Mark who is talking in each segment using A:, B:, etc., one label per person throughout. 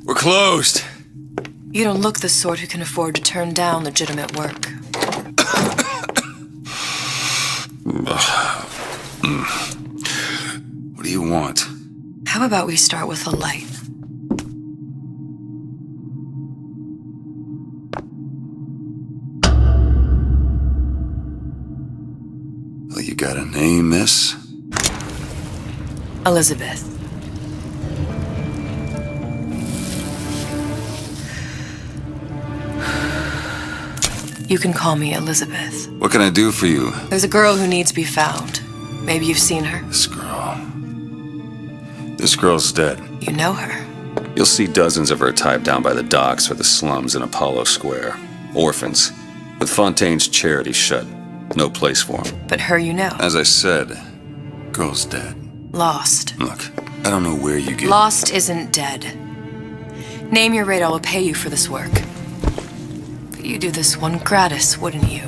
A: We're closed.
B: You don't look the sort who can afford to turn down legitimate work.
A: What do you want?
B: How about we start with a light?
A: Well, you got a name, miss?
B: Elizabeth. You can call me Elizabeth.
A: What can I do for you?
B: There's a girl who needs to be found. Maybe you've seen her.
A: This girl's dead.
B: You know her.
A: You'll see dozens of her tied down by the docks or the slums in Apollo Square. Orphans. With Fontaine's charity shut. No place for them.
B: But her you know.
A: As I said, girl's dead.
B: Lost.
A: Look, I don't know where you get...
B: Lost isn't dead. Name your rate, I will pay you for this work. But you do this one gratis, wouldn't you?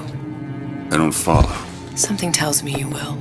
A: I don't follow.
B: Something tells me you will.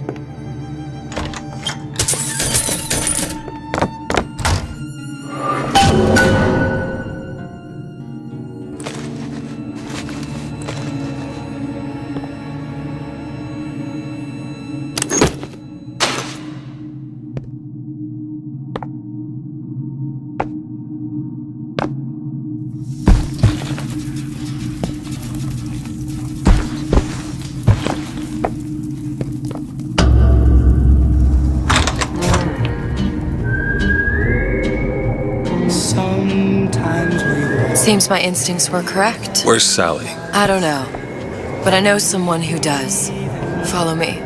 B: Seems my instincts were correct.
A: Where's Sally?
B: I don't know, but I know someone who does. Follow me.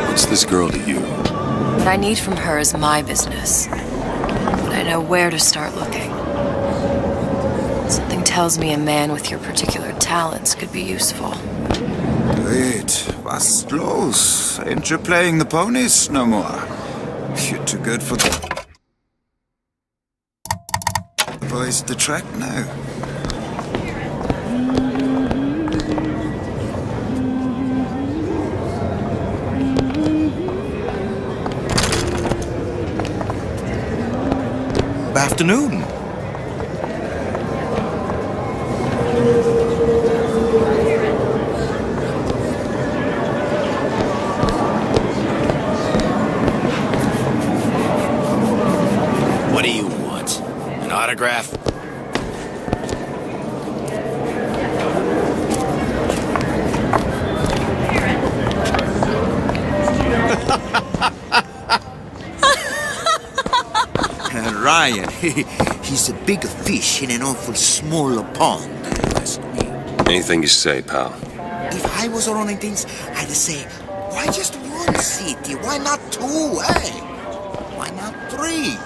A: What's this girl to you?
B: What I need from her is my business. But I know where to start looking. Something tells me a man with your particular talents could be useful.
C: Wait, was los? Ain't you playing the ponies no more? You're too good for the boys at the track now.
D: Afternoon.
E: What do you want? An autograph?
D: Ryan, he's a big fish in an awful small pond. Trust me.
A: Anything you say, pal.
D: If I was running things, I'd say, why just one city? Why not two, eh? Why not three?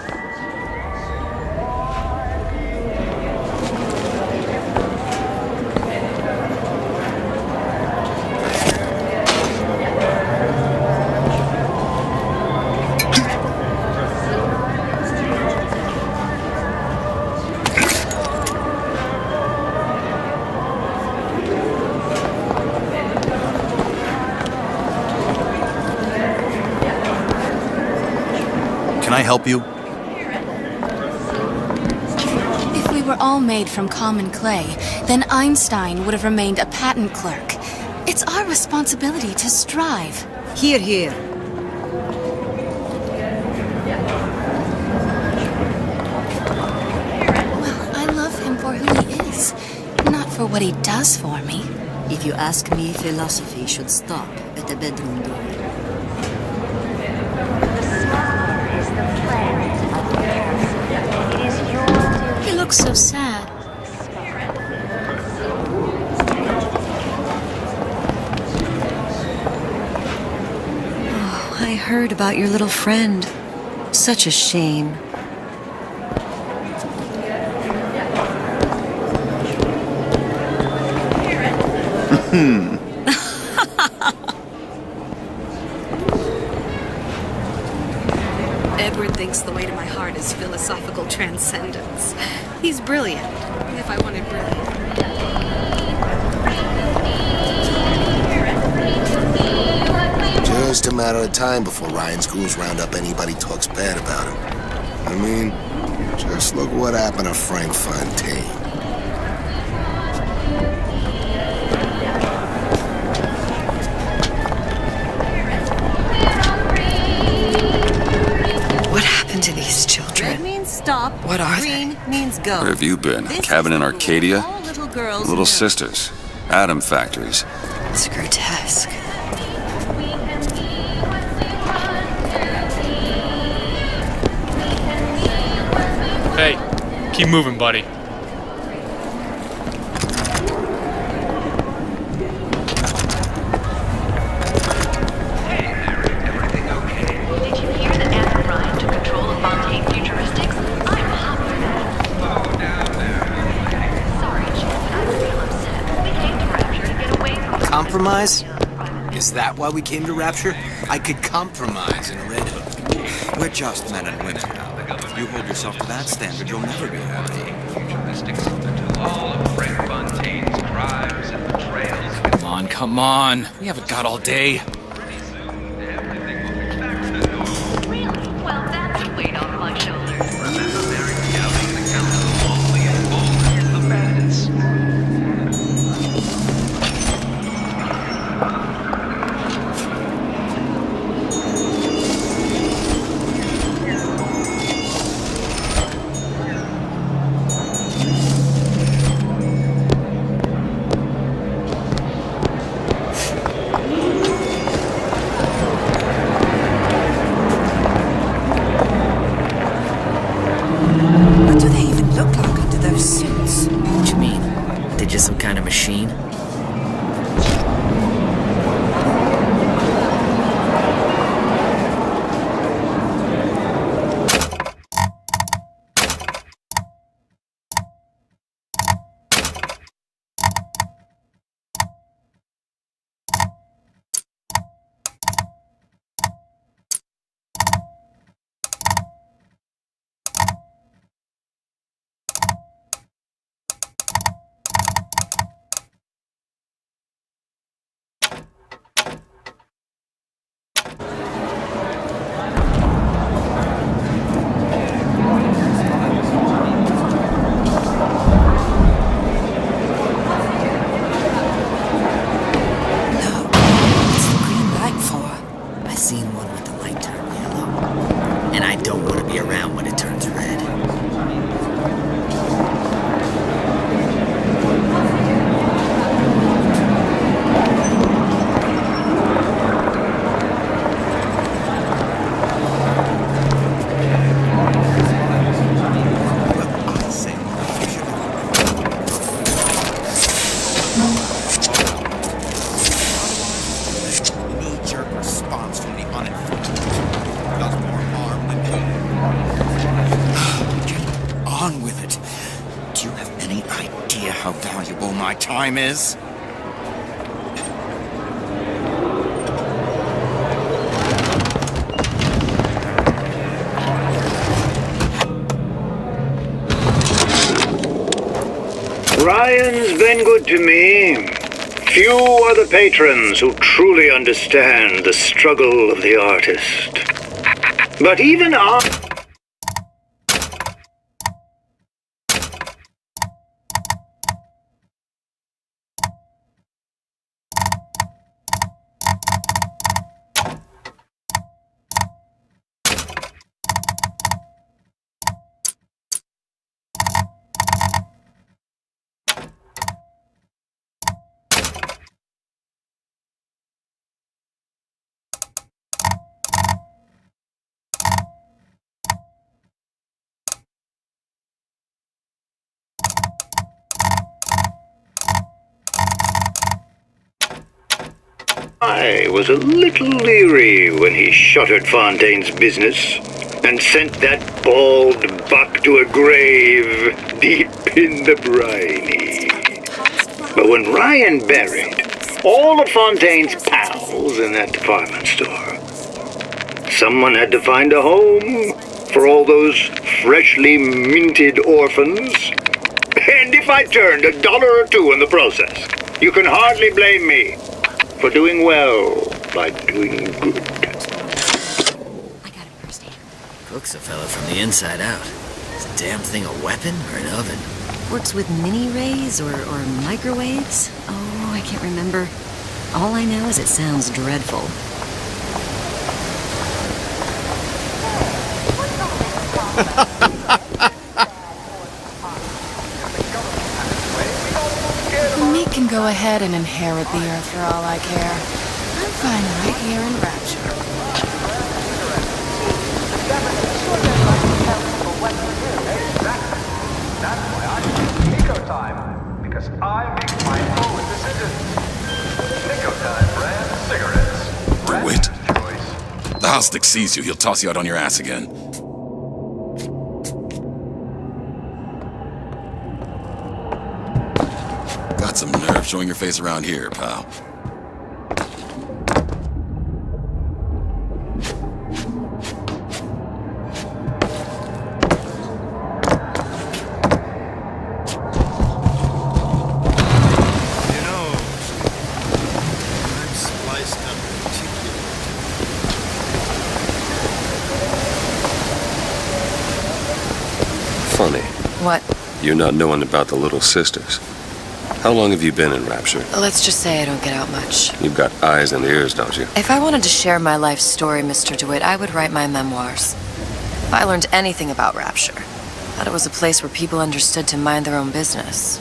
E: Can I help you?
F: If we were all made from common clay, then Einstein would have remained a patent clerk. It's our responsibility to strive.
G: Here, here.
F: Well, I love him for who he is, not for what he does for me.
G: If you ask me, philosophy should stop at the bedroom door.
F: He looks so sad.
G: Oh, I heard about your little friend. Such a shame.
H: Edward thinks the way to my heart is philosophical transcendence. He's brilliant, if I wanted brilliant.
I: Just a matter of time before Ryan's goons round up anybody talks bad about him. I mean, just look what happened to Frank Fontaine.
B: What happened to these children?
G: Red means stop.
B: What are
G: Green means go.
A: Where have you been?
G: This
A: Cabin in
G: is
A: Arcadia?
G: all little girls
A: Little
G: know.
A: sisters? Atom factories?
B: It's grotesque.
J: Hey, keep moving, buddy.
E: Compromise? Is that why we came to Rapture? I could compromise in a Red Hook.
D: We're just men and women now. If you hold yourself to that standard, you'll never be happy.
E: Come on. We haven't got all day.
G: What do they even look like under those suits?
E: What you mean? They're just some kind of machine?
D: How valuable my time is?
K: Ryan's been good to me. Few are the patrons who truly understand the struggle of the artist. But even I... I was a little leery when he shuttered Fontaine's business and sent that bald buck to a grave deep in the briny. But when Ryan buried all of Fontaine's pals in that department store, someone had to find a home for all those freshly minted orphans? And if I turned $1 or $2 in the process, you can hardly blame me for doing well by doing good.
G: I got it firsthand.
D: Cooks a fella from the inside out. Is a damn thing a weapon or an oven?
G: Works with mini-rays or microwaves? Oh, I can't remember. All I know is it sounds dreadful.
F: Me can go ahead and inherit the Earth for all I care. I'm fine right here in Rapture.
L: That's why I use Nico Time, because I make my own decisions. Nico Time brand cigarettes.
M: DeWitt. The house stick sees you, he'll toss you out on your ass again. Got some nerve showing your face around here, pal.
A: Funny.
B: What?
A: You're not knowing about the Little Sisters. How long have you been in Rapture?
B: Let's just say I don't get out much.
A: You've got eyes and ears, don't you?
B: If I wanted to share my life story, Mr. DeWitt, I would write my memoirs. If I learned anything about Rapture, I thought it was a place where people understood to mind their own business.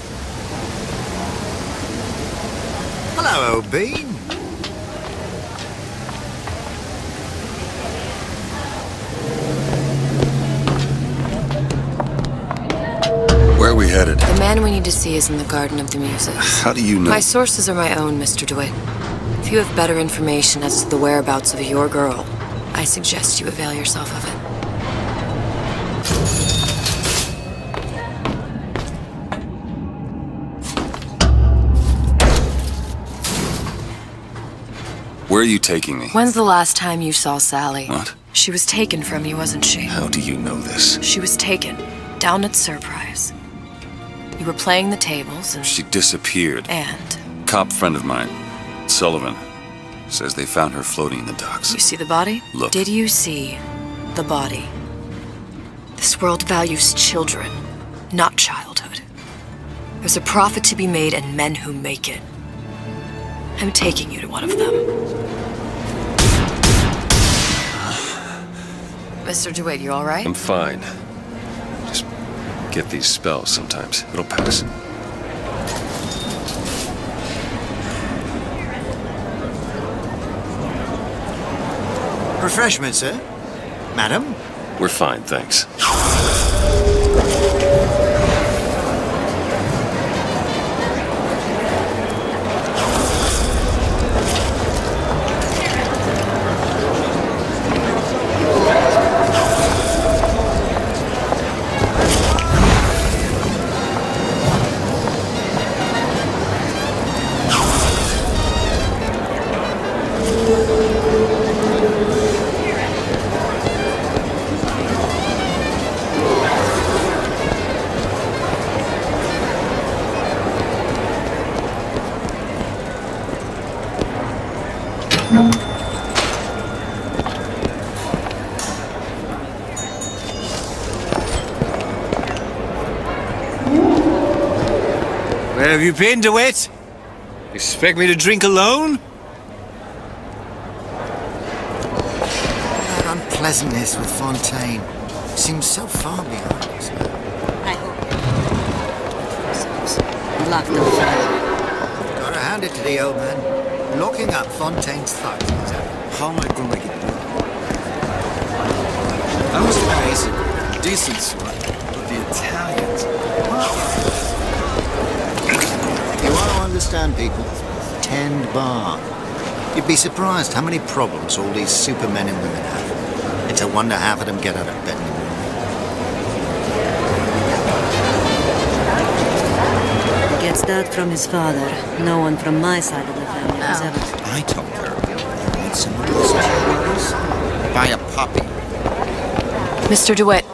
D: Hello, old bean.
A: Where are we headed?
B: The man we need to see is in the Garden of the Muses.
A: How do you know?
B: My sources are my own, Mr. DeWitt. If you have better information as to the whereabouts of your girl, I suggest you avail yourself of it.
A: Where are you taking me?
B: When's the last time you saw Sally?
A: What?
B: She was taken from you, wasn't she?
A: How do you know this?
B: She was taken, down at Surprise. You were playing the tables and...
A: She disappeared.
B: And?
A: Cop friend of mine, Sullivan, says they found her floating in the docks.
B: You see the body?
A: Look.
B: Did you see the body? This world values children, not childhood. There's a profit to be made and men who make it. I'm taking you to one of them. Mr. DeWitt, you all right?
A: I'm fine. Just get these spells sometimes. It'll pass.
D: Refreshment, sir? Madam?
A: We're fine, thanks.
D: Where have you been, DeWitt? Expect me to drink alone? That unpleasantness with Fontaine seems so far behind us.
G: I hope you're locked them fire.
D: Gotta hand it to the old man. Locking up Fontaine's thugs. How am I gonna get it?
M: I was basic, decent sort, but the Italians.
D: You want to understand people? Tend bar. You'd be surprised how many problems all these supermen and women have. It's a wonder half of them get out of bed in the morning.
G: He gets that from his father. No one from my side of the family has ever.
D: I told her, need some of those cherries? Buy a puppy.
B: Mr. DeWitt,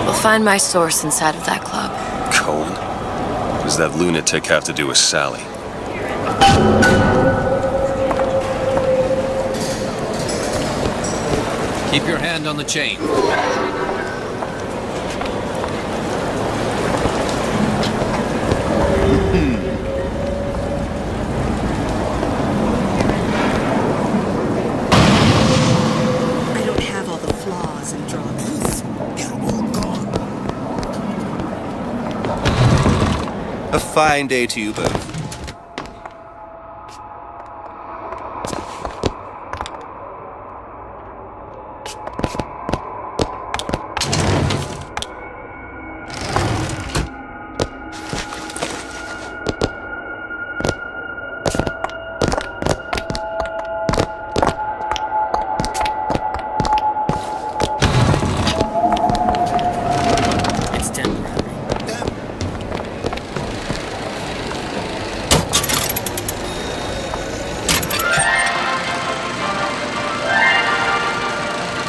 B: we'll find my source inside of that club.
A: Cohen? What does that lunatic have to do with Sally?
M: Keep your hand on the chain.
H: I don't have all the flaws and drawbacks.
M: They're all gone.
N: A fine day to you both.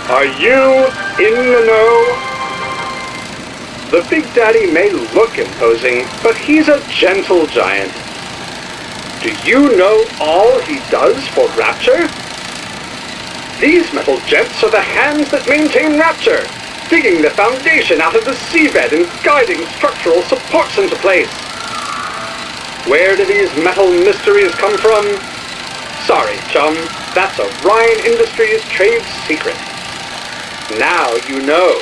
K: Are you in the know? The Big Daddy may look imposing, but he's a gentle giant. Do you know all he does for Rapture? These metal jets are the hands that maintain Rapture, digging the foundation out of the seabed and guiding structural supports into place. Where do these metal mysteries come from? Sorry, chum, that's a Ryan Industries trade secret. Now you know.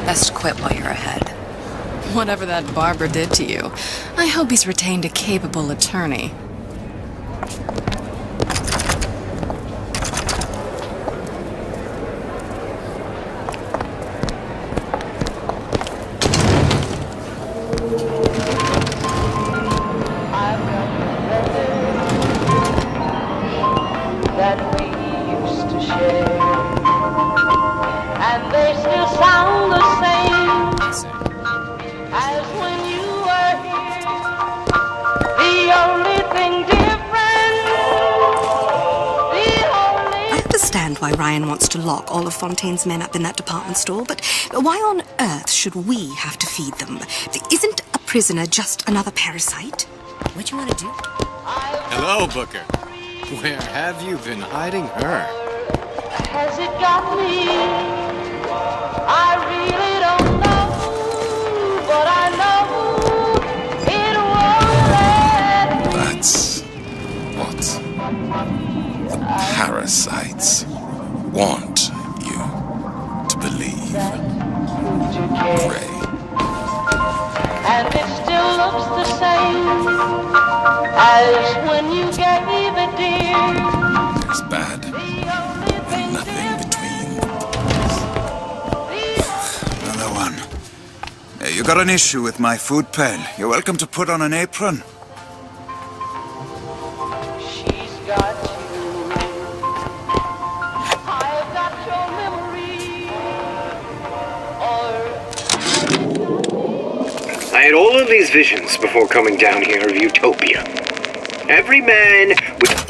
B: Best quit while you're ahead.
O: Whatever that barber did to you, I hope he's retained a capable attorney.
H: Why Ryan wants to lock all of Fontaine's men up in that department store, but why on earth should we have to feed them? Isn't a prisoner just another parasite?
G: What you want to do?
E: Hello, Booker. Where have you been hiding her?
P: Has it got me? I really don't know, but I know it won't let me.
I: That's what the parasites want you to believe. Pray.
P: And it still looks the same as when you gave it, dear.
I: There's bad and nothing between.
C: Another one. Hey, you got an issue with my food pan. You're welcome to put on an apron.
P: She's got you. I've got your memory.
K: I had all of these visions before coming down here of utopia. Every man with...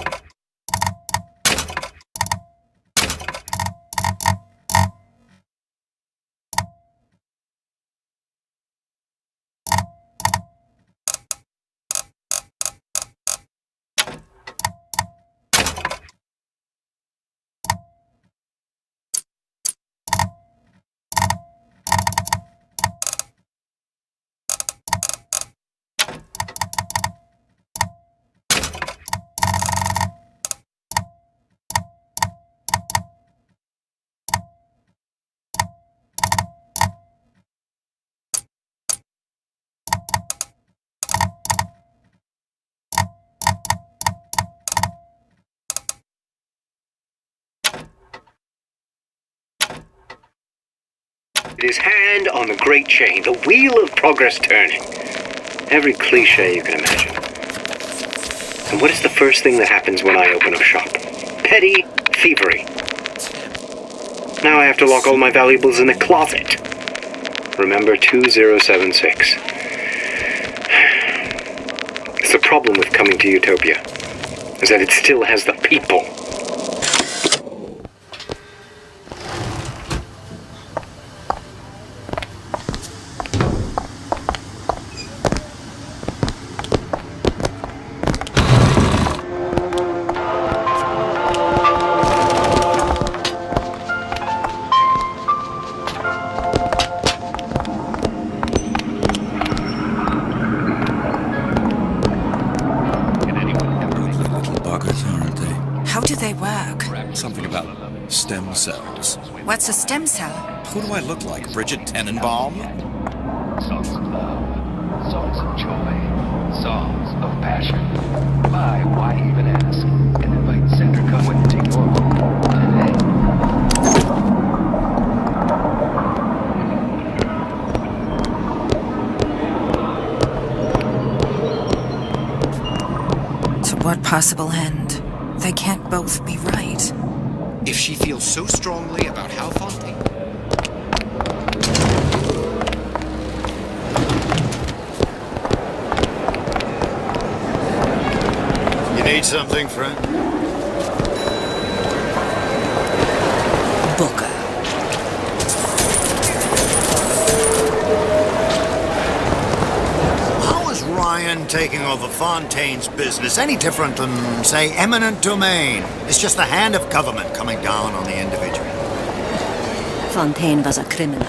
K: his hand on the great chain, the wheel of progress turning. Every cliche you can imagine.
Q: And what is the first thing that happens when I open up shop? Petty thievery. Now I have to lock all my valuables in a closet. Remember 2076. It's the problem with coming to Utopia, is that it still has the people.
R: How do they work?
M: Something about stem cells.
R: What's a stem cell?
M: Who do I look like, Bridget Tenenbaum?
L: Songs of love, songs of joy, songs of passion. Why even ask? And invite Sandra Cohen to take your home
R: To what possible end? They can't both be right.
M: If she feels so strongly about how Fontaine...
D: You need something, friend?
R: Booker.
D: How is Ryan taking over Fontaine's business any different than, say, eminent domain? It's just the hand of government coming down on the individual.
G: Fontaine was a criminal.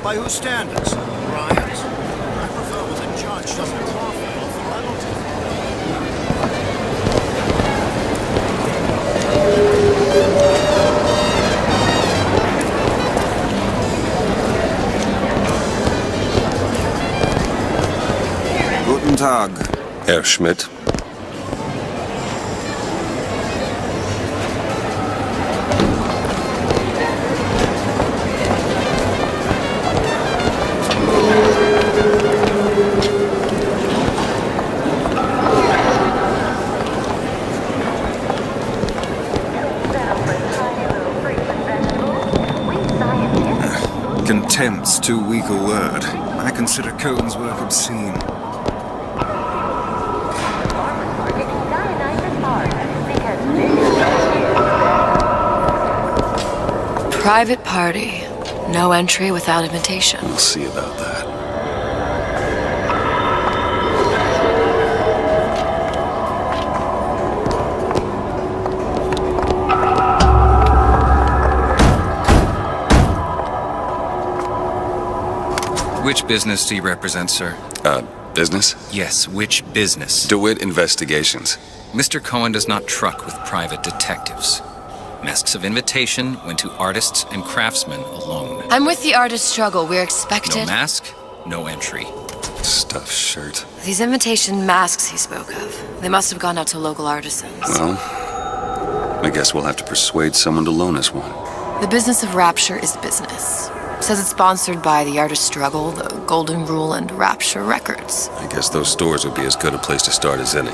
D: By whose standards? Ryan's? I prefer when the judge doesn't profit off the
C: Guten Tag.
A: Herr Schmidt.
C: Contempt's too weak a word. I consider Cohen's work obscene.
B: Private party. No entry without invitation.
A: We'll see about that.
S: Which business do you represent, sir?
A: Business?
S: Yes, which business?
A: DeWitt Investigations.
S: Mr. Cohen does not truck with private detectives. Masks of invitation went to artists and craftsmen alone.
B: I'm with the artist struggle. We're expected.
S: No mask, no entry.
A: Stuffed shirt.
B: These invitation masks he spoke of. They must have gone out to local artisans.
A: Well, I guess we'll have to persuade someone to loan us one.
B: The business of Rapture is business. Says it's sponsored by the Artist Struggle, the Golden Rule, and Rapture Records.
A: I guess those stores would be as good a place to start as any.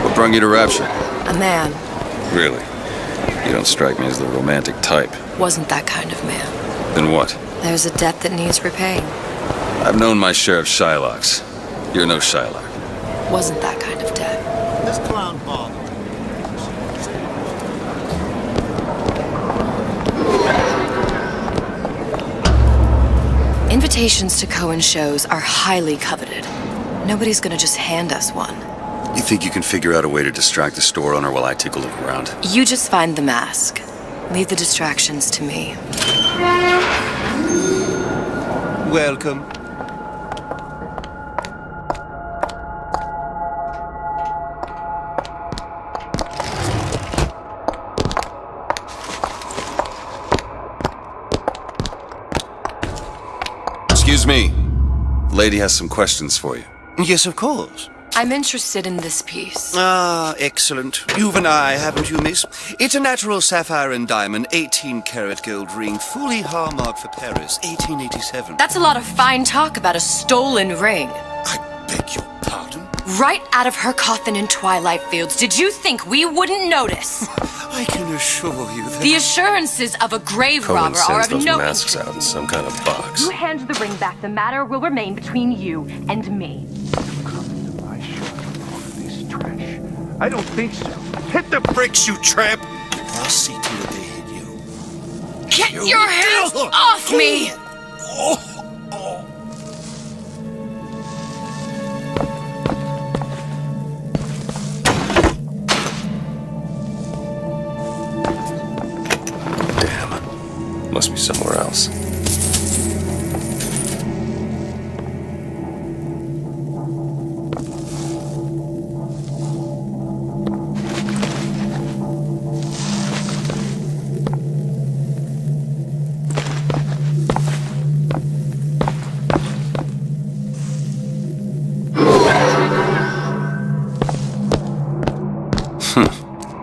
A: What brung you to Rapture?
B: A man.
A: Really? You don't strike me as the romantic type.
B: Wasn't that kind of man.
A: Then what?
B: There's a debt that needs repaying.
A: I've known my share of Shylocks. You're no Shylock.
B: Wasn't that kind of debt.
D: This clown bog.
B: Invitations to Cohen shows are highly coveted. Nobody's gonna just hand us one.
A: You think you can figure out a way to distract the store owner while I take a look around?
B: You just find the mask. Leave the distractions to me.
N: Welcome.
A: Excuse me. Lady has some questions for you.
N: Yes, of course.
B: I'm interested in this piece.
N: Ah, excellent. You've an eye, haven't you, miss? It's a natural sapphire and diamond, 18-karat gold ring, fully hallmarked for Paris, 1887.
B: That's a lot of fine talk about a stolen ring.
N: I beg your pardon?
B: Right out of her coffin in Twilight Fields. Did you think we wouldn't notice?
N: I can assure you that...
B: The assurances of a grave
A: Cohen
B: robber are
A: sends
B: of
A: those
B: no
A: masks out in some kind of box.
T: You hand the ring back, the matter will remain between you and me.
I: I don't think so. Hit the bricks, you tramp!
N: I'll see to it they hit you.
B: Get your hands off me!
A: Damn. Must be somewhere else.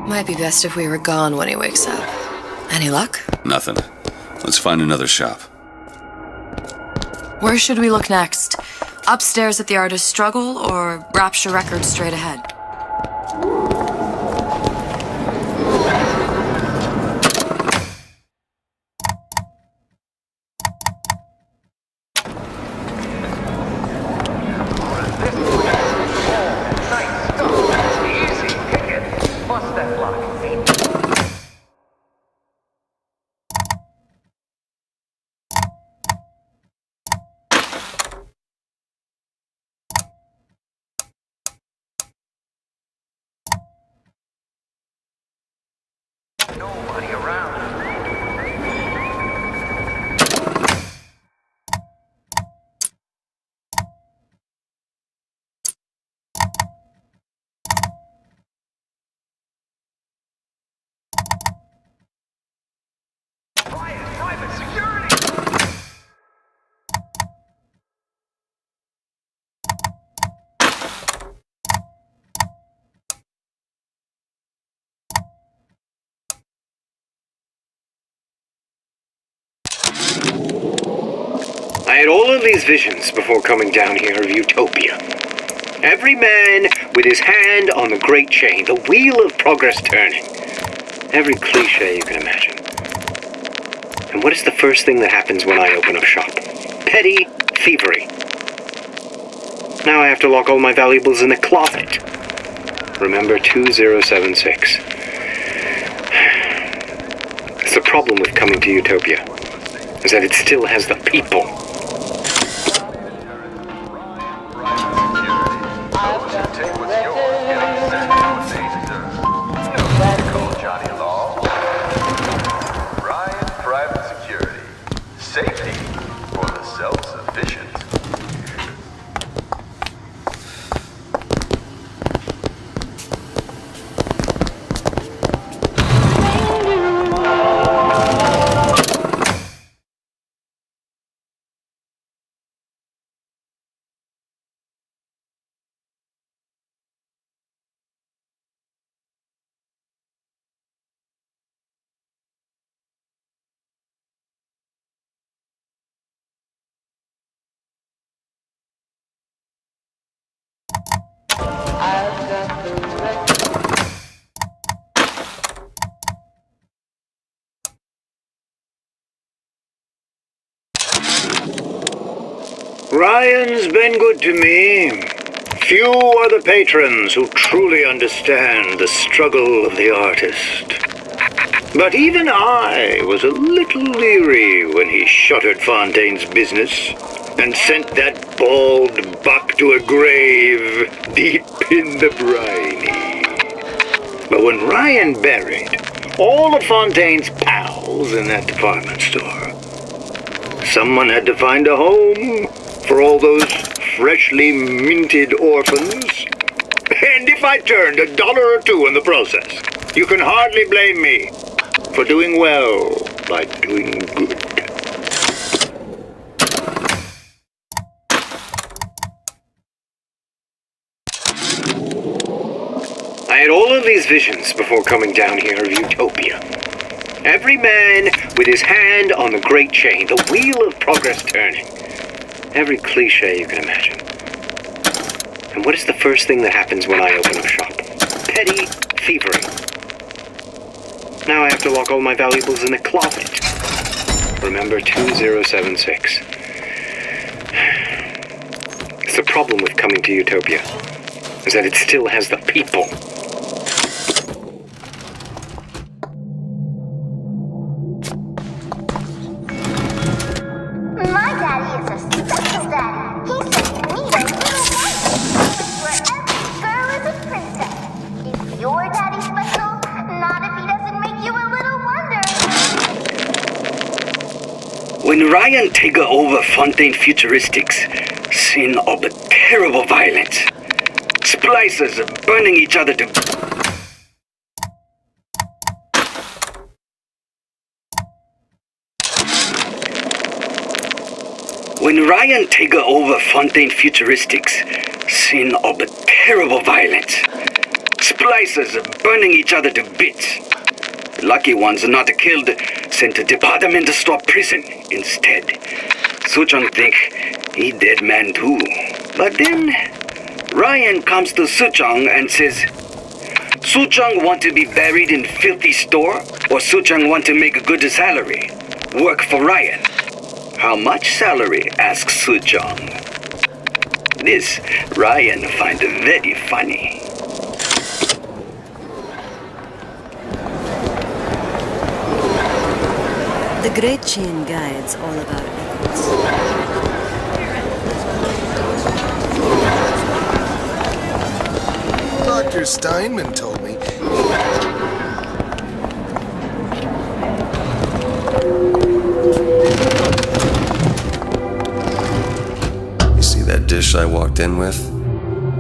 B: Might be best if we were gone when he wakes up. Any luck?
A: Nothing. Let's find another shop.
B: Where should we look next? Upstairs at the Artist's Struggle or Rapture Records straight ahead?
L: Nobody around. Private security!
Q: I had all of these visions before coming down here of Utopia. Every man with his hand on the great chain, the wheel of progress turning. Every cliche you can imagine. And what is the first thing that happens when I open up shop? Petty thievery. Now I have to lock all my valuables in the closet. Remember 2076. It's the problem with coming to Utopia, is that it still has the people.
K: Ryan's been good to me. Few are the patrons who truly understand the struggle of the artist. But even I was a little leery when he shuttered Fontaine's business and sent that bald buck to a grave deep in the briny. But when Ryan buried all of Fontaine's pals in that department store, someone had to find a home for all those freshly minted orphans. And if I turned $1 or $2 in the process, you can hardly blame me for doing well by doing good. I had all of these visions before coming down here of utopia. Every man with his hand on the great chain, the wheel of progress turning. Every cliche you can imagine. And what is the first thing that happens when I open up shop? Petty thievery. Now I have to lock all my valuables in the closet. Remember 2076. It's the problem with coming to Utopia, is that it still has the people.
P: My daddy is a special daddy. He sent me a little white where every girl is a princess. Is your daddy special? Not if he doesn't make you a little wonder.
K: When Ryan take over Fontaine Futuristics, scene of the terrible violence, splicers burning each other to... When Ryan take over Fontaine Futuristics, scene of the terrible violence, splicers burning each other to bits. Lucky ones not killed, sent to department store prison instead. Suchong think he dead man too. But then Ryan comes to Suchong and says, Suchong want to be buried in filthy store, or Suchong want to make a good salary? Work for Ryan. How much salary? Asks Suchong. This Ryan find very funny.
G: The Great Chain guides all of our efforts.
I: Dr. Steinman told me.
A: You see that dish I walked in with?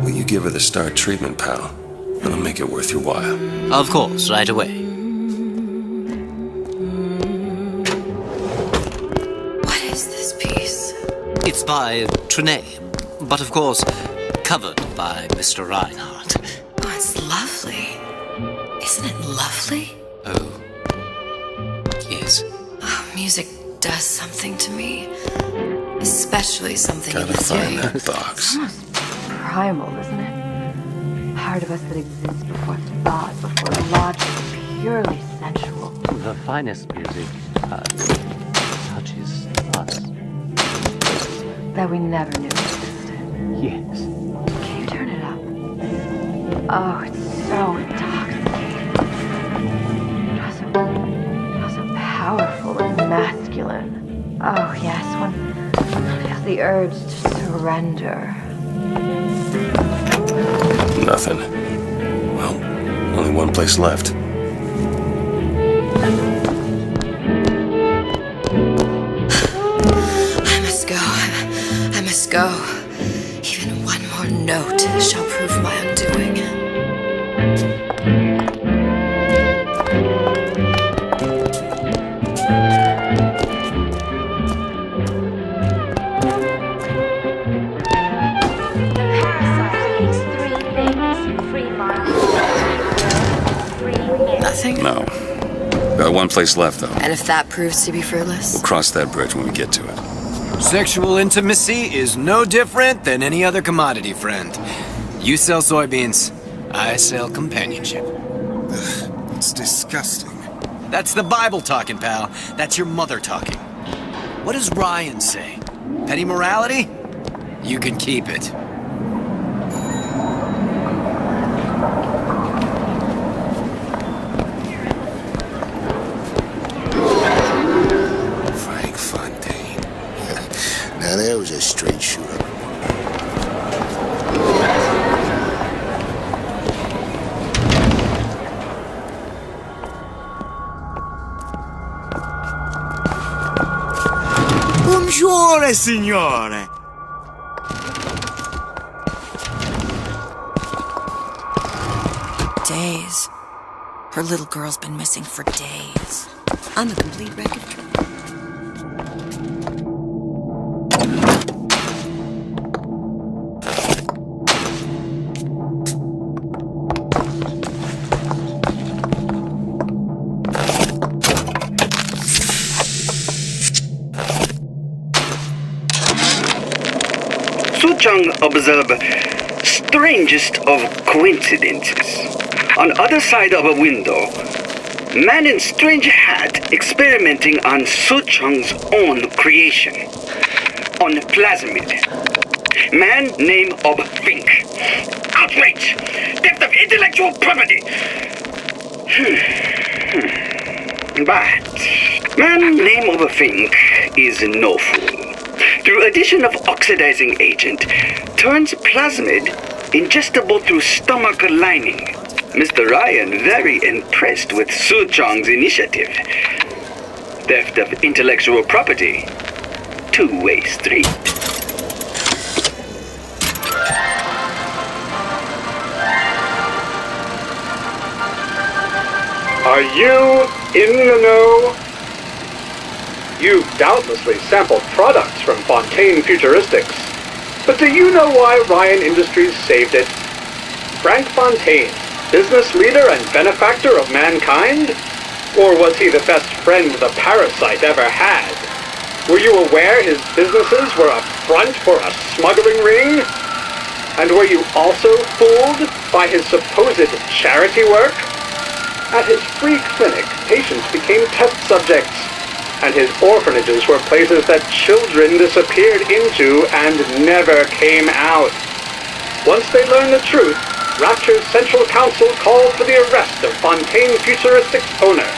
A: Will you give her the star treatment, pal? It'll make it worth your while.
U: Of course, right away.
B: What is this piece?
U: It's by Trenet, but of course, covered by Mr. Reinhardt.
B: Oh, it's lovely. Isn't it lovely?
U: Oh, yes.
B: Oh, music does something to me. Especially something in
A: Gotta
B: this
A: find
B: day.
A: that box.
T: Primal, isn't it? Part of us that exists before thought, before logic, purely sensual.
V: The finest music touches us.
T: That we never knew existed.
V: Yes.
T: Can you turn it up? Oh, it's so intoxicating. But also powerful and masculine. Oh, yes, one feels the urge to surrender.
A: Nothing. Well, only one place left.
B: I must go. I must go. Even one more note shall prove my undoing. Nothing?
A: No. Got one place left, though.
B: And if that proves to be fruitless?
A: We'll cross that bridge when we get to it.
E: Sexual intimacy is no different than any other commodity, friend. You sell soybeans, I sell companionship.
C: It's disgusting.
E: That's the Bible talking, pal. That's your mother talking. What does Ryan say? Petty morality? You can keep it.
I: Frank Fontaine. Now there was a straight shooter.
C: Bonjour, signore.
R: Days. Her little girl's been missing for days. I'm a complete wreck of dreams.
Q: Suchong observed strangest of coincidences. On other side of a window, man in strange hat experimenting on Suchong's own creation. On plasmid. Man name of Fink. Outrage! Theft of intellectual property! But man name of Fink is no fool. Through addition of oxidizing agent, turns plasmid ingestible through stomach lining. Mr. Ryan very impressed with Suchong's initiative. Theft of intellectual property, two-way street.
F: Are you in the know? You've doubtlessly sampled products from Fontaine Futuristics. But do you know why Ryan Industries saved it? Frank Fontaine, business leader and benefactor of mankind? Or was he the best friend the parasite ever had? Were you aware his businesses were a front for a smuggling ring? And were you also fooled by his supposed charity work? At his free clinic, patients became test subjects, and his orphanages were places that children disappeared into and never came out. Once they learned the truth, Rapture's Central Council called for the arrest of Fontaine Futuristics' owner.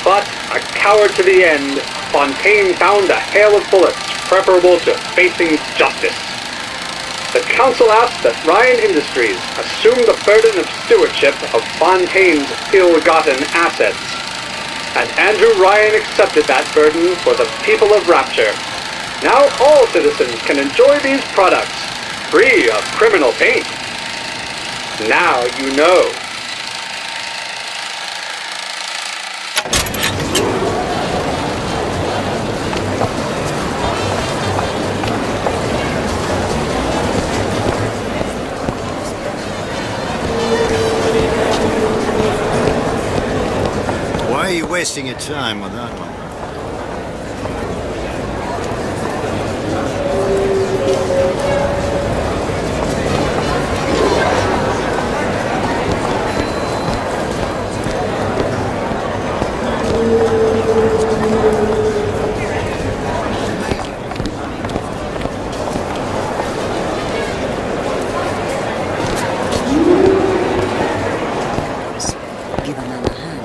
F: But, a coward to the end, Fontaine found a hail of bullets preferable to facing justice. The council asked that Ryan Industries assume the burden of stewardship of Fontaine's ill-gotten assets. And Andrew Ryan accepted that burden for the people of Rapture. Now all citizens can enjoy these products, free of criminal paint. Now you know.
D: Why are you wasting your time with that one?
G: Give a man a hand.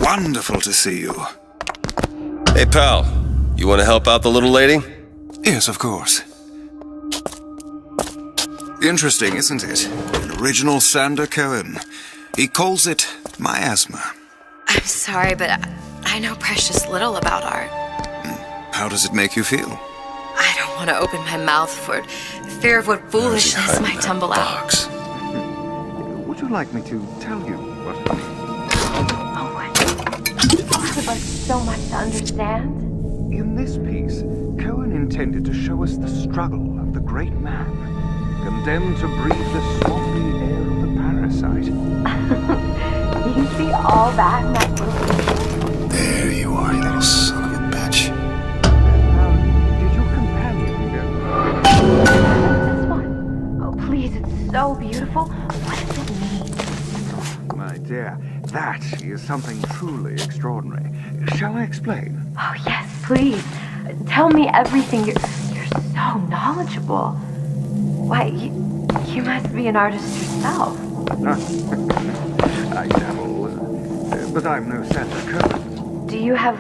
C: Wonderful to see you.
J: Hey, pal. You want to help out the little lady?
C: Yes, of course. Interesting, isn't it? An original Sander Cohen. He calls it miasma.
B: I'm sorry, but I know precious little about art.
C: How does it make you feel?
B: I don't want to open my mouth for fear of what foolishness might tumble out.
L: Would you like me to tell you what it means?
T: I would like so much to understand.
L: In this piece, Cohen intended to show us the struggle of the great man, condemned to breathe the swampy air of the parasite.
T: You see all that in that movie?
C: There you are, you little son of a bitch.
L: Did your companion
T: so beautiful. What does it mean?
H: My dear, that is something truly extraordinary. Shall I explain?
T: Oh, yes, please. Tell me everything. You're so knowledgeable. Why, you must be an artist yourself.
H: I dabble, but I'm no Santa Cohen.
T: Do you have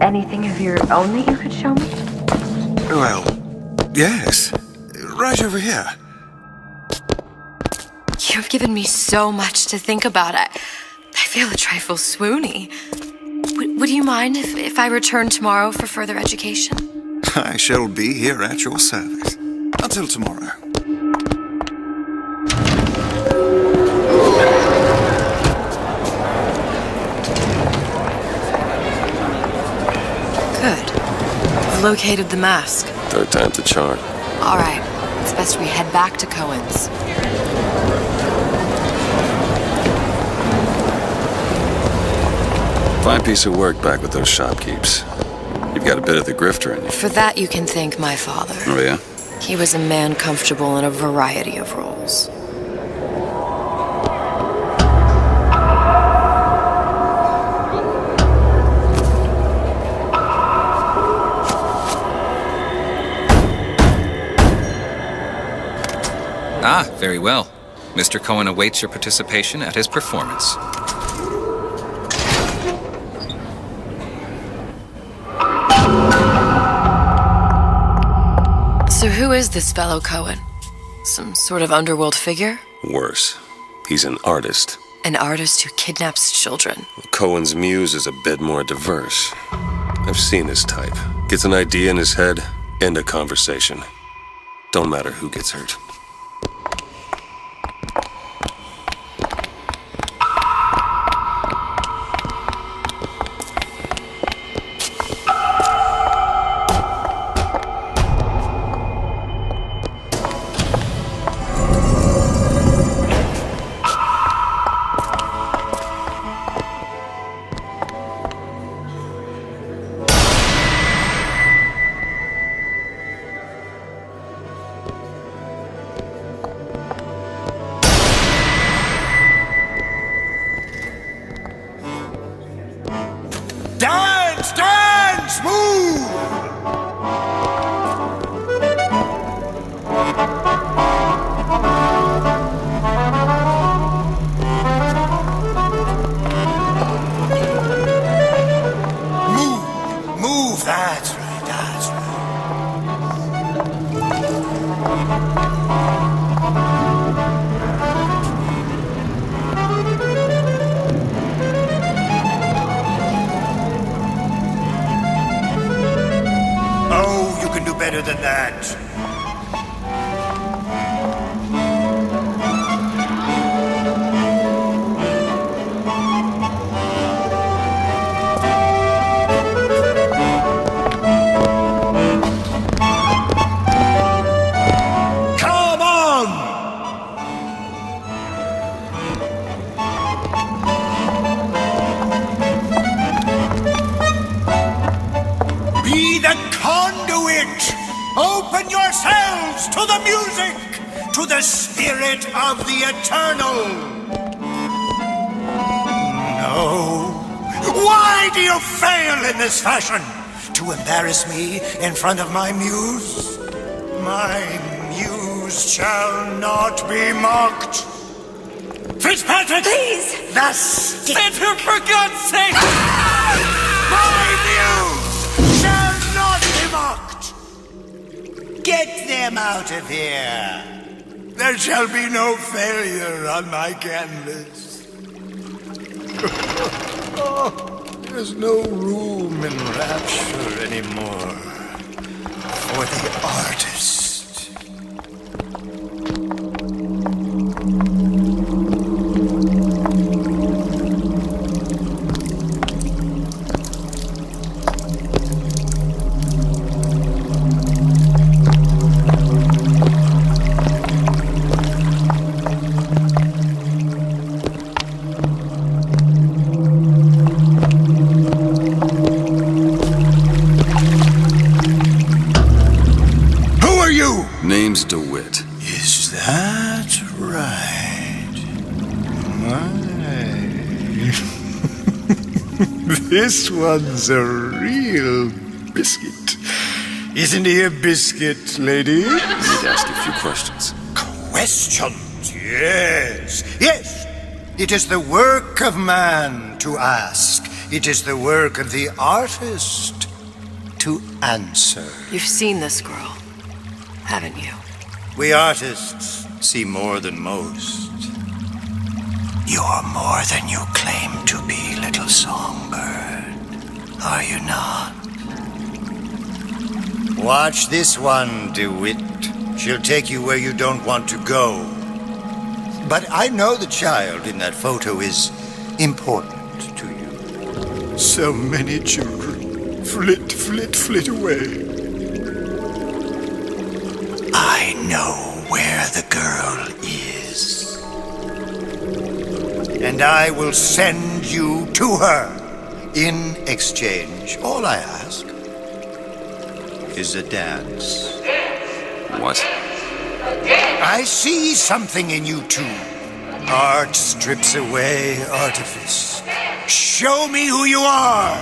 T: anything of your own that you could show me?
C: Well, yes. Right over here.
B: You've given me so much to think about. I feel a trifle swoony. Would you mind if I return tomorrow for further education?
C: I shall be here at your service. Until tomorrow.
B: Good. I've located the mask.
J: Third time's the charm.
B: All right. It's best we head back to Cohen's.
A: Fine piece of work back with those shopkeeps. You've got a bit of the grifter in you.
B: For that, you can thank my father.
A: Oh, yeah?
B: He was a man comfortable in a variety of roles.
S: Ah, very well. Mr. Cohen awaits your participation at his performance.
B: So who is this fellow Cohen? Some sort of underworld figure?
A: Worse. He's an artist.
B: An artist who kidnaps children.
A: Cohen's muse is a bit more diverse. I've seen his type. Gets an idea in his head, end a conversation. Don't matter who gets hurt.
C: Dance! Dance! Move! Move! That's right, that's right. Oh, you can do better than that. Come on! Be the conduit! Open yourselves to the music, to the spirit of the eternal! No. Why do you fail in this fashion? To embarrass me in front of my muse? My muse shall not be mocked. Fitzpatrick! Please! The stick! Center, for God's sake! My muse shall not be mocked! Get them out of here! There shall be no failure on my canvas. Oh, there's no room in rapture anymore for the artist. Who are you? This one's a real biscuit. Isn't he a biscuit, lady?
J: I need to ask you a few questions.
C: Questions, yes. Yes! It is the work of man to ask. It is the work of the artist to answer.
B: You've seen this girl, haven't you?
C: We artists see more than most. You're more than you claim to be, little songbird. Are you not? Watch this one, DeWitt. She'll take you where you don't want to go. But I know the child in that photo is important to you. So many children flit, flit, flit away. I know where the girl is. And I will send you to her. In exchange, all I ask is a dance.
J: What?
C: I see something in you two. Art strips away artifice. Show me who you are,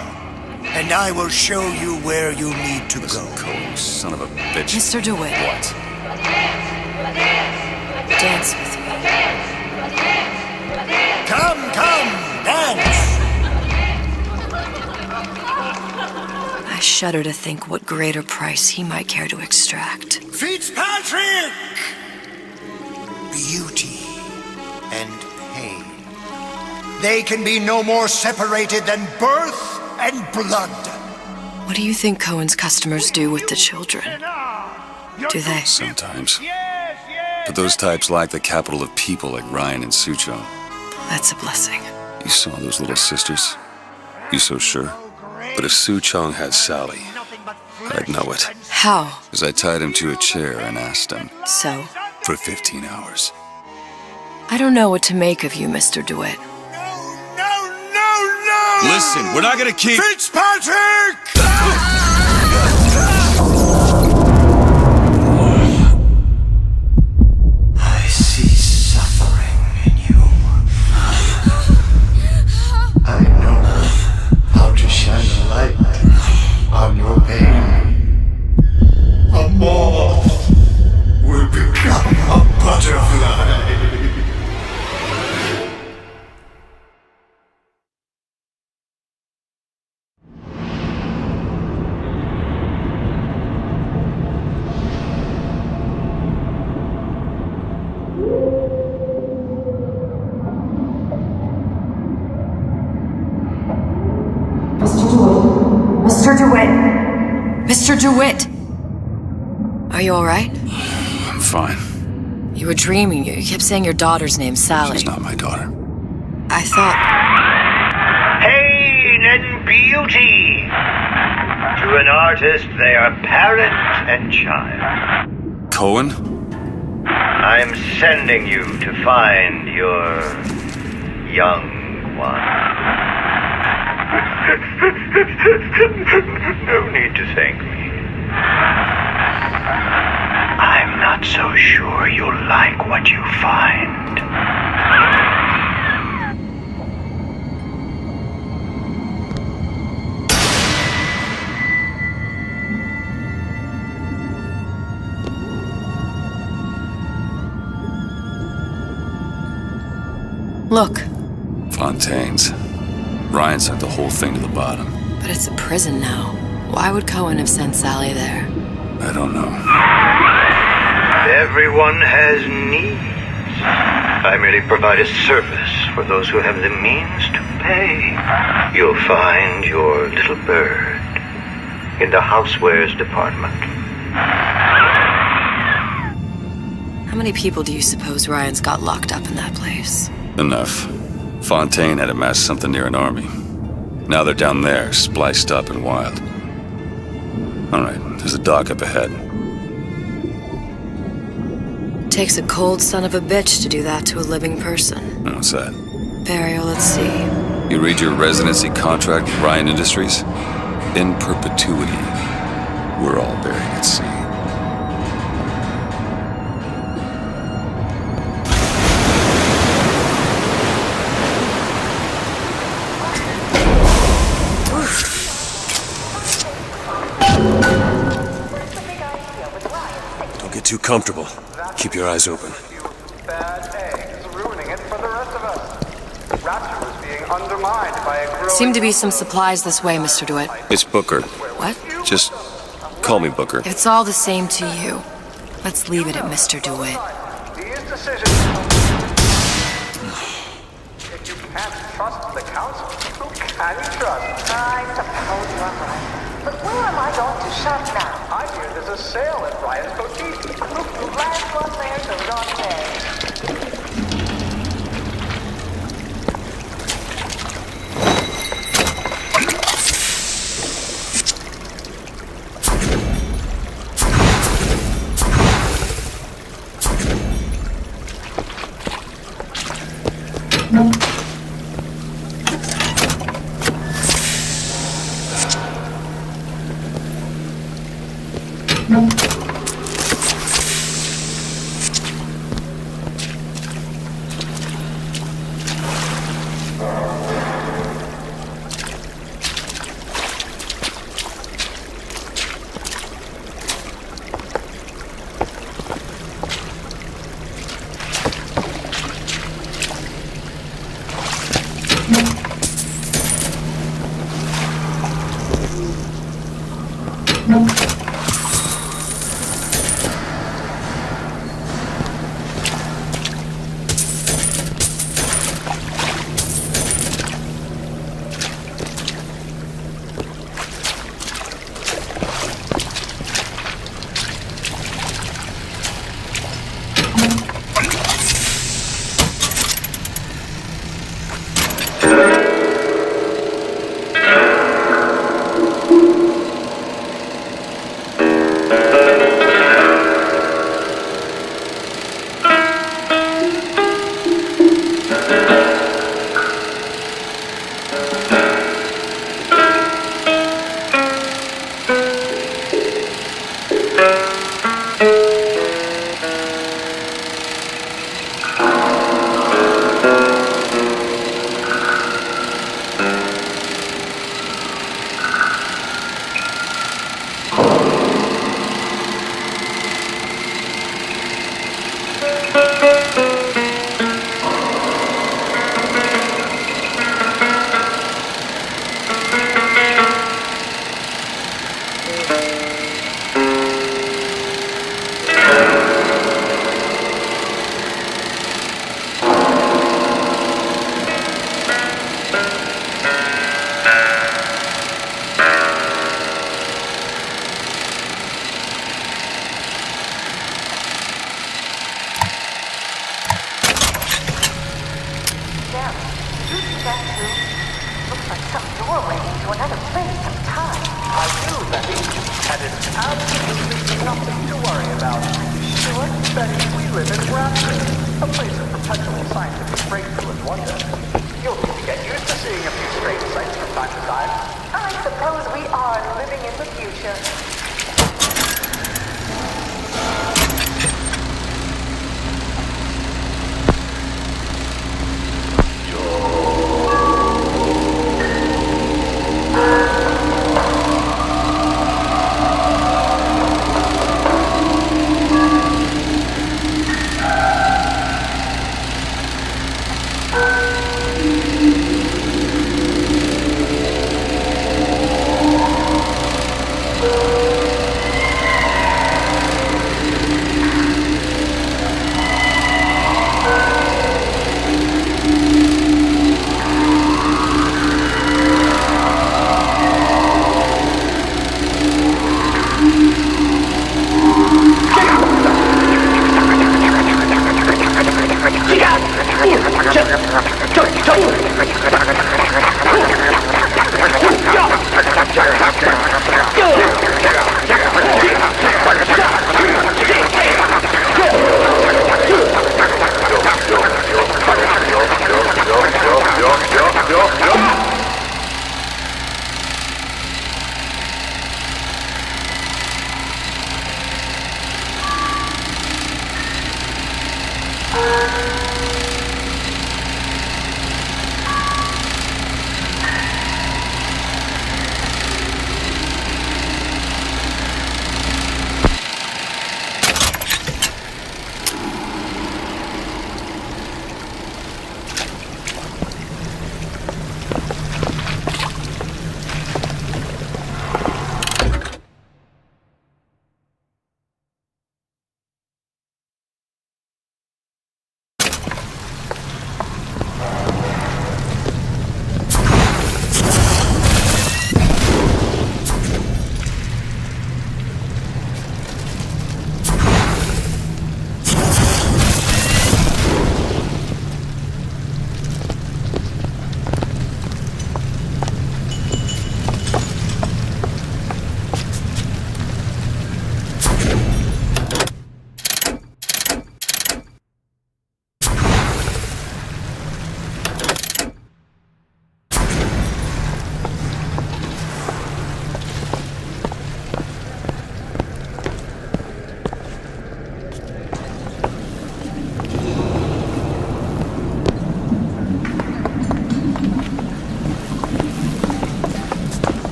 C: and I will show you where you need to go.
J: Cold son of a bitch.
B: Mr. DeWitt.
J: What?
B: Dance with me.
C: Come, dance!
B: I shudder to think what greater price he might care to extract.
C: Fitzpatrick! Beauty and pain. They can be no more separated than birth and blood.
B: What do you think Cohen's customers do with the children? Do they?
J: Sometimes. But those types lack the capital of people like Ryan and Sucho.
B: That's a blessing.
J: You saw those little sisters? You so sure? But if Su Chong had Sally, I'd know it.
B: How?
J: Because I tied him to a chair and asked him.
B: So?
J: For 15 hours.
B: I don't know what to make of you, Mr. DeWitt.
C: No!
J: Listen, we're not gonna keep...
C: Fitzpatrick! I see suffering in you. I know how to shine a light on your pain. A moth will become a butterfly.
B: Mr. DeWitt! Are you alright?
J: I'm fine.
B: You were dreaming. You kept saying your daughter's name's Sally.
J: She's not my daughter.
B: I thought...
K: Pain and beauty! To an artist, they are parent and child.
J: Cohen?
K: I'm sending you to find your young one. No need to thank me. I'm not so sure you'll like what you find.
B: Look.
J: Fontaine's. Ryan sent the whole thing to the bottom.
B: But it's a prison now. Why would Cohen have sent Sally there?
J: I don't know.
K: Everyone has needs. I merely provide a service for those who have the means to pay. You'll find your little bird in the housewares department.
B: How many people do you suppose Ryan's got locked up in that place?
J: Enough. Fontaine had amassed something near an army. Now they're down there, spliced up and wild. Alright, there's a dock up ahead.
B: Takes a cold son of a bitch to do that to a living person.
J: What's that?
B: Burial at sea.
J: You read your residency contract with Ryan Industries? In perpetuity, we're all buried at sea.
A: too comfortable. Keep your eyes open.
F: Bad eggs ruining it for the rest of us. Rapture was being undermined by a growing...
B: Seem to be some supplies this way, Mr. DeWitt.
A: It's Booker.
B: What?
A: Just call me Booker.
B: If it's all the same to you, let's leave it at Mr. DeWitt.
F: These decisions... If you can't trust the council, who can you trust?
P: I suppose you're right. But where am I going to shop now?
F: I hear there's a sale at Ryan's Boutique.
P: Last one there goes on there.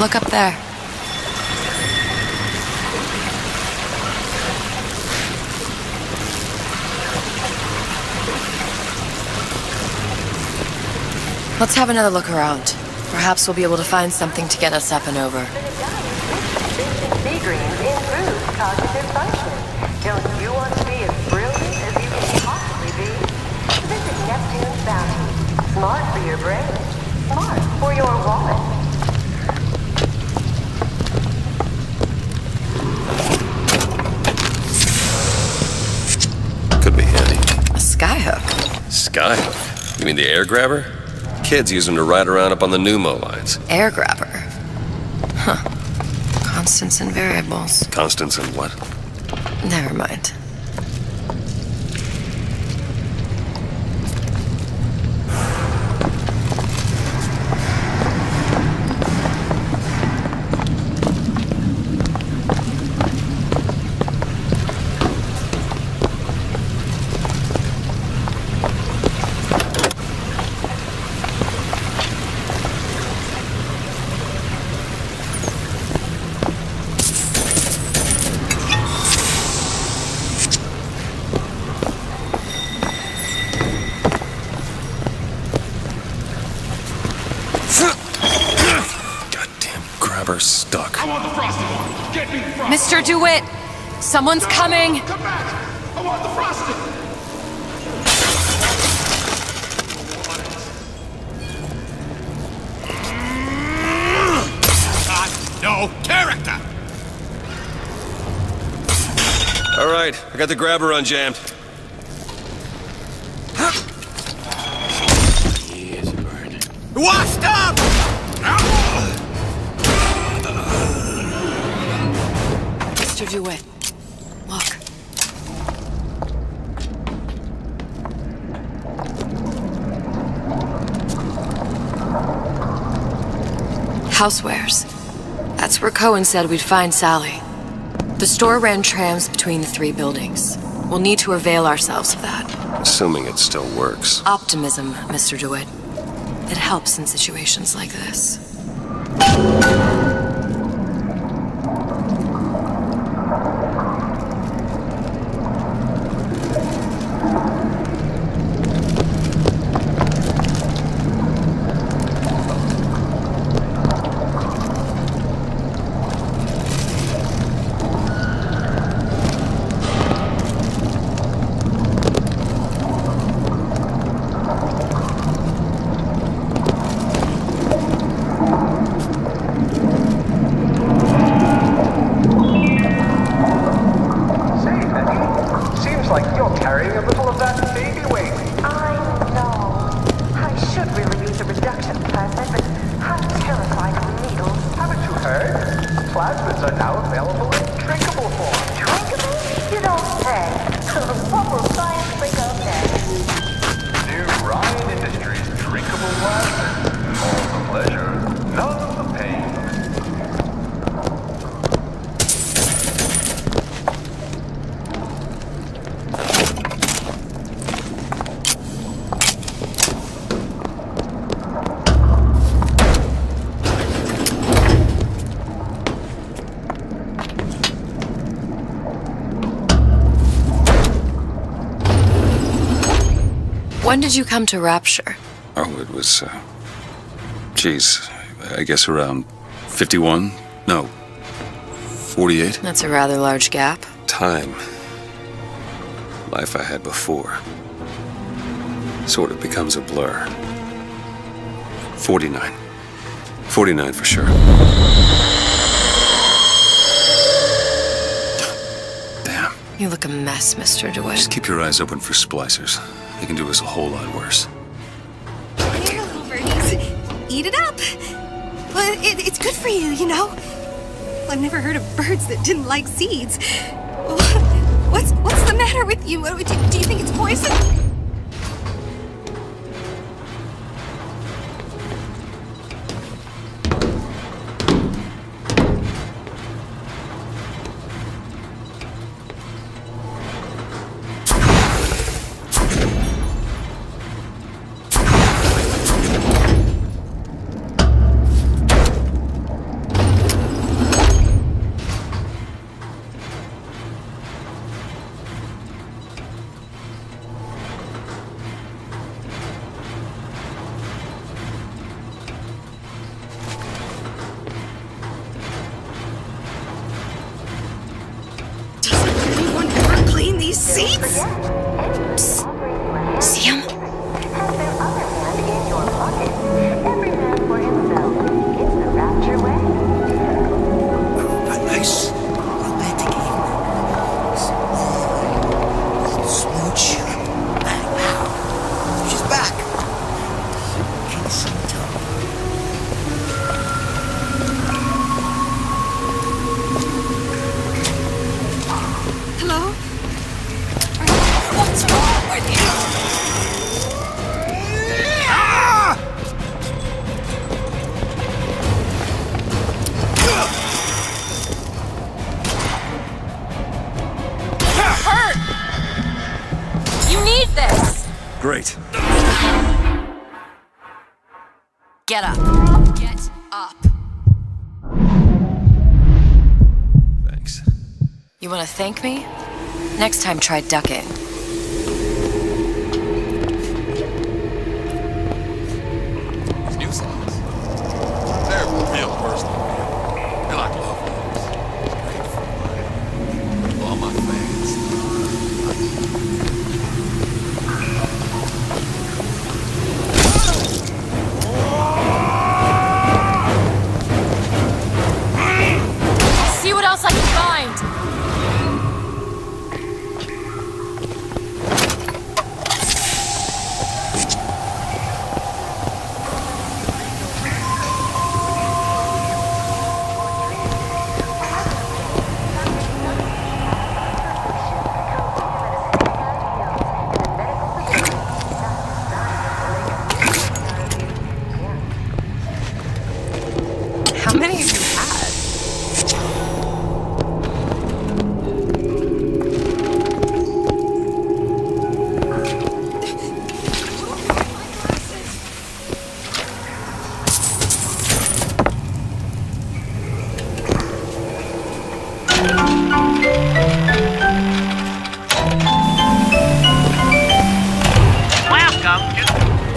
B: Look up there. Let's have another look around. Perhaps we'll be able to find something to get us up and over.
T: B-greens improve cognitive function. Don't you want to be as brilliant as you can possibly be? Visit Neptune's Bounty. Smart for your brain. Smart for your wallet.
A: Could be handy.
B: A skyhook.
A: Skyhook? You mean the air grabber? Kids use them to ride around up on the pneumo lines.
B: Air grabber. Huh. Constants and variables.
A: Constants and what?
B: Never mind.
A: Stuck.
L: I want the frosted one. Get me the frosted.
B: Mr. DeWitt, someone's coming.
L: Come back. I want the frosted. No character.
A: All right, I got the grabber unjammed.
L: Washed up.
B: Mr. DeWitt, look. Housewares. That's where Cohen said we'd find Sally. The store ran trams between the 3 buildings. We'll need to avail ourselves of that.
A: Assuming it still works.
B: Optimism, Mr. DeWitt. It helps in situations like this. When did you come to Rapture?
J: Oh, it was, geez, I guess around 51? No, 48?
B: That's a rather large gap.
A: Time. Life I had before. Sort of becomes a blur. 49. 49 for sure. Damn.
B: You look a mess, Mr. DeWitt.
J: Just keep your eyes open for splicers. They can do us a whole lot worse.
M: Here, little birdies. Eat it up. Well, it's good for you, you know. I've never heard of birds that didn't like seeds. What's the matter with you? Do you think it's poison? these seats?
B: Psst. See him?
C: A nice romantic evening. Smooch. Wow. She's back. Suitcase on top.
M: Hello? What's wrong with you?
B: You're hurt! You need this!
J: Great.
B: Get up. Get up.
J: Thanks.
B: You want to thank me? Next time, try ducking.
J: These new songs, they're real personal. They're like love letters. Great for all my fans.
B: See what else I can find! How many have you had?
N: Welcome to...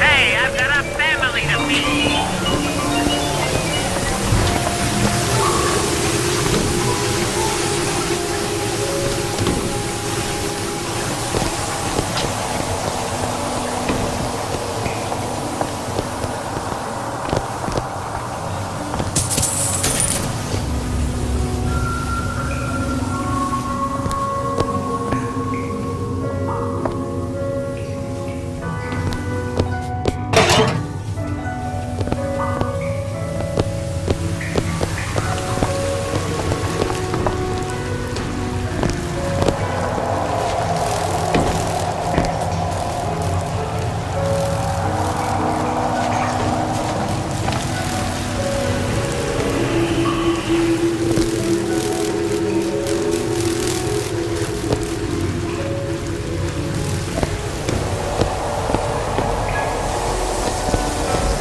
N: Hey, I've got a family to meet.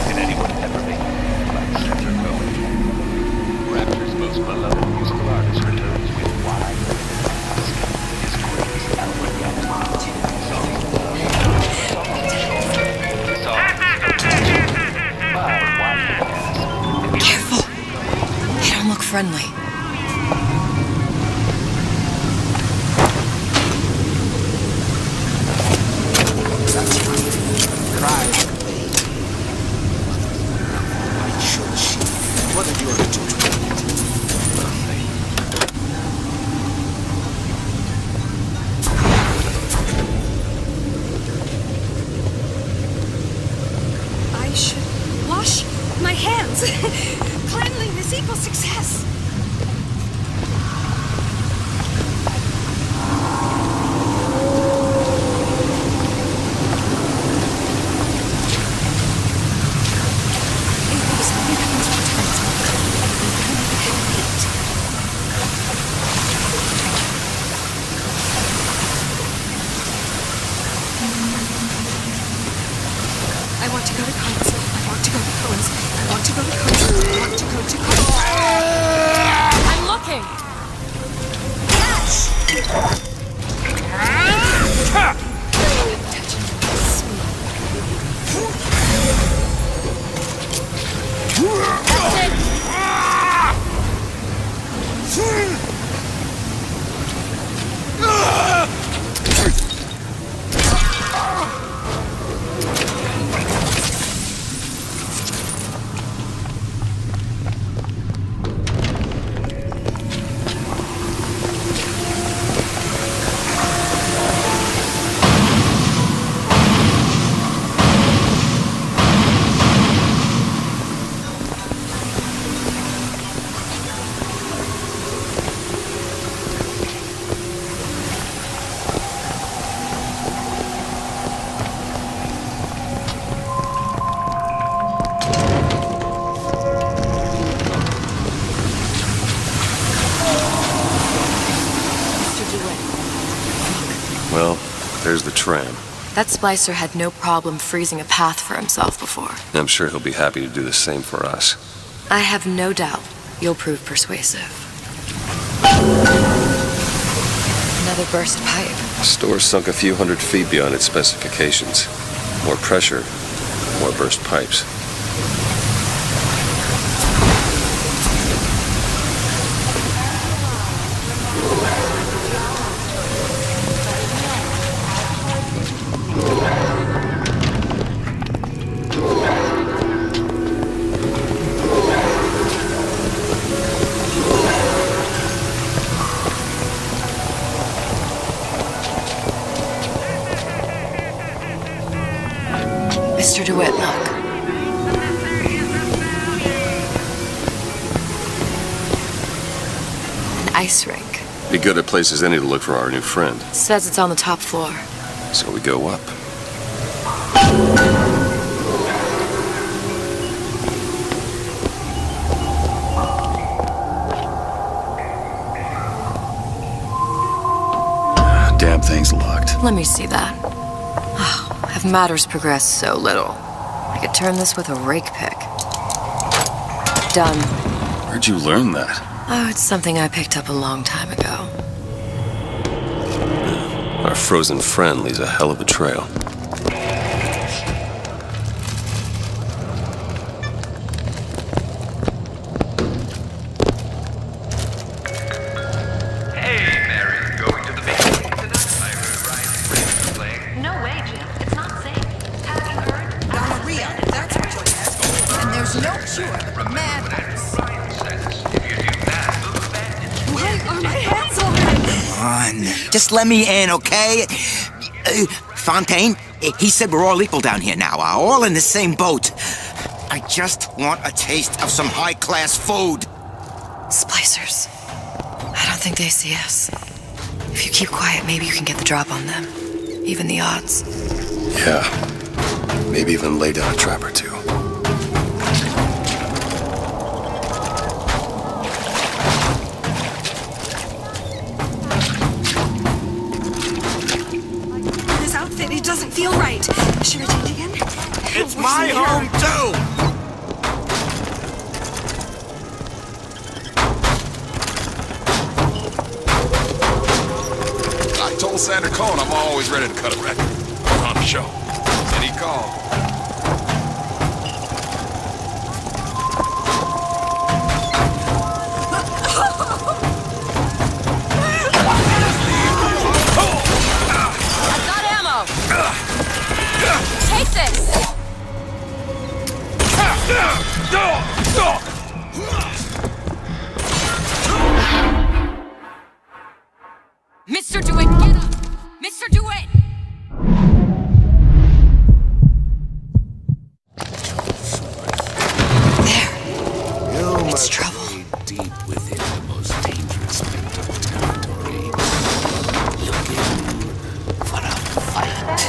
L: Can anyone ever make like Center Code? Rapture's most beloved musical artist returns with wide his greatest album yet. Songs of love, songs of joy, songs of passion. My wife has.
B: Careful! They don't look friendly.
C: Cry. Why should she? What have you ever do to her?
M: I should wash my hands. Cleanliness equals success. I want to go to Cohen's. I want to go to Cohen's. I want to go to Cohen's. I want to go to Cohen's.
B: I'm looking!
C: That's it.
A: There's the tram.
B: That splicer had no problem freezing a path for himself before.
A: I'm sure he'll be happy to do the same for us.
B: I have no doubt you'll prove persuasive. Another burst pipe.
A: The store sunk a few hundred feet beyond its specifications. More pressure, more burst pipes.
B: Mr. DeWitt, look. An ice rink.
A: Be good at place as any to look for our new friend.
B: Says it's on the top floor.
A: So we go up.
J: Damn thing's locked.
B: Let me see that. Oh, have matters progressed so little? I could turn this with a rake pick. Done.
J: Where'd you learn that?
B: Oh, it's something I picked up a long time ago.
A: Our frozen friend leaves a hell of a trail.
T: No way, Jim. It's not safe. Have you heard?
R: Gonorrhea, that's what you're asking. And there's no cure for madness.
M: Why are my hands already?
O: On. Just let me in, okay? Fontaine, he said we're all equal down here now, all in the same boat. I just want a taste of some high-class food.
B: Splicers. I don't think they see us. If you keep quiet, maybe you can get the drop on them. Even the odds.
A: Yeah. Maybe even lay down a trap or two.
M: This outfit, it doesn't feel right. Should I change again?
O: It's my home, too!
U: I told Sandra Cohen I'm always ready to cut a record. On the show. And he called.
B: I've got ammo! Take this! Mr. DeWitt, get up! Mr. DeWitt!
I: It's
B: trouble.
I: Deep within the most dangerous bit of territory. Looking for a fight.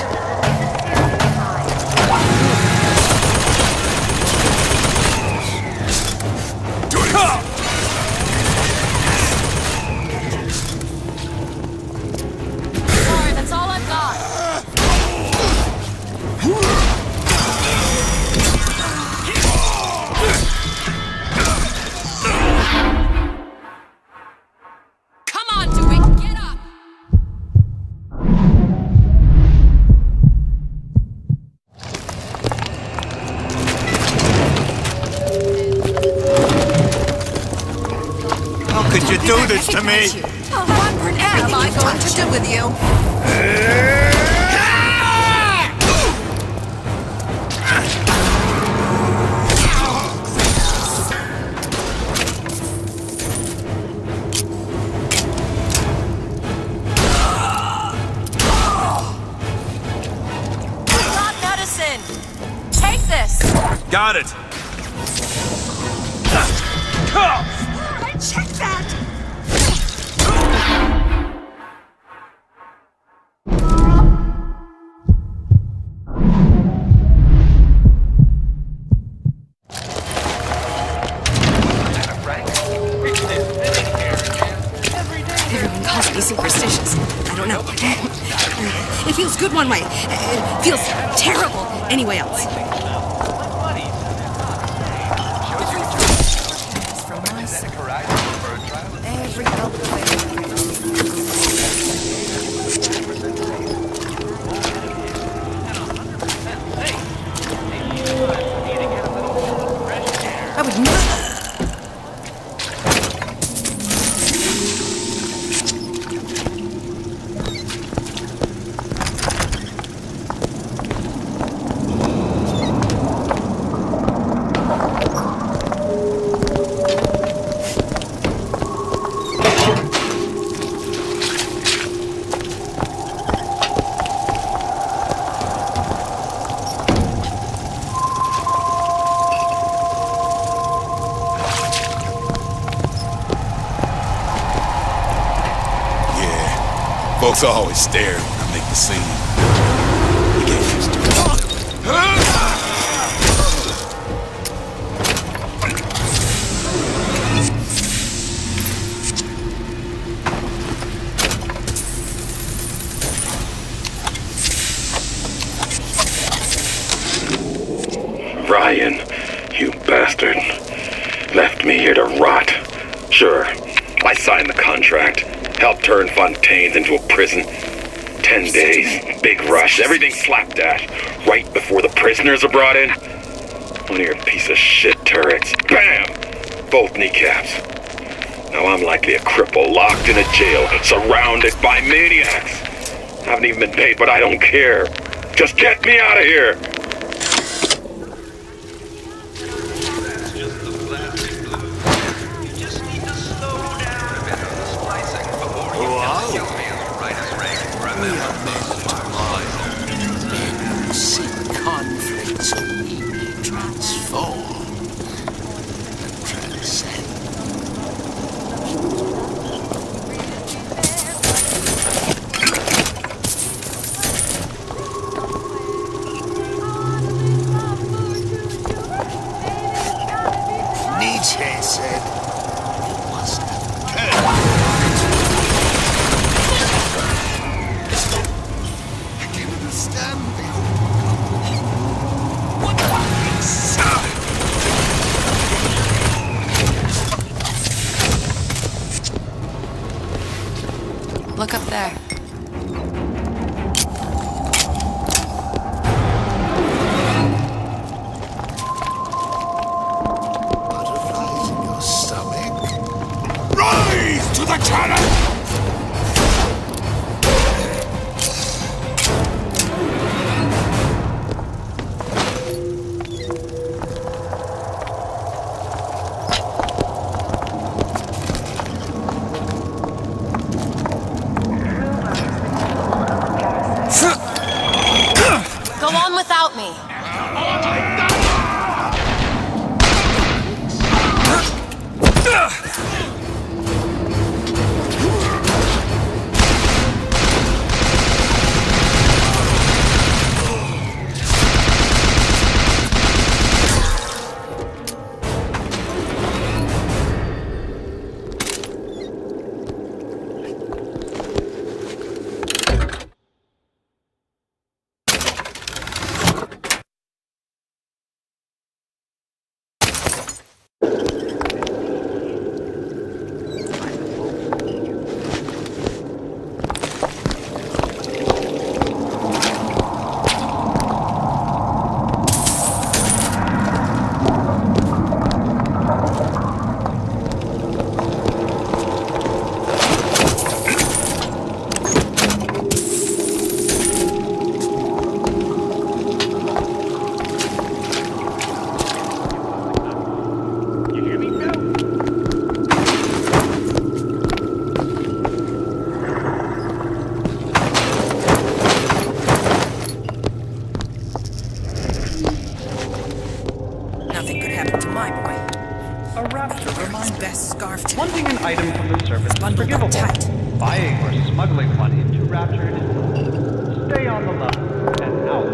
B: Sorry, that's all I've got. Come on, DeWitt, get up!
O: How could you do this to me?
R: What on earth am I going to do with you?
B: Got medicine! Take this!
O: Got it.
M: Check that!
B: Everyone
M: calls me superstitious. I don't know. It feels good one way. It feels terrible anyway else.
R: From my side. Every help I would never.
U: Folks always stare when I make the scene. You get used to it.
K: Ryan, you bastard. Left me here to rot. Sure, I signed the contract. Helped turn Fontaine's into a prison. 10 days, big rush, everything slapdash. Right before the prisoners are brought in. One of your piece of shit turrets. Bam! Both kneecaps. Now I'm likely a cripple locked in a jail, surrounded by maniacs. Haven't even been paid, but I don't care. Just get me out of here!
B: Look up there.
C: Butterflies in your stomach? Rise to the challenge!
B: Go on without me.
R: Nothing could happen to my boy.
H: A rapture reminds
R: best scarfed.
H: wanting an item from the surface is
R: Bundled up
H: forgivable.
R: tight.
H: Buying or smuggling one into Rapture is stay on the level and out.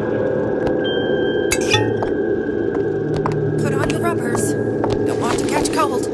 R: Put on your rubbers. Don't want to catch cold.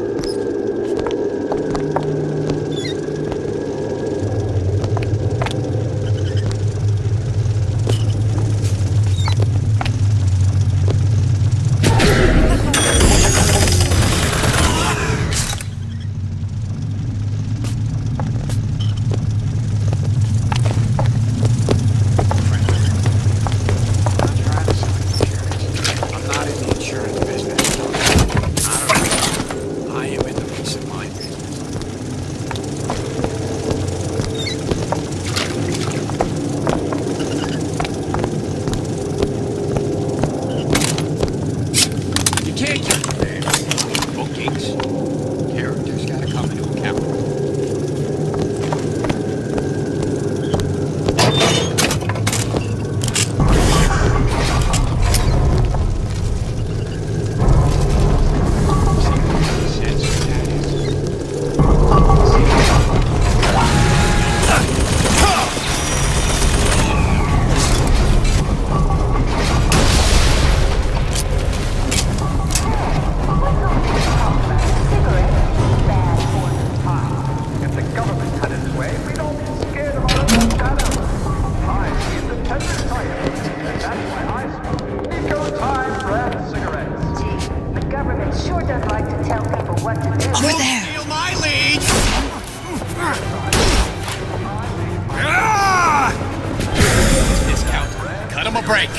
O: break.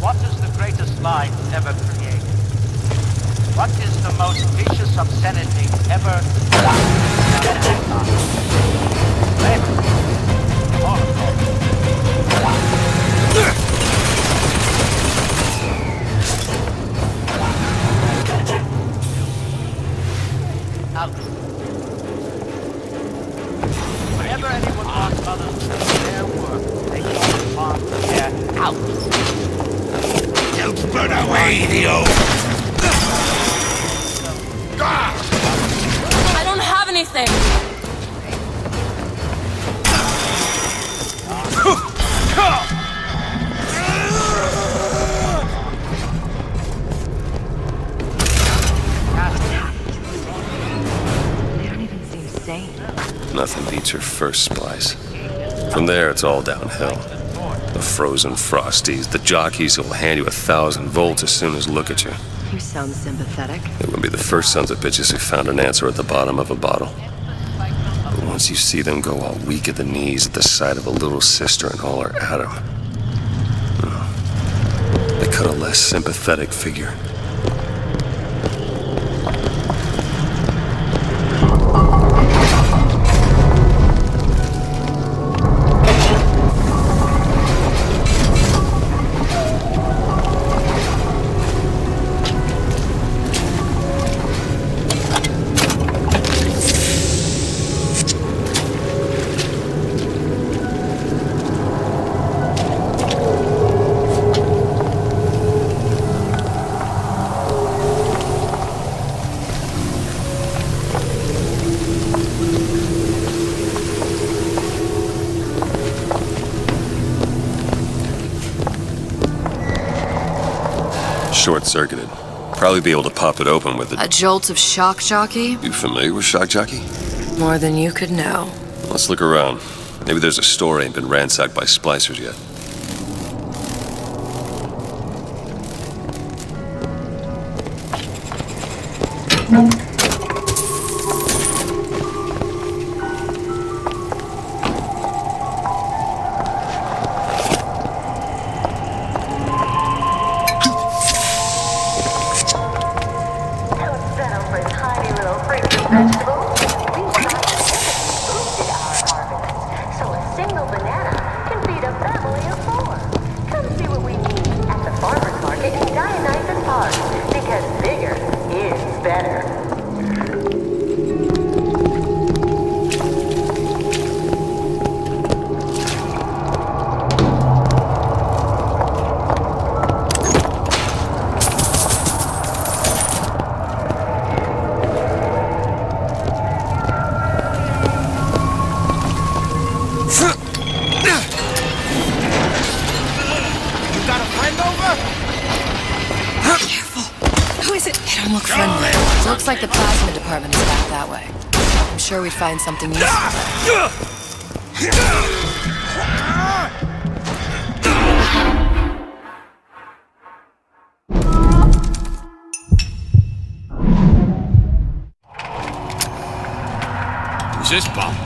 N: What is the greatest lie ever created? What is the most vicious obscenity ever out. Whenever anyone wants others to do their work, they call upon their out.
C: Don't burn away the old.
B: I don't have anything.
R: They don't even seem sane.
A: Nothing beats your first splice. From there, it's all downhill. The frozen frosties, the jockeys who will hand you 1,000 volts as soon as look at you.
R: You sound sympathetic.
A: They wouldn't be the first sons of bitches who found an answer at the bottom of a bottle. But once you see them go all weak at the knees at the sight of a little sister and all her atom, they cut a less sympathetic figure. Short-circuited. Probably be able to pop it open with
B: A jolt of shock jockey?
A: You familiar with shock jockey?
B: More than you could know.
A: Let's look around. Maybe there's a store ain't been ransacked by splicers yet.
P: So a single banana can feed a family
B: sure we'd find something useful.
J: Who's this bum?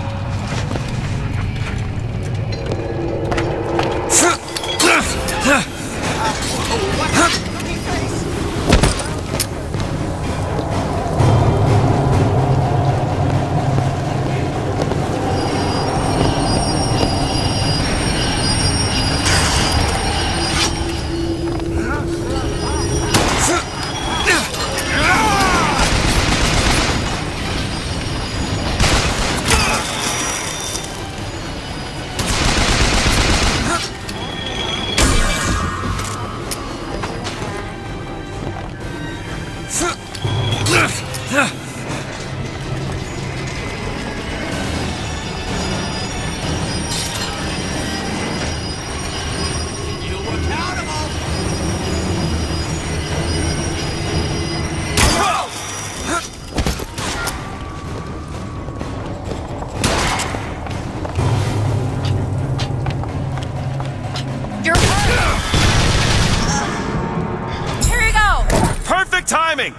E: Perfect timing!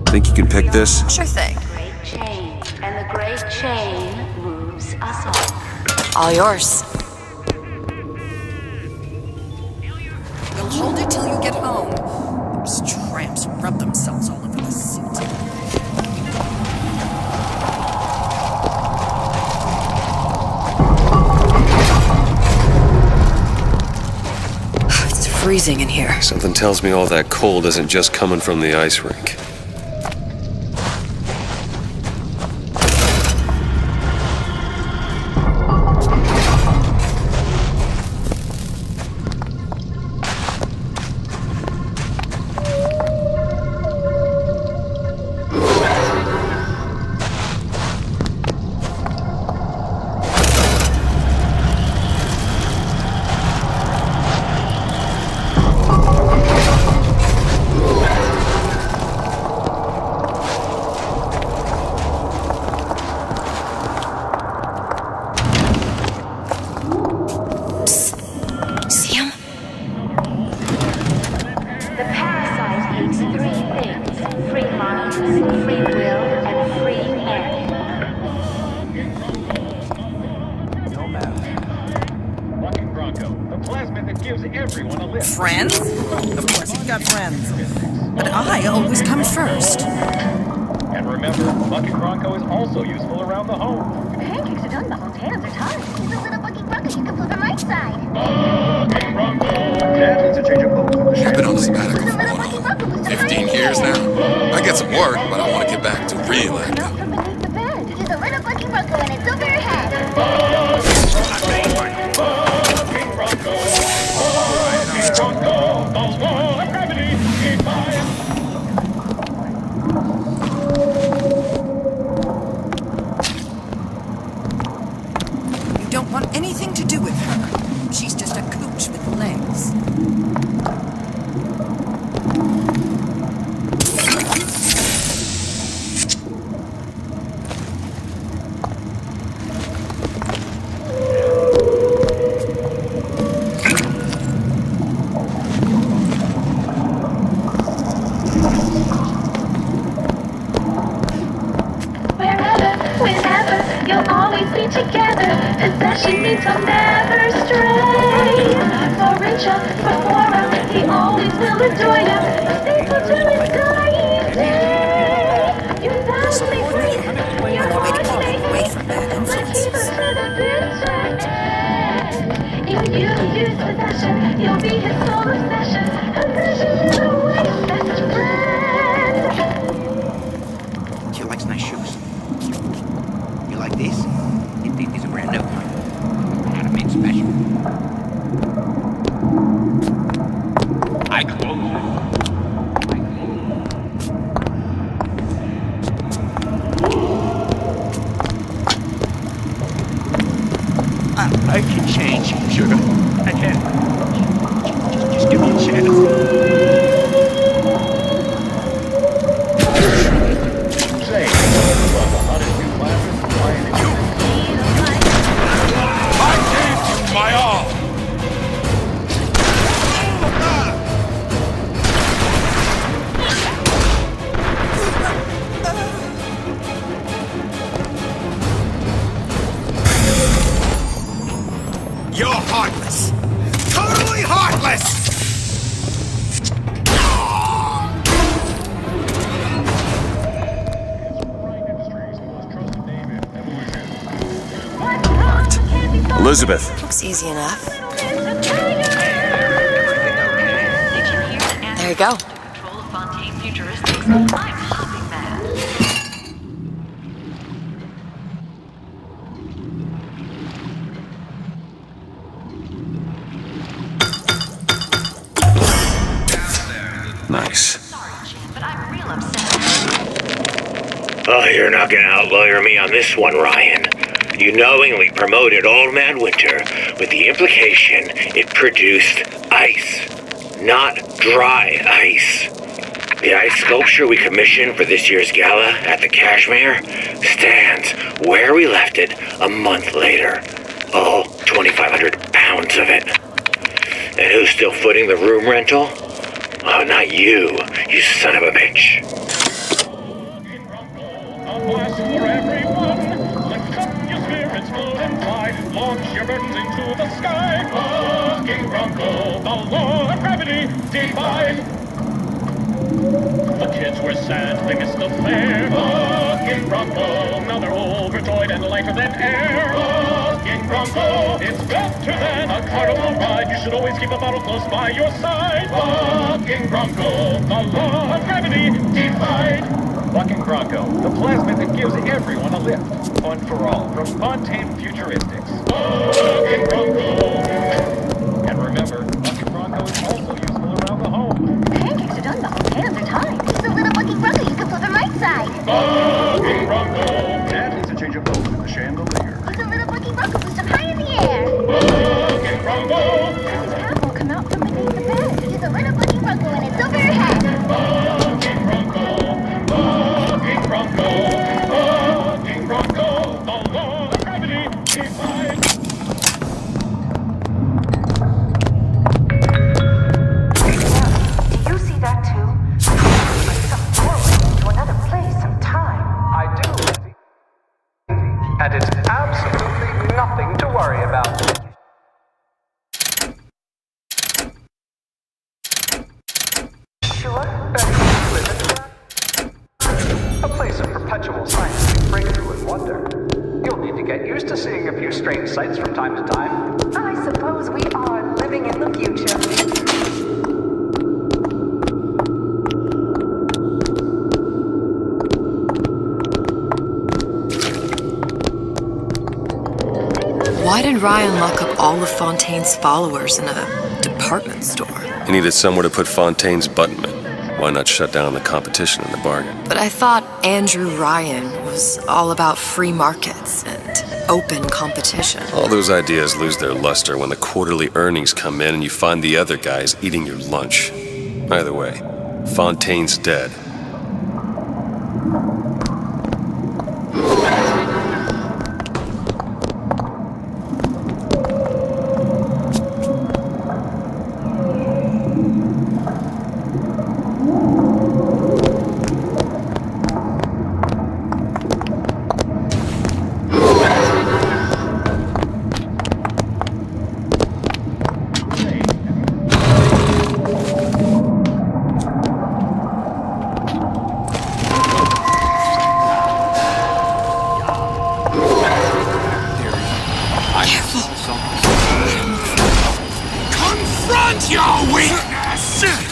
A: Think you can pick this?
B: Sure thing.
T: Great chain, and the great chain moves us all.
B: All yours.
R: We'll hold it till you get home. Those tramps rub themselves all over the seat.
B: It's freezing in here.
A: Something tells me all that cold isn't just coming from the ice rink.
R: Friends? Of course you've got friends. But I always come first.
F: And remember, Bucket Bronco is also useful around the home.
P: The pancakes are done, the potatoes are tough. He's a little Bucky Bronco, you can flip him right side.
F: Bucket Bronco! Dad needs a change of clothes.
U: I've been on sabbatical for 15 years now. I get some work, but I want to get back to real acting.
P: Not from beneath the bed. He's a little Bucky Bronco and it's over your head.
F: Bucket Bronco! Bucket Bronco! Those walls of gravity keep fire!
R: You don't want anything to do with her. She's just a cooch with legs.
Q: passion means he'll never stray. For richer, for poorer, he always will adore you. Faithful to his dying day. You're vastly free. Your heart may hate, but keep us to the bitter end. If you use possession, you'll be his sole obsession. Possession is a wife's best friend.
O: She likes nice shoes. You like these? These are brand new. Handmade special. I close. I can change, sugar. I can. Just give me a chance. Say,
E: I gave you my all!
C: You're heartless. Totally heartless!
A: Elizabeth.
B: Looks easy enough. There you go.
T: Control of Fontaine Futuristics. I'm hopping mad.
A: Nice.
K: Oh, you're not gonna outlawyer me on this one, Ryan. You knowingly promoted Old Man Winter with the implication it produced ice, not dry ice. The ice sculpture we commissioned for this year's gala at the Cashmere stands where we left it a month later. All 2,500 pounds of it. And who's still footing the room rental? Oh, not you, you son of a bitch.
Q: Launch your burdens into the sky. Fucking Bronco, the law of gravity defied. The kids were sad, they missed the fair. Fucking Bronco, now they're overjoyed and lighter than air. Fucking Bronco, it's better than a carnival ride. You should always keep a bottle close by your side. Fucking Bronco, the law of gravity defied.
V: Bucking Bronco, the plasma that gives everyone a lift. Fun for all, from Fontaine Futuristics.
Q: Bucking Bronco.
V: And remember, Bucking Bronco is also useful around the home.
P: Pancakes are done, the pans are tied. Use a little bucking Bronco, you can flip them right side.
Q: Bucking Bronco.
V: That needs a change of oil in the chandelier.
P: Use a little bucking Bronco, boost them high in the air.
Q: Bucking Bronco.
P: His hat will come out from beneath the bed. Use a little bucking Bronco and it's over your head.
Q: Bucking Bronco. Bucking Bronco. Bucking Bronco. The law of gravity defied.
T: Do you see that too? Like some doorway to another place and time.
V: I do, Lizzie. And it's absolutely nothing to worry about.
T: Sure?
V: A place of perpetual scientific breakthrough and wonder. You'll need to get used to seeing a few strange sights from time to time.
T: I suppose we are living in the future.
B: Why did Ryan lock up all of Fontaine's followers in a department store?
A: He needed somewhere to put Fontaine's buttonman. Why not shut down the competition in the bargain?
B: But I thought Andrew Ryan was all about free markets and open competition.
A: All those ideas lose their luster when the quarterly earnings come in and you find the other guys eating your lunch. Either way, Fontaine's dead.
C: What's your weakness?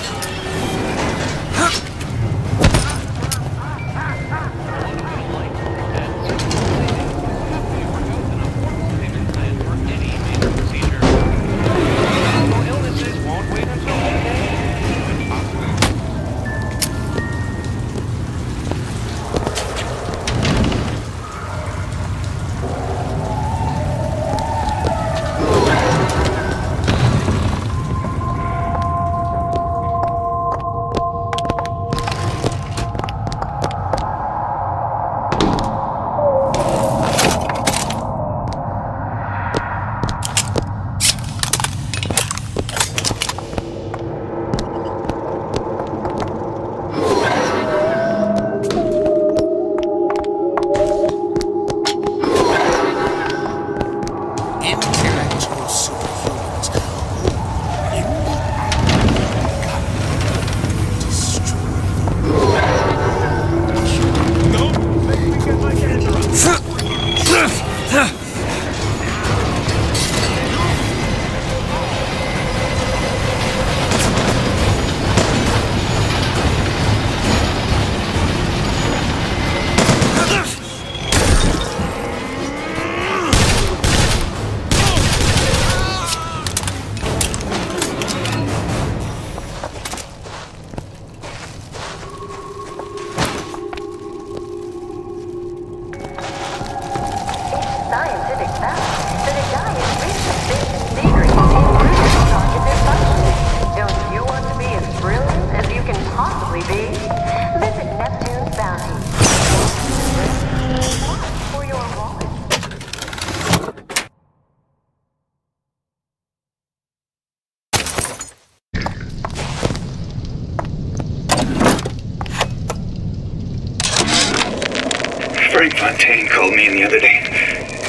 K: Frank Fontaine called me in the other day.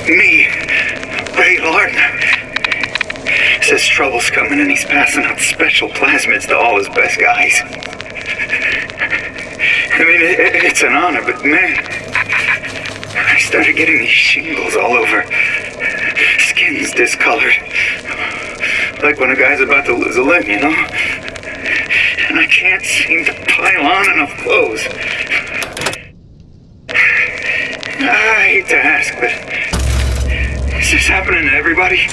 K: Me, Ray Lardner. Says trouble's coming and he's passing out special plasmids to all his best guys. I mean, it's an honor, but man, I started getting these shingles all over. Skin's discolored. Like when a guy's about to lose a limb, you know? And I can't seem to pile on enough clothes. I hate to ask, but is this happening to everybody?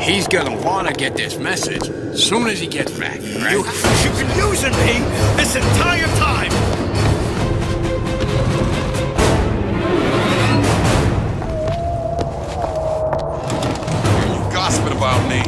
D: He's gonna want to get this message as soon as he gets back, right?
C: You've been using me this entire time!
U: You gossiping about me.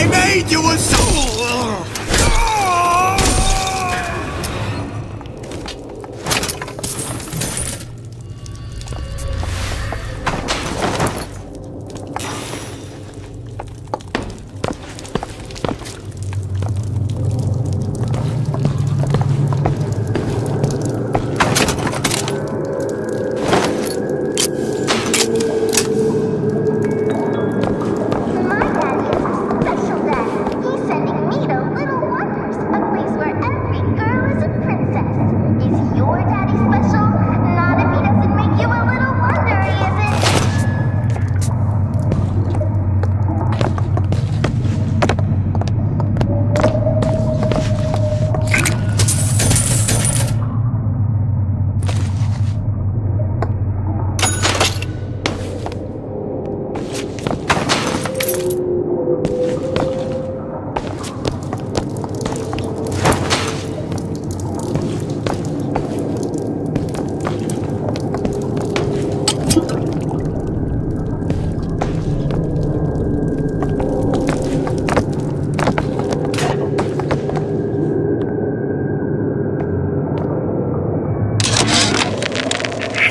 O: I made you a soul!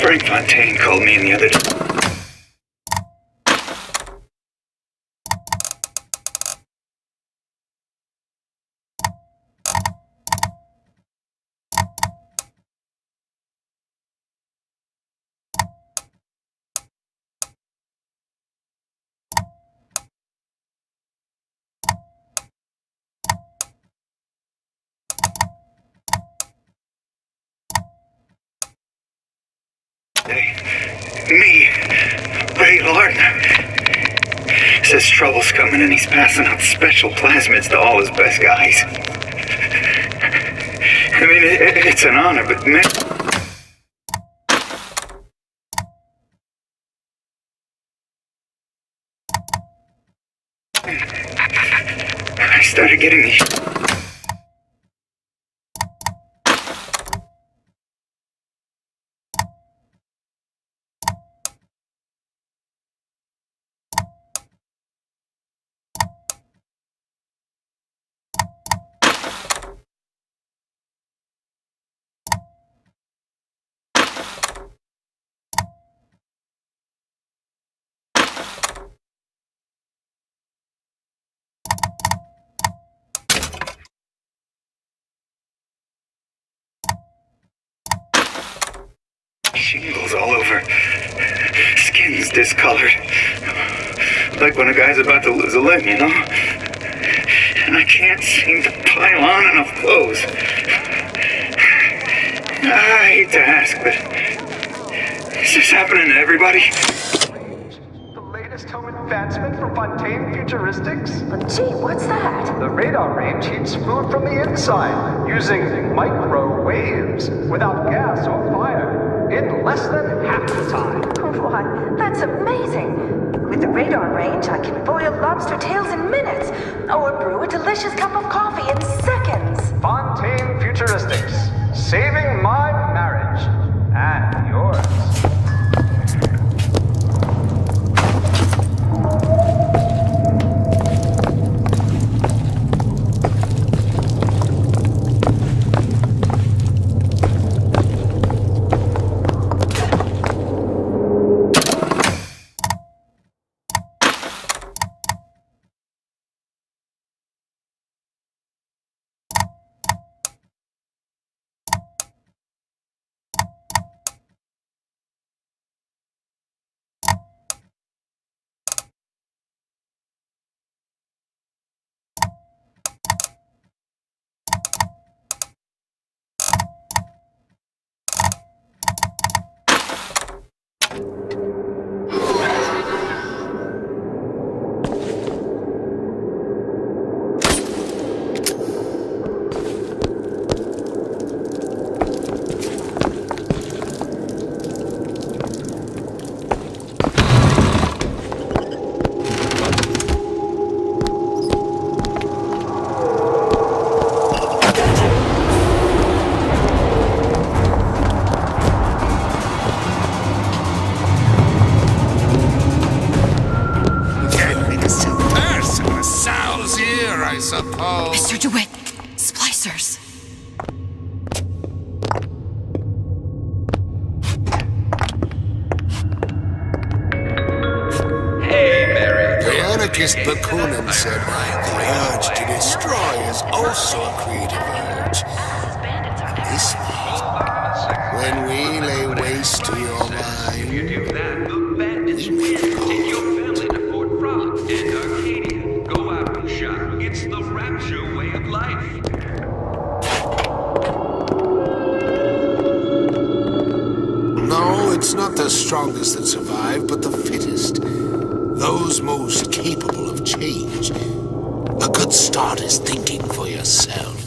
K: Frank Fontaine called me in the other day. Me, Ray Lardner, says trouble's coming and he's passing out special plasmids to all his best guys. I mean, it's an honor, but man... I started getting these... shingles all over. Skin's discolored. Like when a guy's about to lose a limb, you know? And I can't seem to pile on enough clothes. I hate to ask, but is this happening to everybody?
V: The latest home advancement from Fontaine Futuristics?
T: Gee, what's that?
V: The radar range heats food from the inside using microwaves without gas or fire in less than half the time.
T: Why, that's amazing. With the radar range, I can boil lobster tails in minutes or brew a delicious cup of coffee in seconds.
V: Fontaine Futuristics, saving my marriage and yours.
I: suppose.
B: Mr. DeWitt, splicers.
I: The anarchist Bakunin said the urge to destroy is also a creative urge. This way, when we lay waste to your mind, we make
L: Take your family to Fort Frog and Arcadia. Go out and shop. It's the Rapture way of life.
I: No, it's not the strongest that survive, but the fittest. Those most capable of change. A good start is thinking for yourself.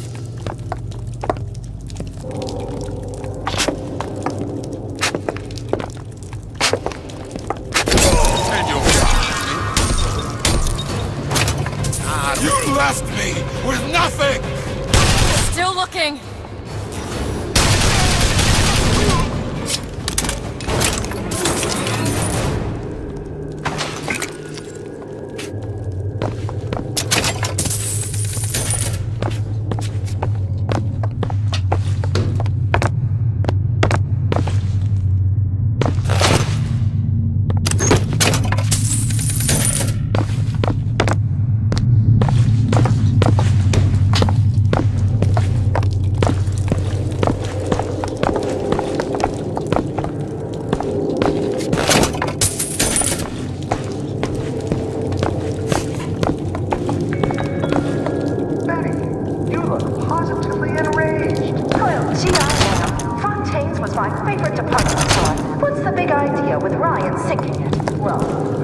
E: You left me with nothing!
B: Still looking.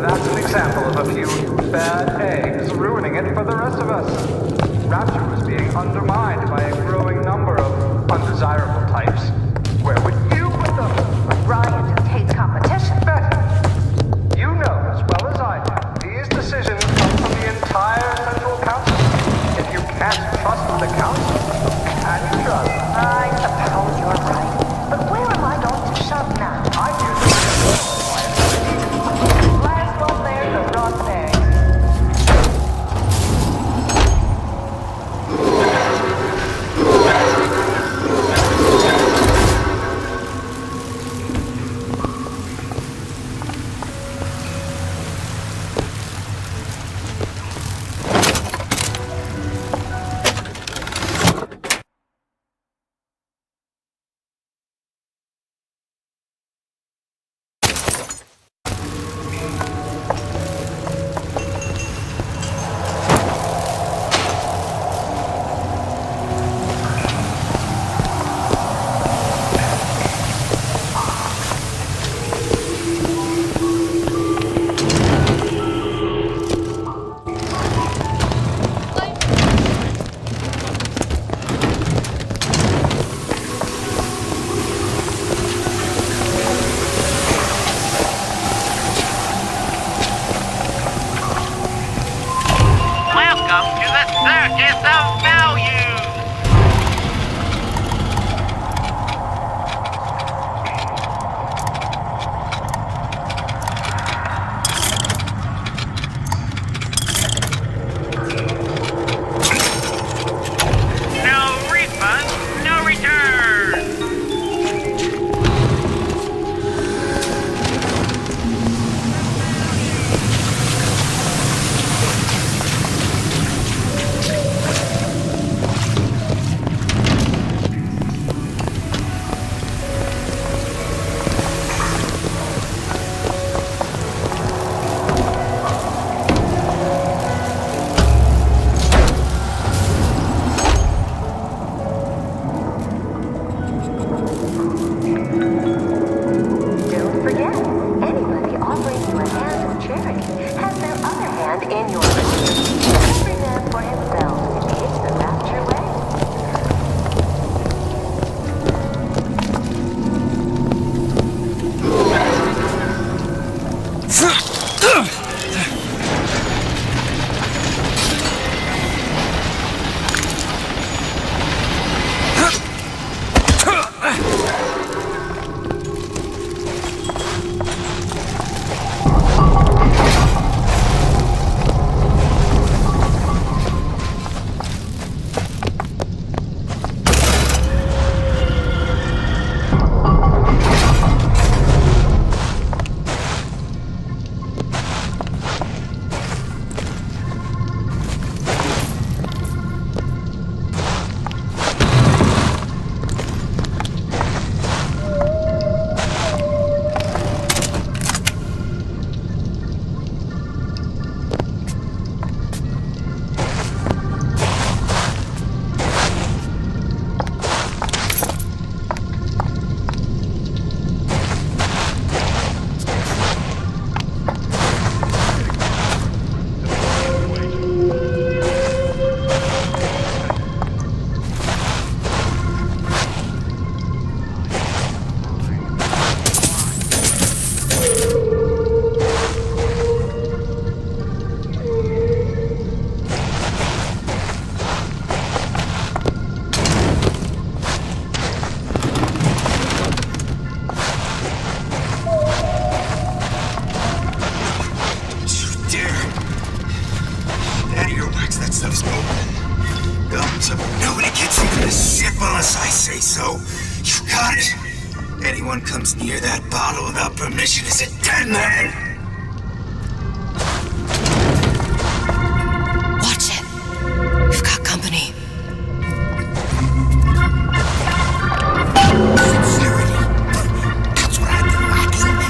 V: That's an example of a few bad eggs ruining it for the rest of us. Rapture was being undermined by a growing number of undesirable types. Where would you put them?
T: Ryan just hates competition.
V: Betty, you know as well as I do, these decisions come from the entire Central Council. If you can't trust the Council, can you trust?
T: I suppose you're right. But where am I going to shop now?
V: I do the
T: last one there, the rotten egg.
O: Anyone comes near that bottle without permission is a dead man!
B: Watch it. We've got company.
O: Sincerity. That's what I've been lacking.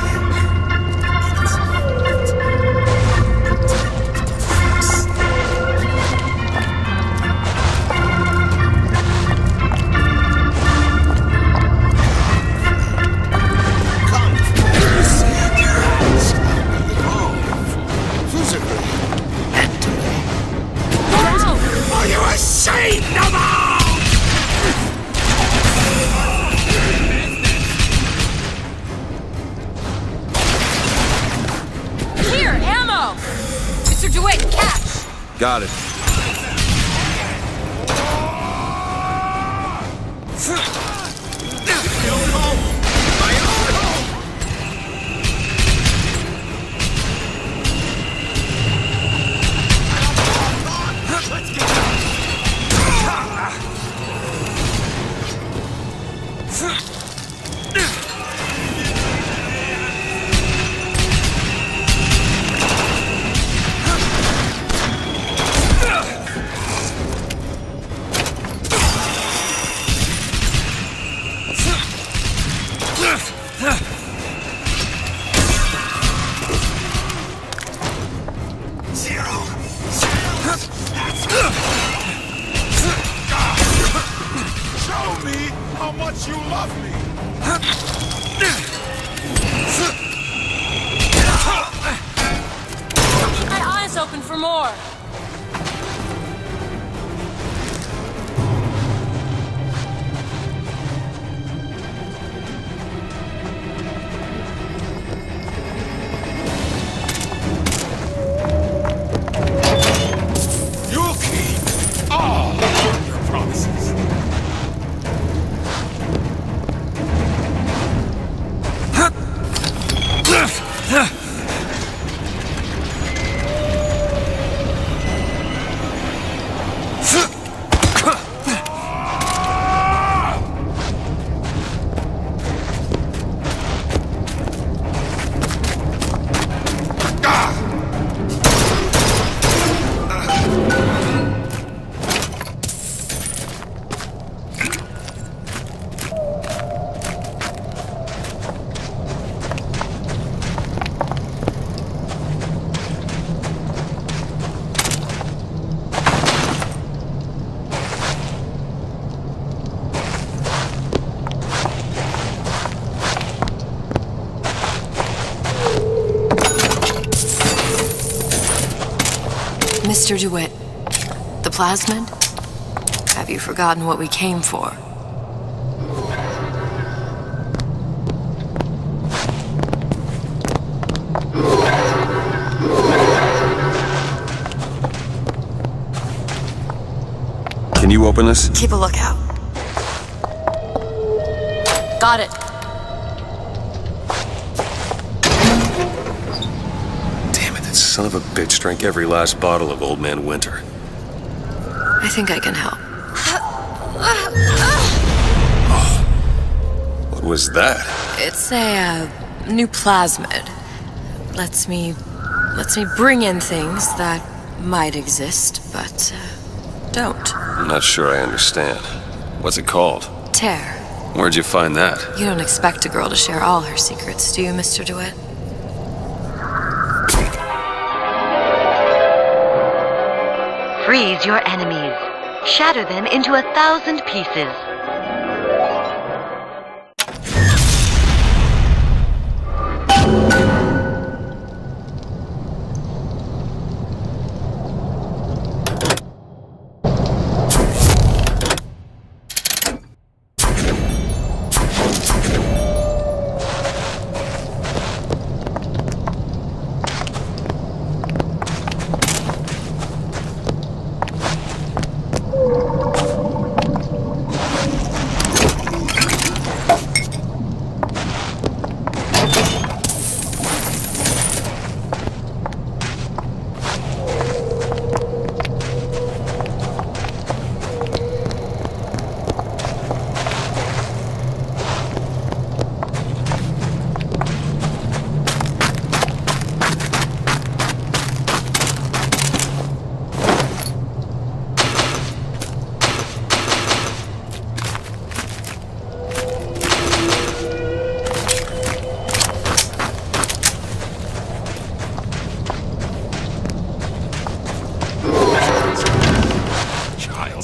I: Are you ashamed of all?
Q: Here, ammo! Mr. DeWitt, catch!
J: Got it.
E: Show me how much you love me.
Q: Keep my eyes open for more.
E: You'll keep all your promises.
B: Mr. DeWitt, the plasmid? Have you forgotten what we came for?
J: Can you open this?
B: Keep a lookout. Got it.
A: Damn it, that son of a bitch drank every last bottle of Old Man Winter.
B: I think I can help.
A: What was that?
B: It's a new plasmid. Lets me bring in things that might exist, but don't.
A: I'm not sure I understand. What's it called?
B: Tear.
A: Where'd you find that?
B: You don't expect a girl to share all her secrets, do you, Mr. DeWitt?
G: Freeze your enemies. Shatter them into 1,000 pieces.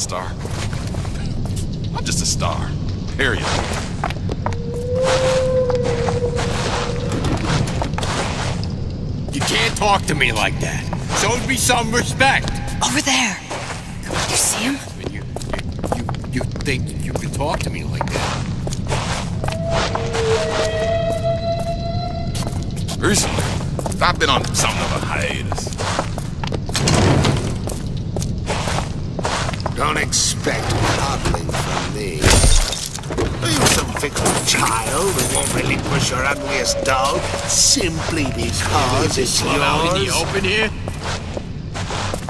U: star. I'm just a star. Period.
D: You can't talk to me like that. Show me some respect.
B: Over there. You see him?
D: You think you can talk to me like that?
U: Recently, I've been on something of a hiatus.
I: Don't expect coddling from me. Are you some fickle child who won't relinquish your ugliest doll simply because it's yours?
D: Out in the open here?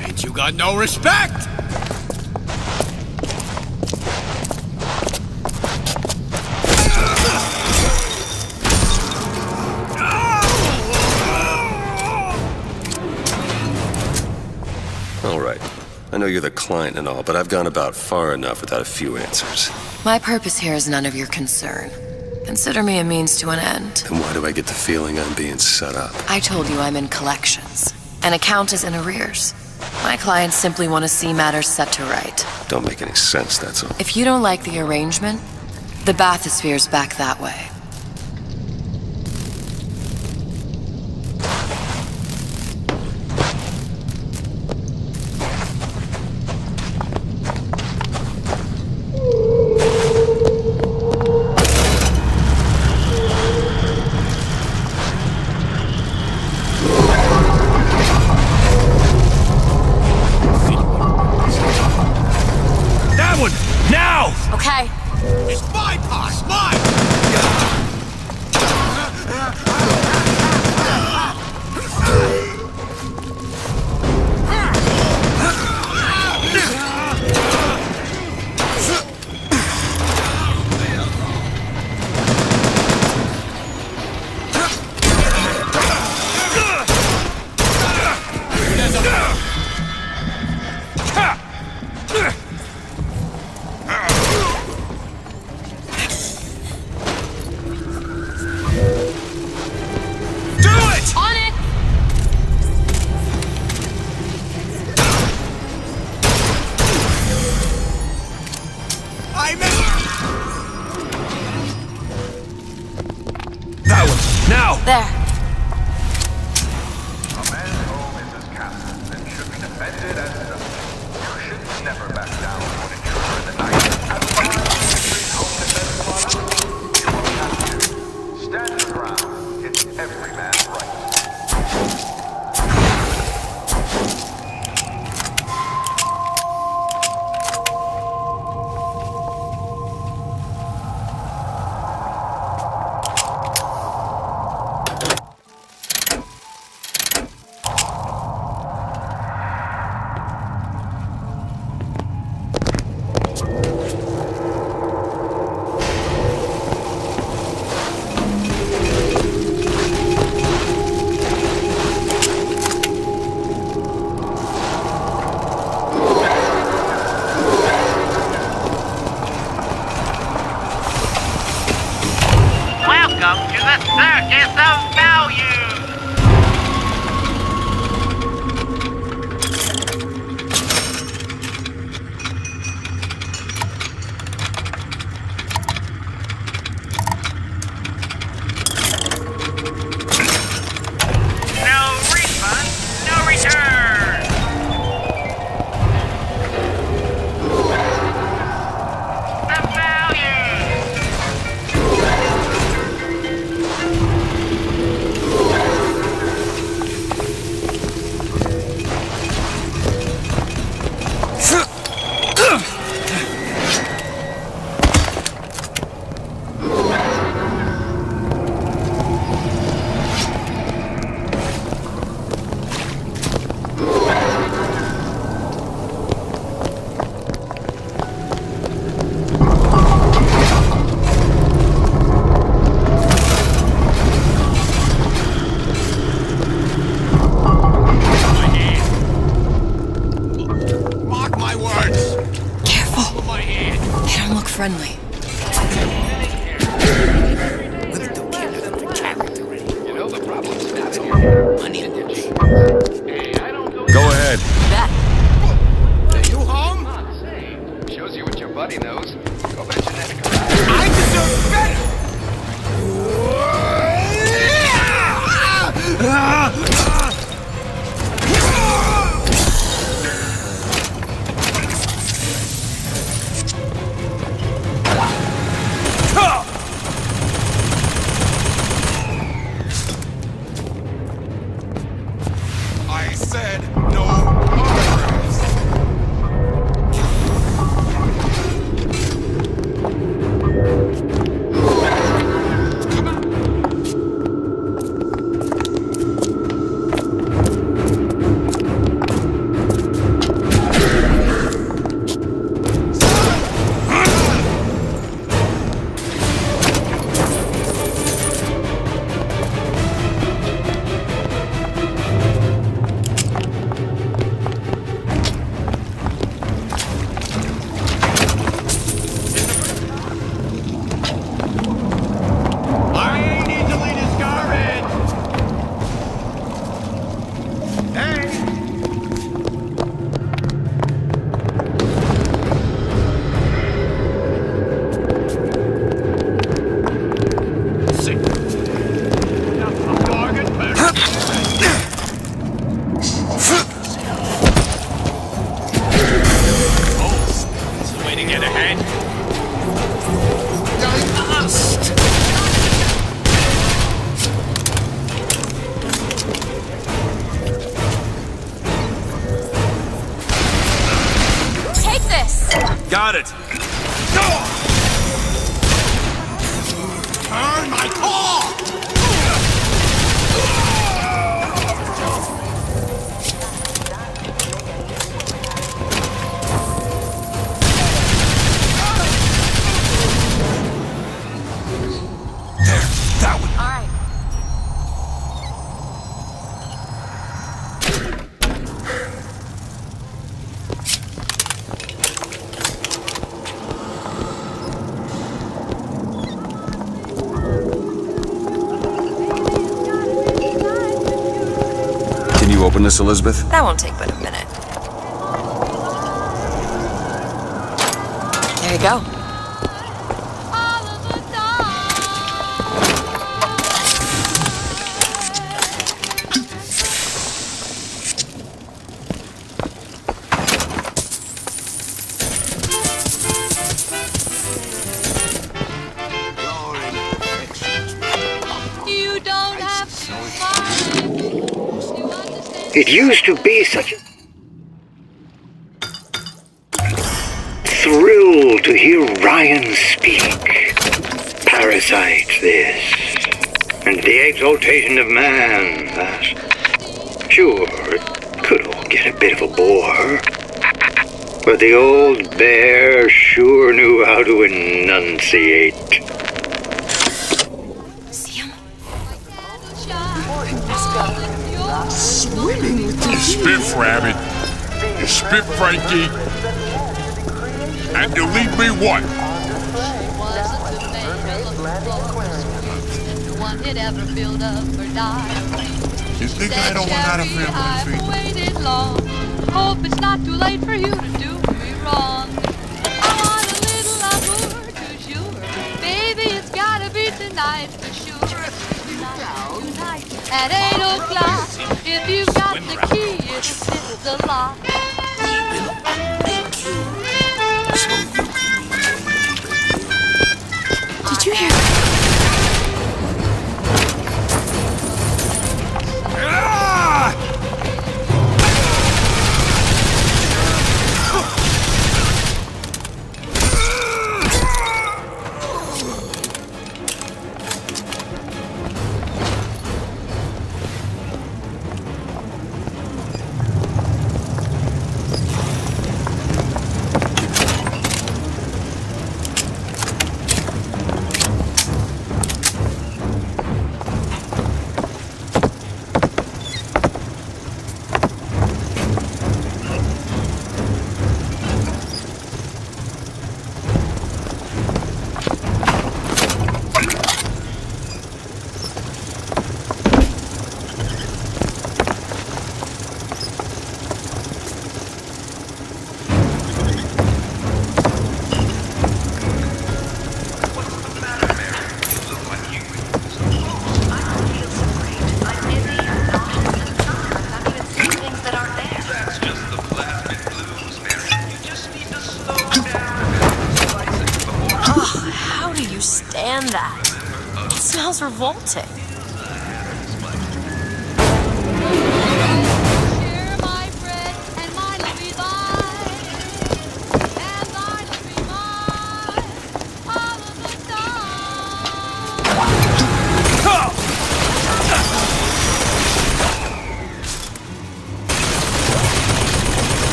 D: Ain't you got no respect?
A: All right. I know you're the client and all, but I've gone about far enough without a few answers.
B: My purpose here is none of your concern. Consider me a means to an end.
A: Then why do I get the feeling I'm being set up?
B: I told you I'm in collections. An account is in arrears. My clients simply want to see matters set to right.
A: Don't make any sense, that's all.
B: If you don't like the arrangement, the bathysphere's back that way. Okay.
D: It's my pass, mine!
B: There.
V: A man's home is his castle and should be defended as such. You should never back down when intruder in the night. As far as Victory's home defense model, you won't have to. Stand your ground. It's every man's right.
N: Welcome to the Circus of Value! No refund, no return! The value!
B: Friendly.
O: Women don't care nothing for character.
L: You know the problem's not in here.
O: Money and
L: Hey, I don't go.
J: Go ahead.
B: Bet.
O: Are you home?
E: Got it.
C: Turn my car!
E: There, that one.
B: All right.
J: Can you open this, Elizabeth?
B: That won't take but a minute. There you go.
Q: You don't have to
K: It used to be such a thrill to hear Ryan speak. Parasite this, and the exaltation of man that. Sure, it could all get a bit of a bore, but the old bear sure knew how to enunciate.
C: Swimming with
E: You spit, Rabbit. You spit, Frankie. And you leave me what? You think I don't want out of family tree?
Q: waited long. Hope it's not too late for you to do me wrong. I want a little amour, too sure. Baby, it's gotta be tonight for sure. Tonight at 8 o'clock. If you've got the key, it fits the lock.
B: Did you hear that? Stand that. It smells revolting.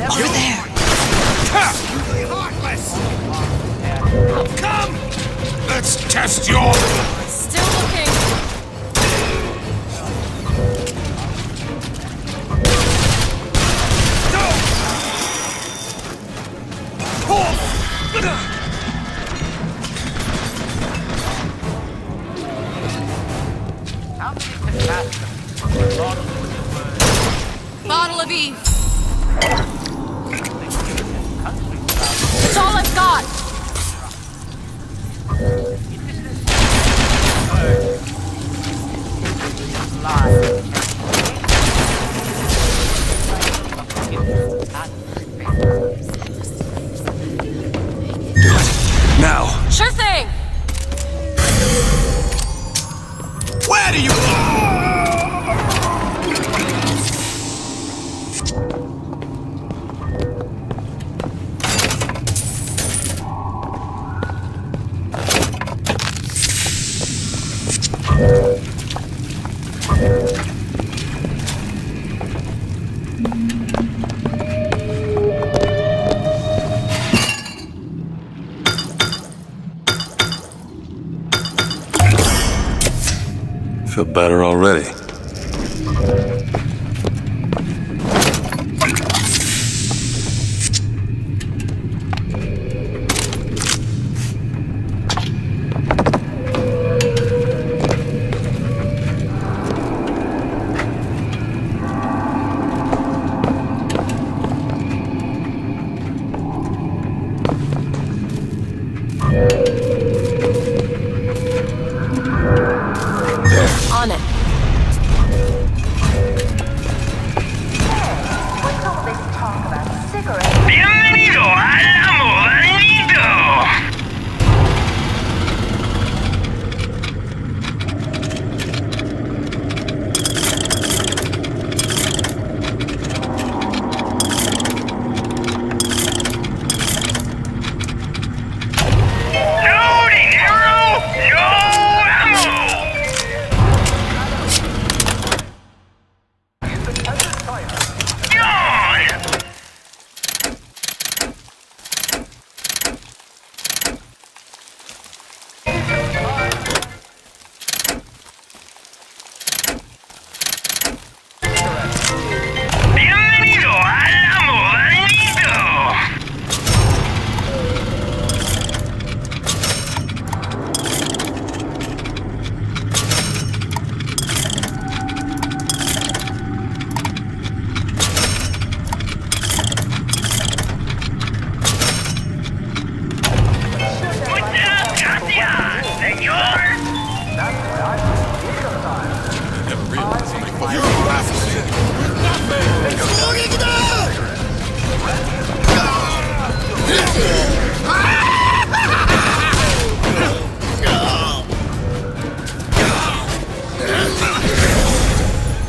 B: Over there.
E: Come! Let's test your...
Q: Still looking. Bottle of Eve. It's all I've got.
E: Now.
Q: Sure thing.
E: Where do you...
A: Feel better already.
Q: On it.
T: What's all this talk about cigarettes?
K: Bienvenido al amorito. Loading arrow, no ammo. Bienvenido al amorito. Muchas gracias, señor.
U: Never realized somebody fired you laughing.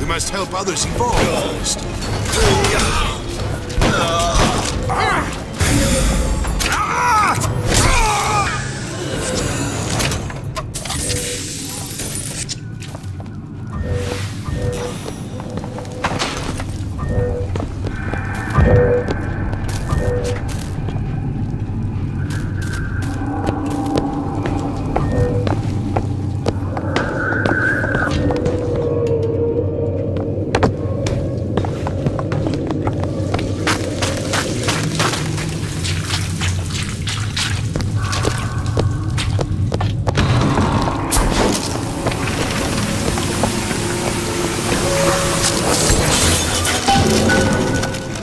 I: We must help others evolve first.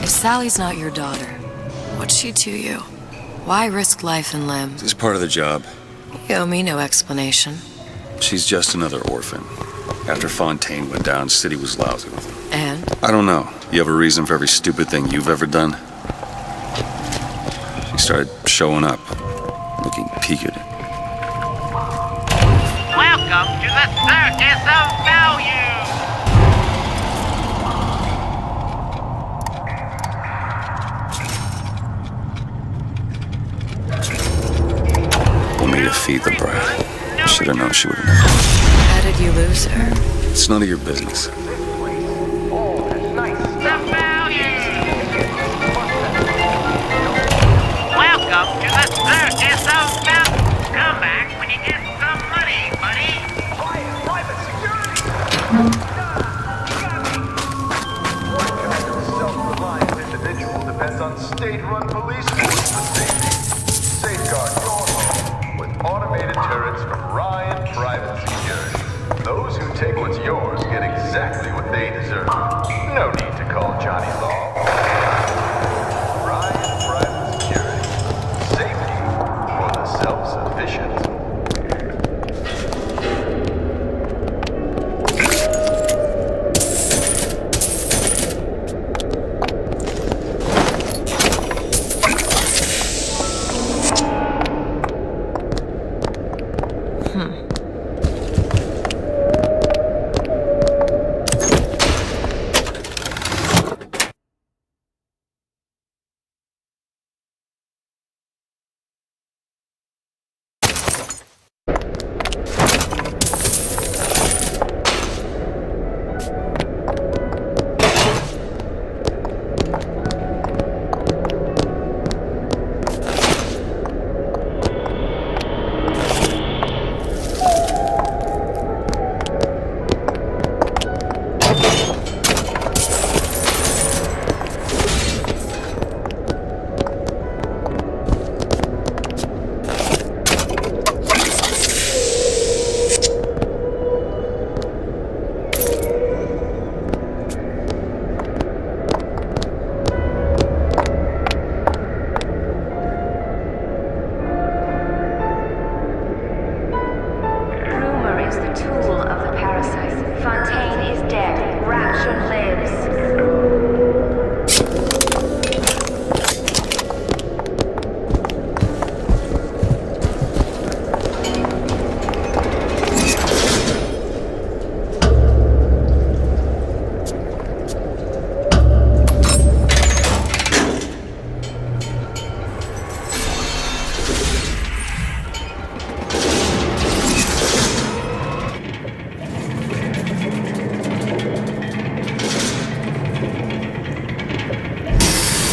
B: Sally's not your daughter. What's she to you? Why risk life and limb?
J: It's part of the job.
B: You owe me no explanation.
J: She's just another orphan. After Fontaine went down, City was lousy with him.
B: And?
J: I don't know. You have a reason for every stupid thing you've ever done? She started showing up, looking peaked.
N: Welcome to the Circus of Value.
J: feed the brat. Should have known she would have never.
B: How did you lose her?
J: It's none of your business.
N: Welcome to the circus of mountains. Come back when you get some money, buddy. Private security.
V: One kind of self-reliant individual depends on state-run police force for safety. Safeguard your home with automated turrets from Ryan Private Security. Those who take what's yours get exactly what they deserve. No need to call Johnny Law. Ryan Private Security. Safety for the self-sufficient.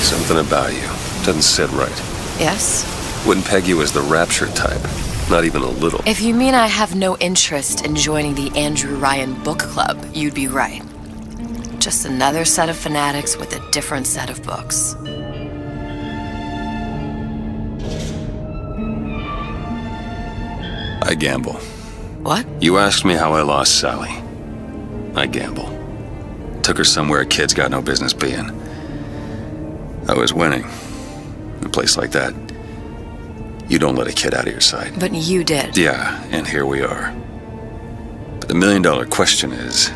A: Something about you doesn't sit right.
B: Yes?
A: Wouldn't peg you as the rapture type. Not even a little.
B: If you mean I have no interest in joining the Andrew Ryan book club, you'd be right. Just another set of fanatics with a different set of books.
J: I gamble.
B: What?
J: You asked me how I lost Sally. I gamble. Took her somewhere a kid's got no business being. I was winning. In a place like that, you don't let a kid out of your sight.
B: But you did.
J: Yeah, and here we are. But the million-dollar question is,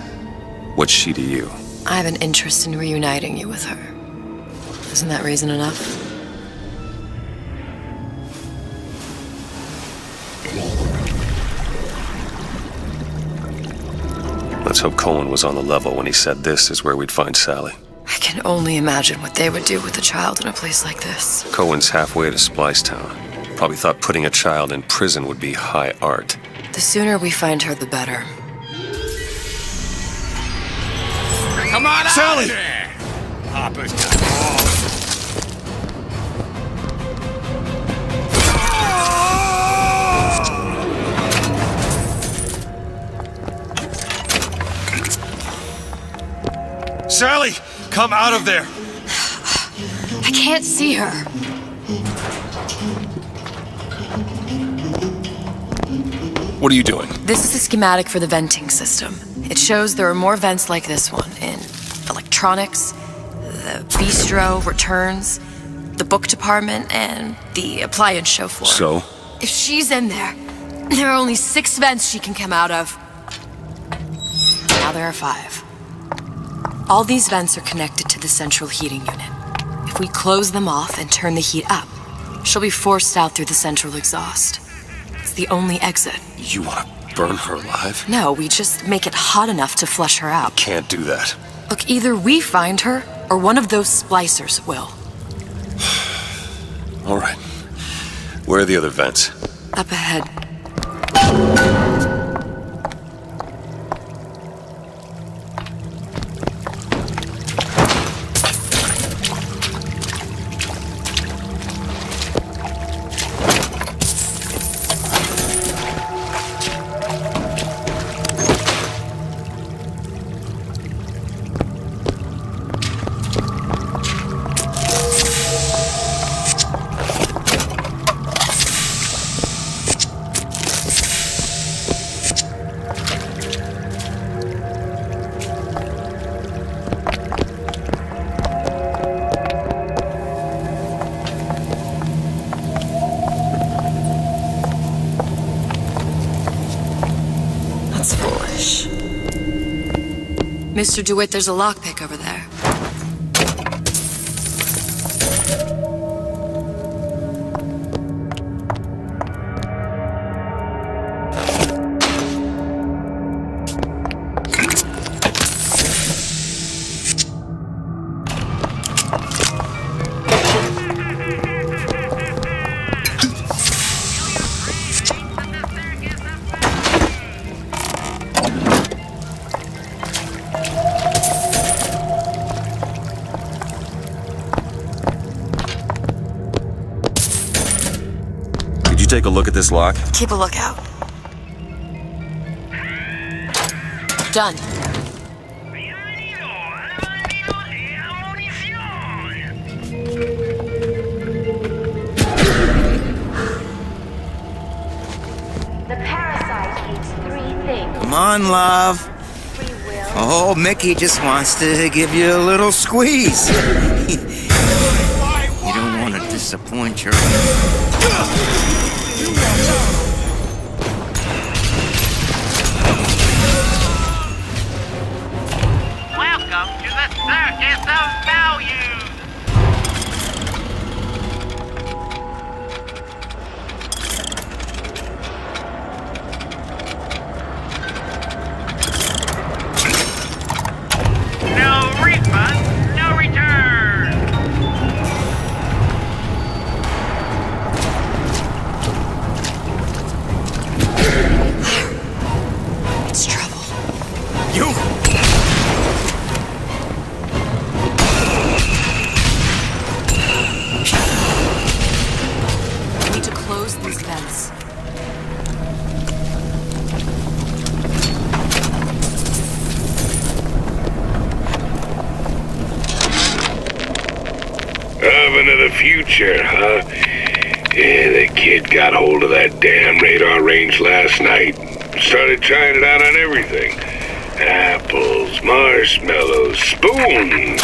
J: what's she to you?
B: I have an interest in reuniting you with her. Isn't that reason enough?
A: Let's hope Cohen was on the level when he said this is where we'd find Sally.
B: I can only imagine what they would do with a child in a place like this.
A: Cohen's halfway to Splicetown. Probably thought putting a child in prison would be high art.
B: The sooner we find her, the better.
D: Come on out
E: Sally!
D: there! Hopper's got balls.
E: Sally! Come out of there!
B: I can't see her.
A: What are you doing?
B: This is a schematic for the venting system. It shows there are more vents like this one in electronics, the bistro, returns, the book department, and the appliance show floor.
A: So?
B: If she's in there, there are only 6 vents she can come out of. Now there are 5. All these vents are connected to the central heating unit. If we close them off and turn the heat up, she'll be forced out through the central exhaust. It's the only exit.
A: You want to burn her alive?
B: No, we just make it hot enough to flush her out.
A: Can't do that.
B: Look, either we find her, or one of those splicers will.
A: All right. Where are the other vents?
B: Up ahead. That's foolish. Mr. DeWitt, there's a lockpick over there.
J: Take a look at this lock.
B: Keep a lookout. Done.
P: The parasite eats 3 things.
O: Come on, love.
P: Free will.
O: Oh, Mickey just wants to give you a little squeeze. You don't want to disappoint your...
N: Welcome to the Circus of Value! No refund, no return!
B: It's trouble.
O: You!
B: We need to close these vents.
K: Oven of the future, huh? Yeah, the kid got hold of that damn radar range last night. Started trying it out on everything. Apples, marshmallows, spoons.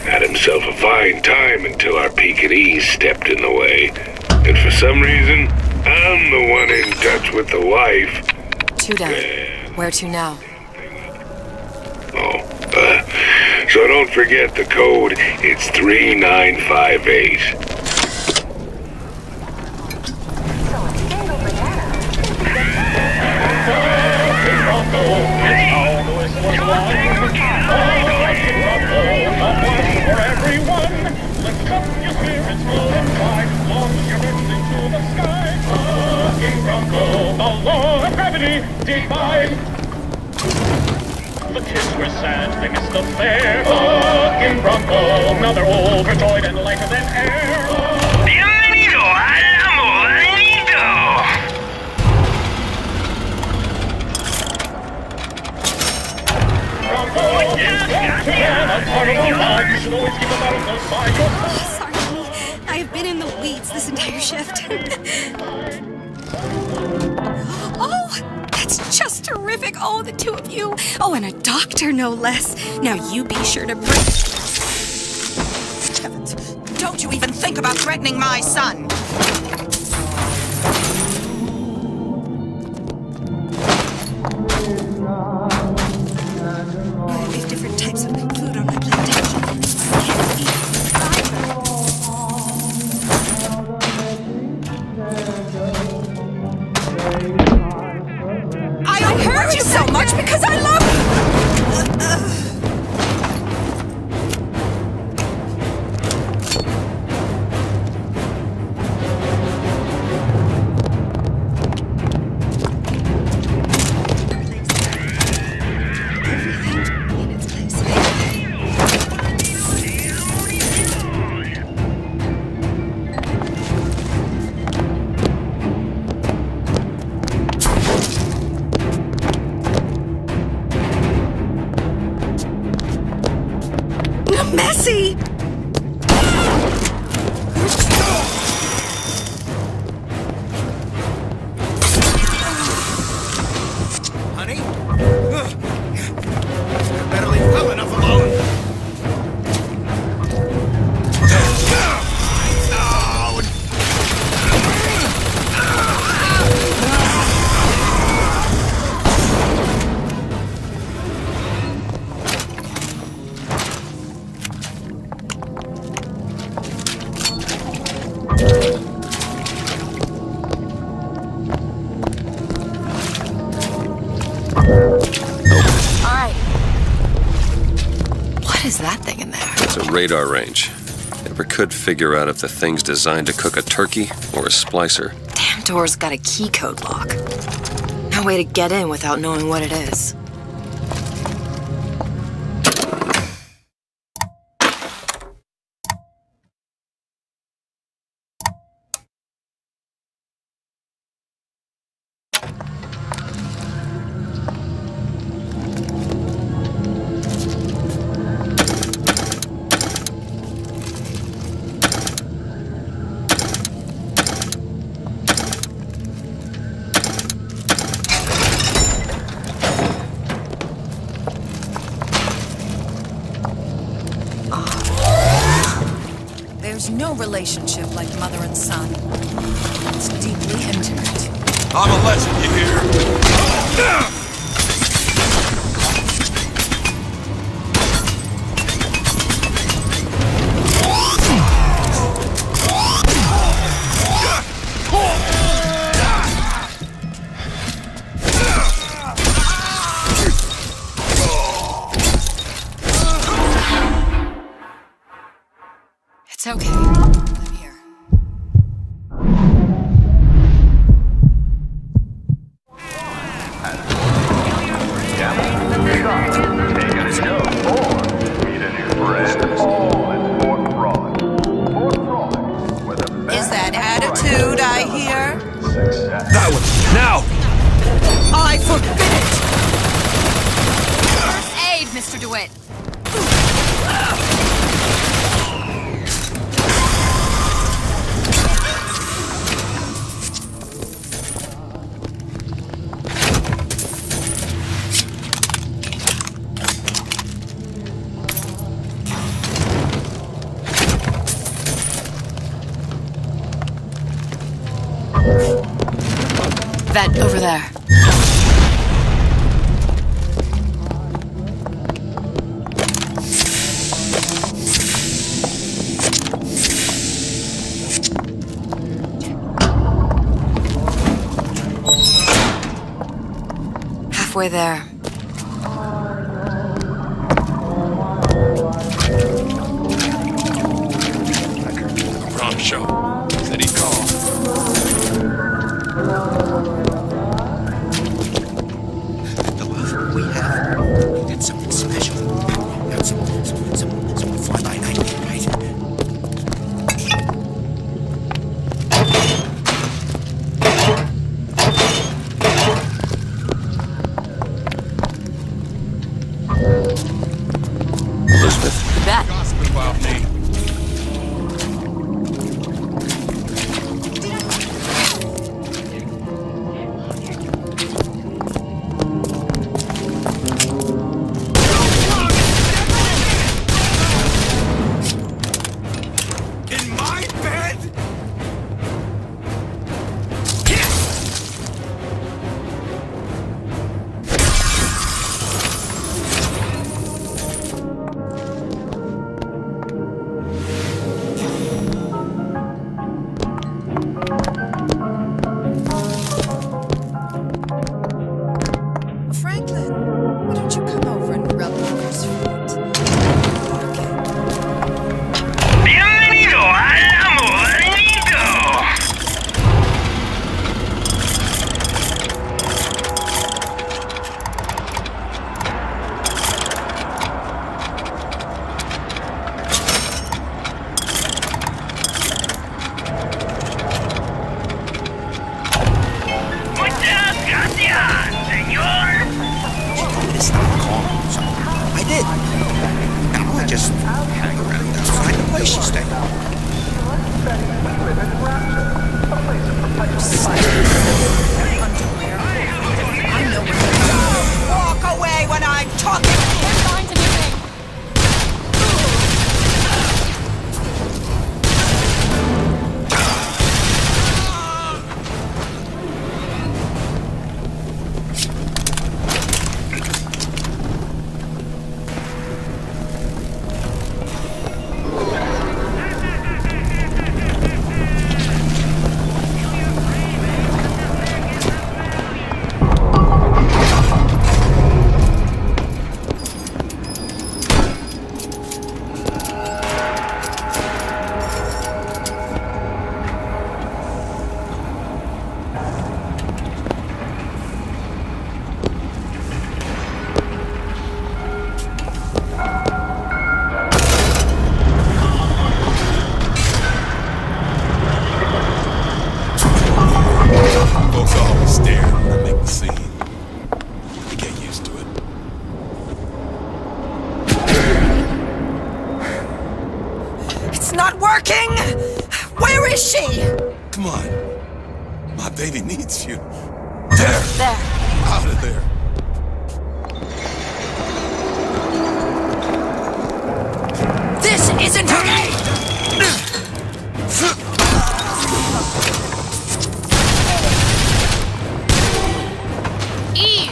K: Had himself a fine time until our Pekingese stepped in the way. And for some reason, I'm the one in touch with the wife.
B: 2 down. Where to now?
K: So don't forget the code. It's 3958.
Q: For everyone, lift up your spirits, roll and fly, launch your wings into the sky. Fucking Bronco, the law of gravity defied. The kids were sad, they missed the fair. Fucking Bronco, now they're overjoyed and lighter than air.
N: Bienvenido al amor lindo!
Q: Bronco is back again, a part of the ride. You should always keep a battle close by your side.
M: Sorry, I have been in the weeds this entire shift. Oh, that's just terrific. Oh, the 2 of you. Oh, and a doctor, no less. Now you be sure to bring...
S: Heavens, don't you even think about threatening my son.
M: There's different types of food on my plantation. I can't eat
S: I hurt you so much because I love you. messy.
O: Honey? Better leave well enough alone.
B: What is that thing in there?
A: It's a radar range. Never could figure out if the thing's designed to cook a turkey or a splicer.
B: Damn door's got a key code lock. No way to get in without knowing what it is.
R: There's no relationship like mother and son. It's deeply intimate.
U: I'm a legend, you hear?
R: It's okay. I'm here. Is that attitude I hear?
U: That one, now!
R: I forbid it!
M: First aid, Mr. DeWitt.
B: Vet, over there. Halfway there.
U: Wrong show. Said he'd call.
O: We did something special. Got some fly-by-night, right?
A: Elizabeth?
B: Bet.
U: Gossip about me.
R: Franklin, why don't you come over and rub Walker's feet?
K: Bienvenido al amorito. Muchas gracias, señor.
O: She told me to stop calling. So I did. Now I just
S: not working! Where is she?
U: Come on. My baby needs you. There!
S: There.
U: Out of there.
S: This isn't okay!
Q: Eve!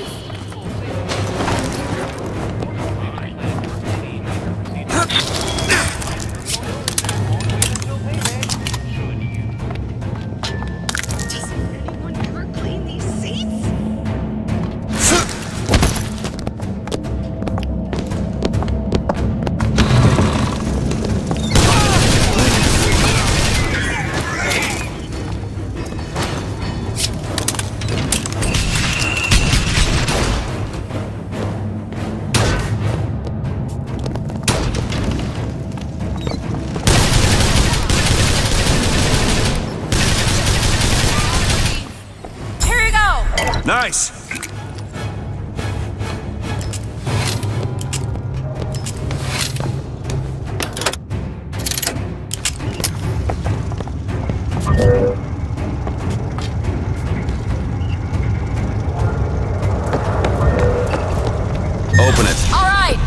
F: Nice!
J: Open it.
S: All right!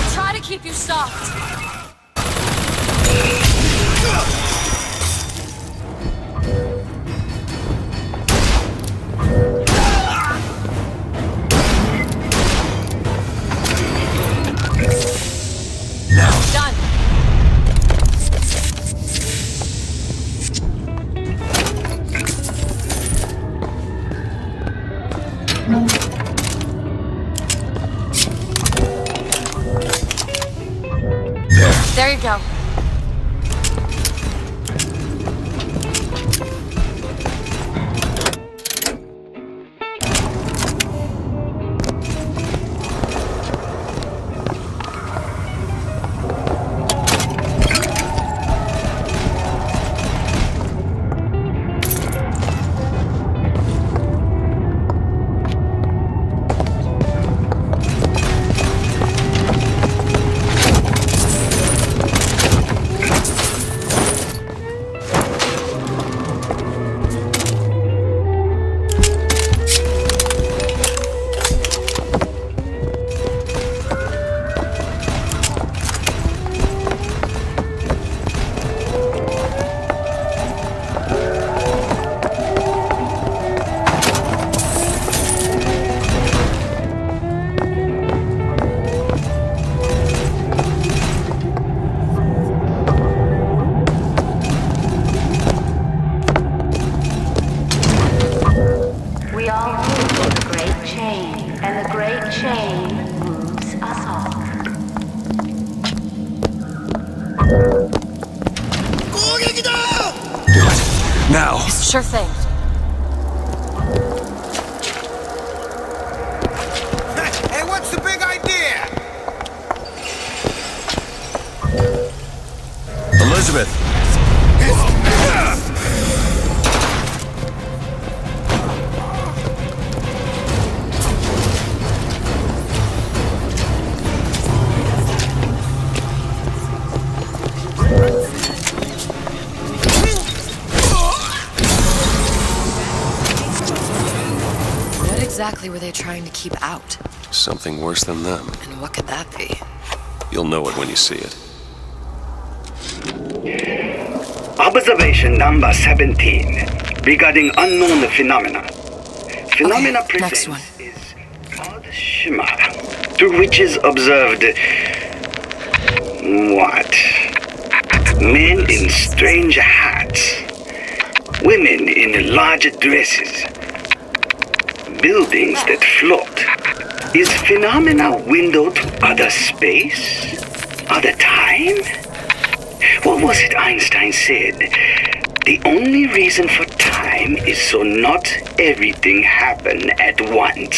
B: I'll try to keep you stopped. Done. There you go.
T: We all move with the great chain, and the great chain moves us all.
F: Do it. Now.
B: Sure thing.
O: Hey, what's the big idea?
F: Elizabeth.
B: What exactly were they trying to keep out?
A: Something worse than them.
B: And what could that be?
A: You'll know it when you see it.
K: Observation number 17 regarding unknown phenomena. Phenomena
B: Okay, next one.
K: is odd shimmer through which is observed what? Men in strange hats, women in large dresses, buildings that float. Is phenomena window to other space? Other time? What was it Einstein said? The only reason for time is so not everything happen at once.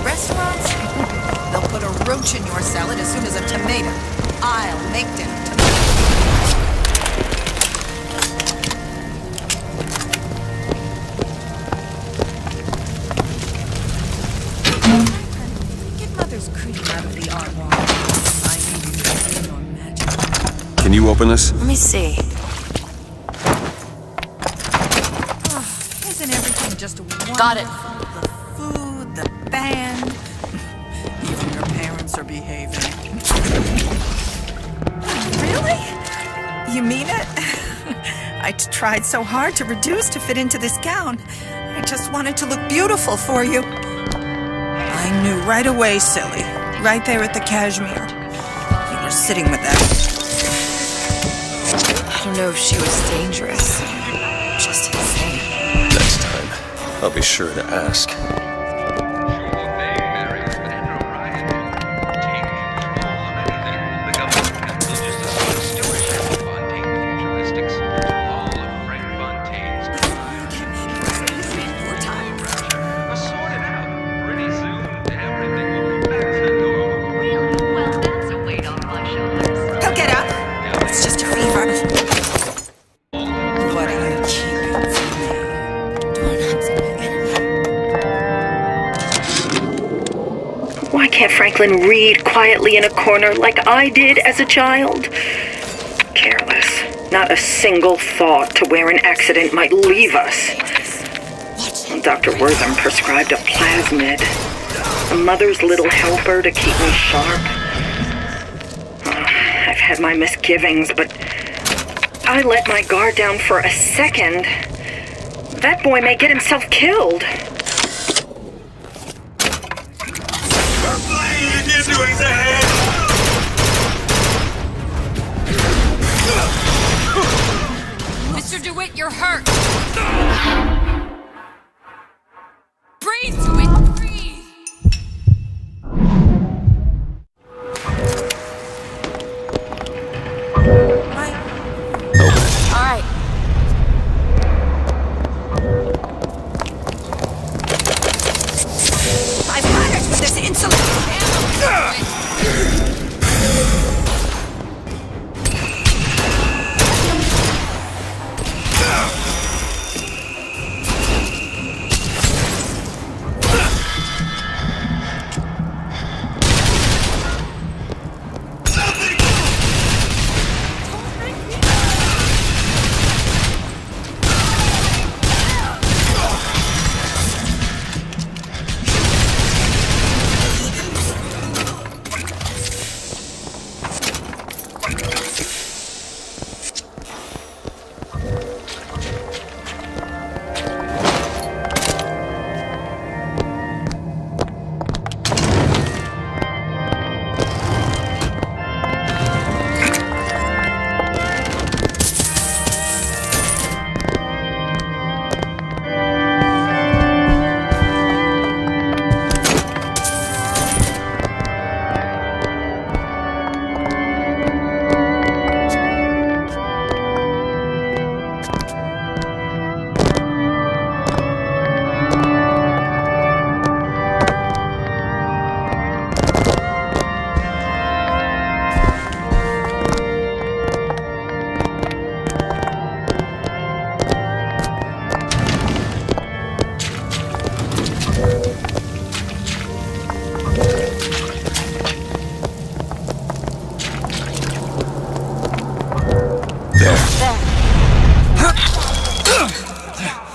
R: Restaurants? They'll put a roach in your salad as soon as a tomato. I'll make them Get Mother's cream out of the armoire. I need your magic.
A: Can you open this?
B: Let me see.
R: Oh, isn't everything just wonderful?
B: Got it.
R: The food, the band. Even your parents are behaving. Really? You mean it? I tried so hard to reduce to fit into this gown. I just wanted to look beautiful for you. I knew right away, silly. Right there at the cashmere. You were sitting with that.
B: I don't know if she was dangerous. Just insane.
A: Next time, I'll be sure to ask.
R: He'll get up. It's just a fever. What are you keeping from me? Doorknobs again.
K: Why can't Franklin read quietly in a corner like I did as a child? Careless. Not a single thought to where an accident might leave us. Dr. Wortham prescribed a plasmid. A mother's little helper to keep me sharp. I've had my misgivings, but I let my guard down for a second. That boy may get himself killed.
S: Mr. DeWitt, you're hurt. Breathe, DeWitt, breathe.
B: All right.
R: I've had it with this insulin.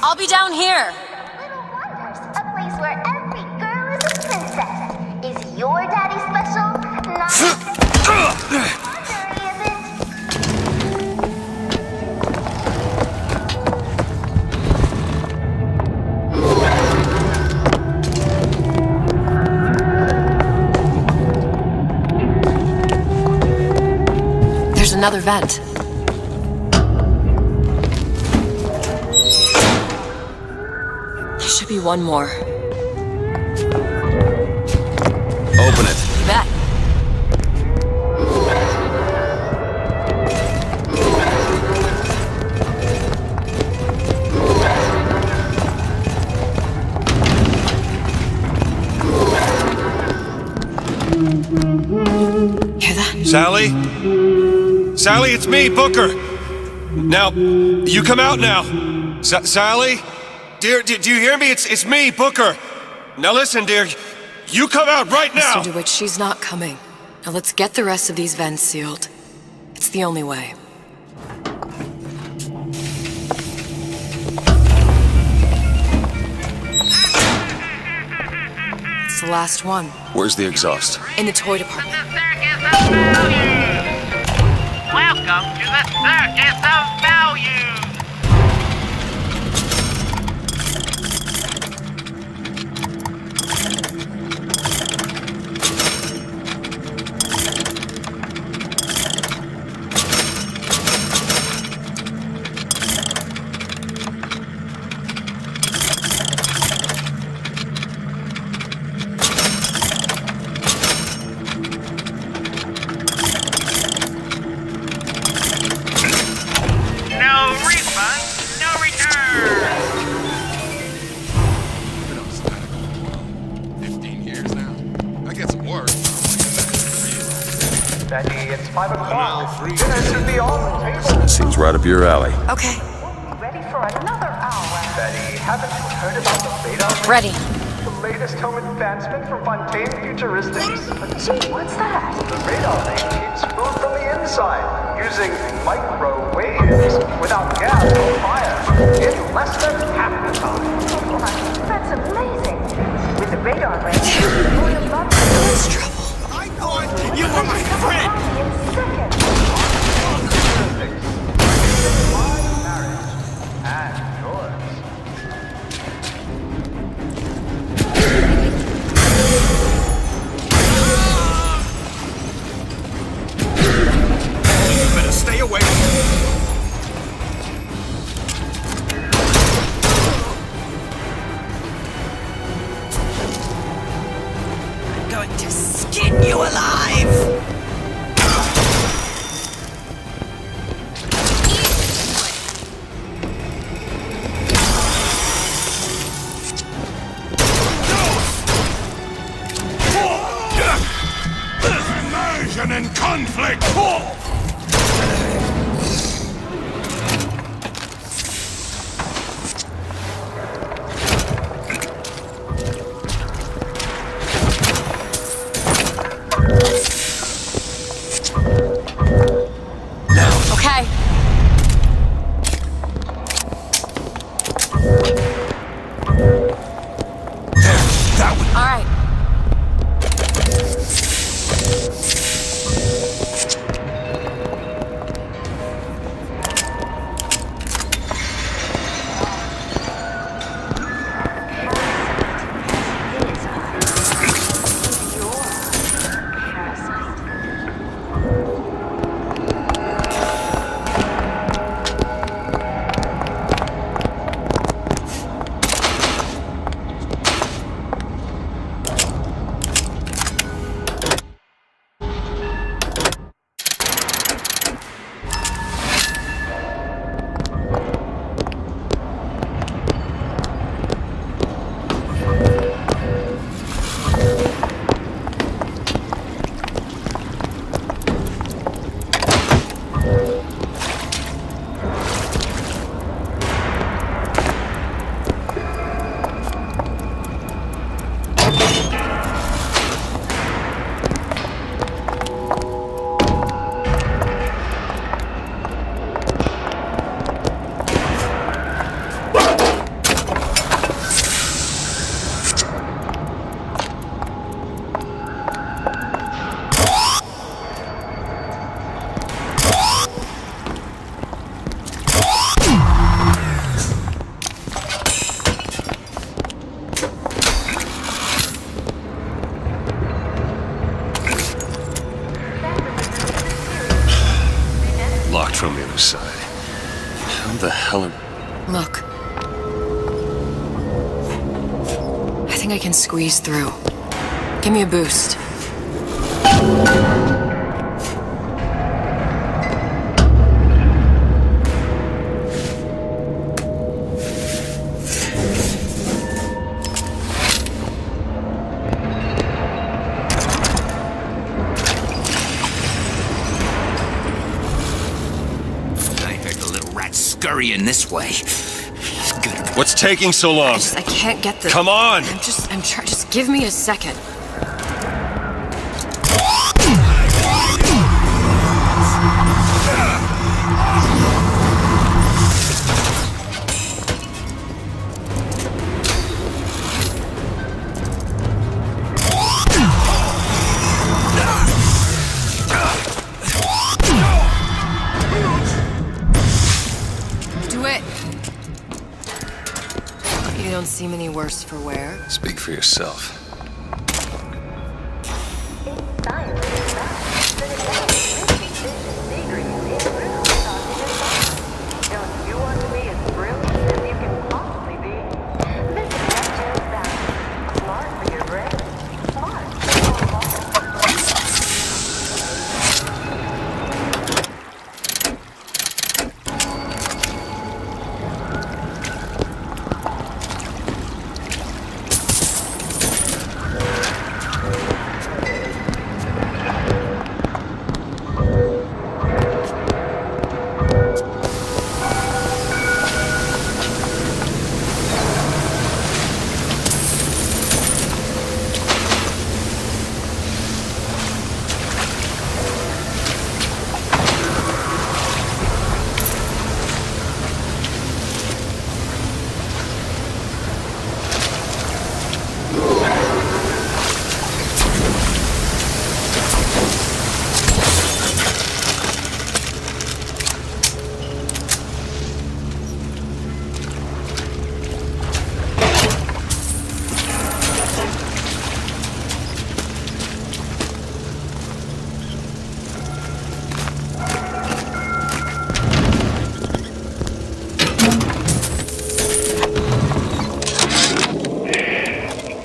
B: I'll be down here.
P: A place where every girl is a princess. Is your daddy special? Not
B: another vent. There should be one more.
F: Open it.
B: You bet. Hear that?
A: Sally? Sally, it's me, Booker. Now, you come out now. Sally? Dear, do you hear me? It's me, Booker. Now listen, dear. You come out right now!
B: Mr. DeWitt, she's not coming. Now let's get the rest of these vents sealed. It's the only way. It's the last one.
A: Where's the exhaust?
B: In the toy department.
N: Welcome to the Circus of Value! No refund, no return!
U: 15 years now. I get some work.
V: Betty, it's 5 o'clock. Dinner should be on the table.
F: Seems right up your alley.
B: Okay.
V: Ready for another hour. Betty, haven't you heard about the radar?
B: Ready.
V: The latest home advancement from Fontaine Futuristics? Gee, what's that? The radar range heats food from the inside, using microwaves, without gas or fire, in less than half the time.
P: That's amazing. With the radar range, you'll love
B: That's trouble.
E: I thought you were my friend!
V: My marriage and yours.
E: You better stay away.
R: I'm going to skin you alive!
E: Immersion and conflict!
B: Okay.
E: That one.
B: All right.
J: from the other side. How the hell are...
B: Look. I think I can squeeze through. Give me a boost.
O: Scurrying this way.
J: What's taking so long?
B: I can't get the...
J: Come on!
B: I'm trying. Just give me a second. You don't seem any worse for wear.
J: Speak for yourself.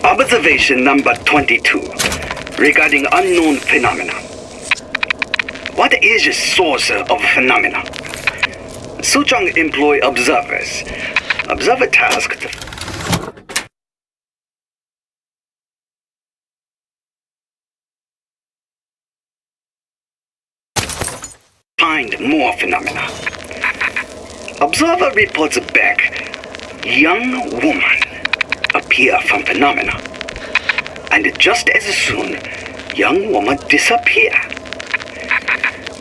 K: Observation number 22, regarding unknown phenomena. What is the source of phenomena? Suchong employ observers. Observer task to find more phenomena. Observer reports back, young woman appear from phenomena. And just as soon, young woman disappear.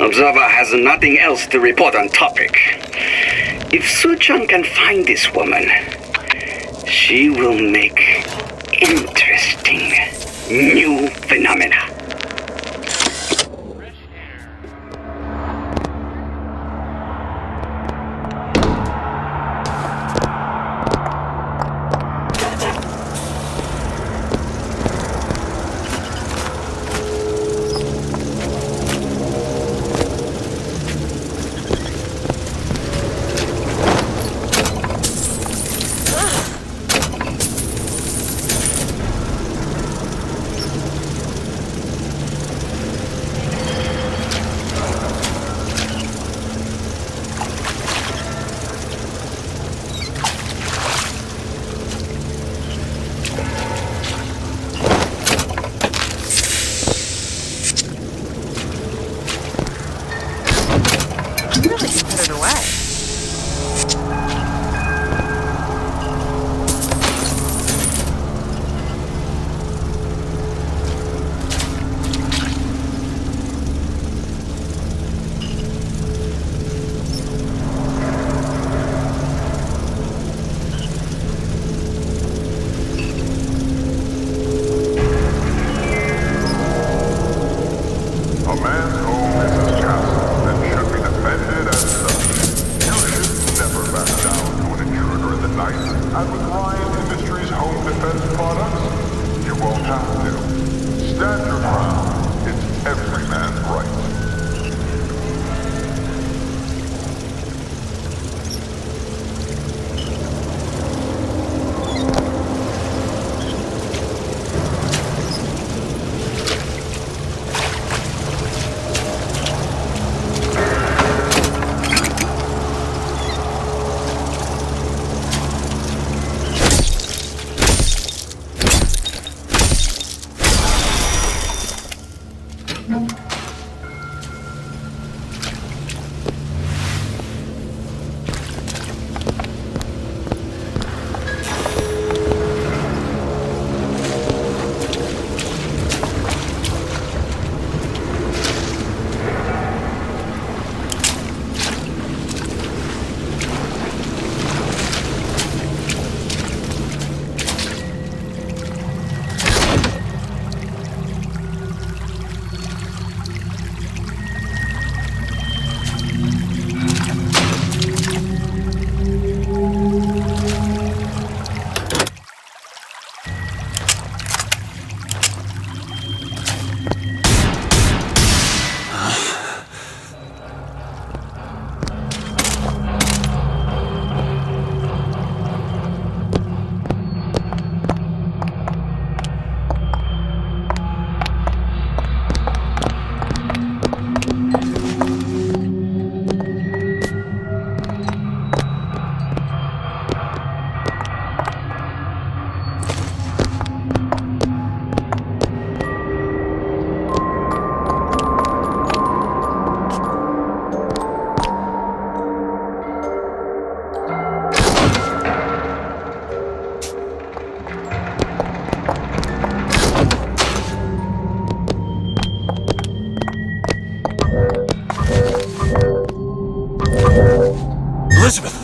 K: Observer has nothing else to report on topic. If Suchong can find this woman, she will make interesting new phenomena.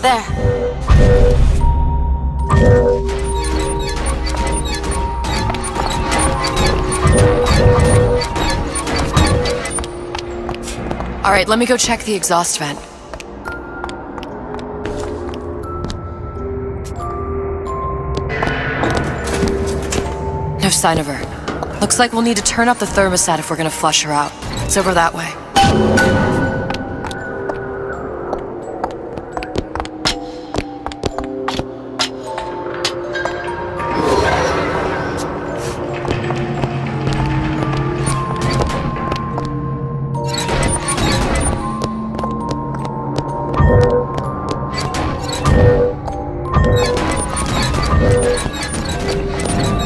B: There. All right, let me go check the exhaust vent. No sign of her. Looks like we'll need to turn up the thermostat if we're gonna flush her out. It's over that way.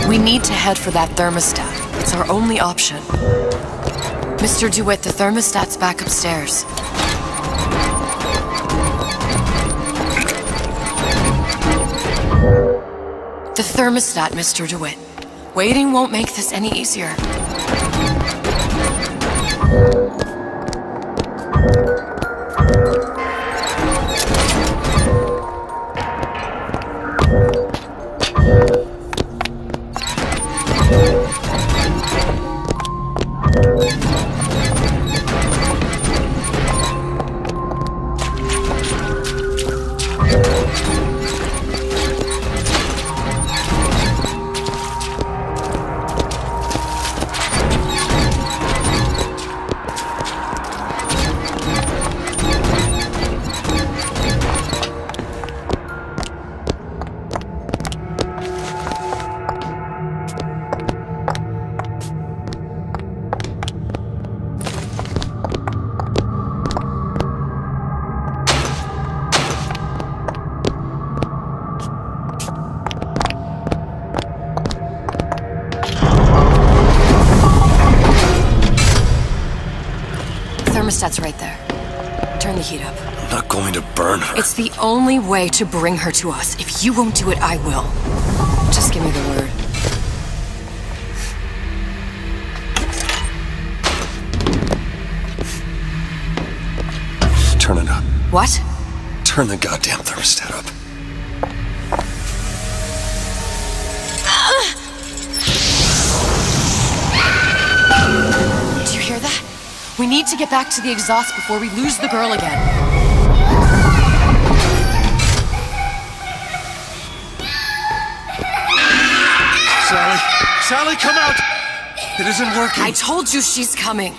B: We need to head for that thermostat. It's our only option. Mr. DeWitt, the thermostat's back upstairs. The thermostat, Mr. DeWitt. Waiting won't make this any easier. Thermostat's right there. Turn the heat up.
J: I'm not going to burn her.
B: It's the only way to bring her to us. If you won't do it, I will. Just give me the word.
J: Turn it up.
B: What?
J: Turn the goddamn thermostat up.
B: Do you hear that? We need to get back to the exhaust before we lose the girl again.
A: Sally! Sally, come out! It isn't working.
B: I told you she's coming.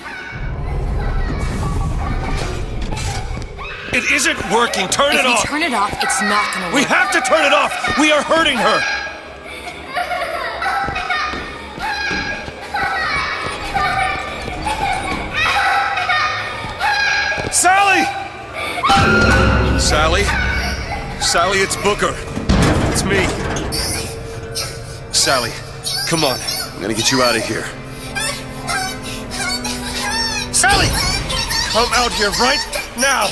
A: It isn't working. Turn it off.
B: If we turn it off, it's not gonna work.
A: We have to turn it off. We are hurting her. Sally! Sally? Sally, it's Booker. It's me. Sally, come on. I'm gonna get you out of here. Sally! Come out here right now!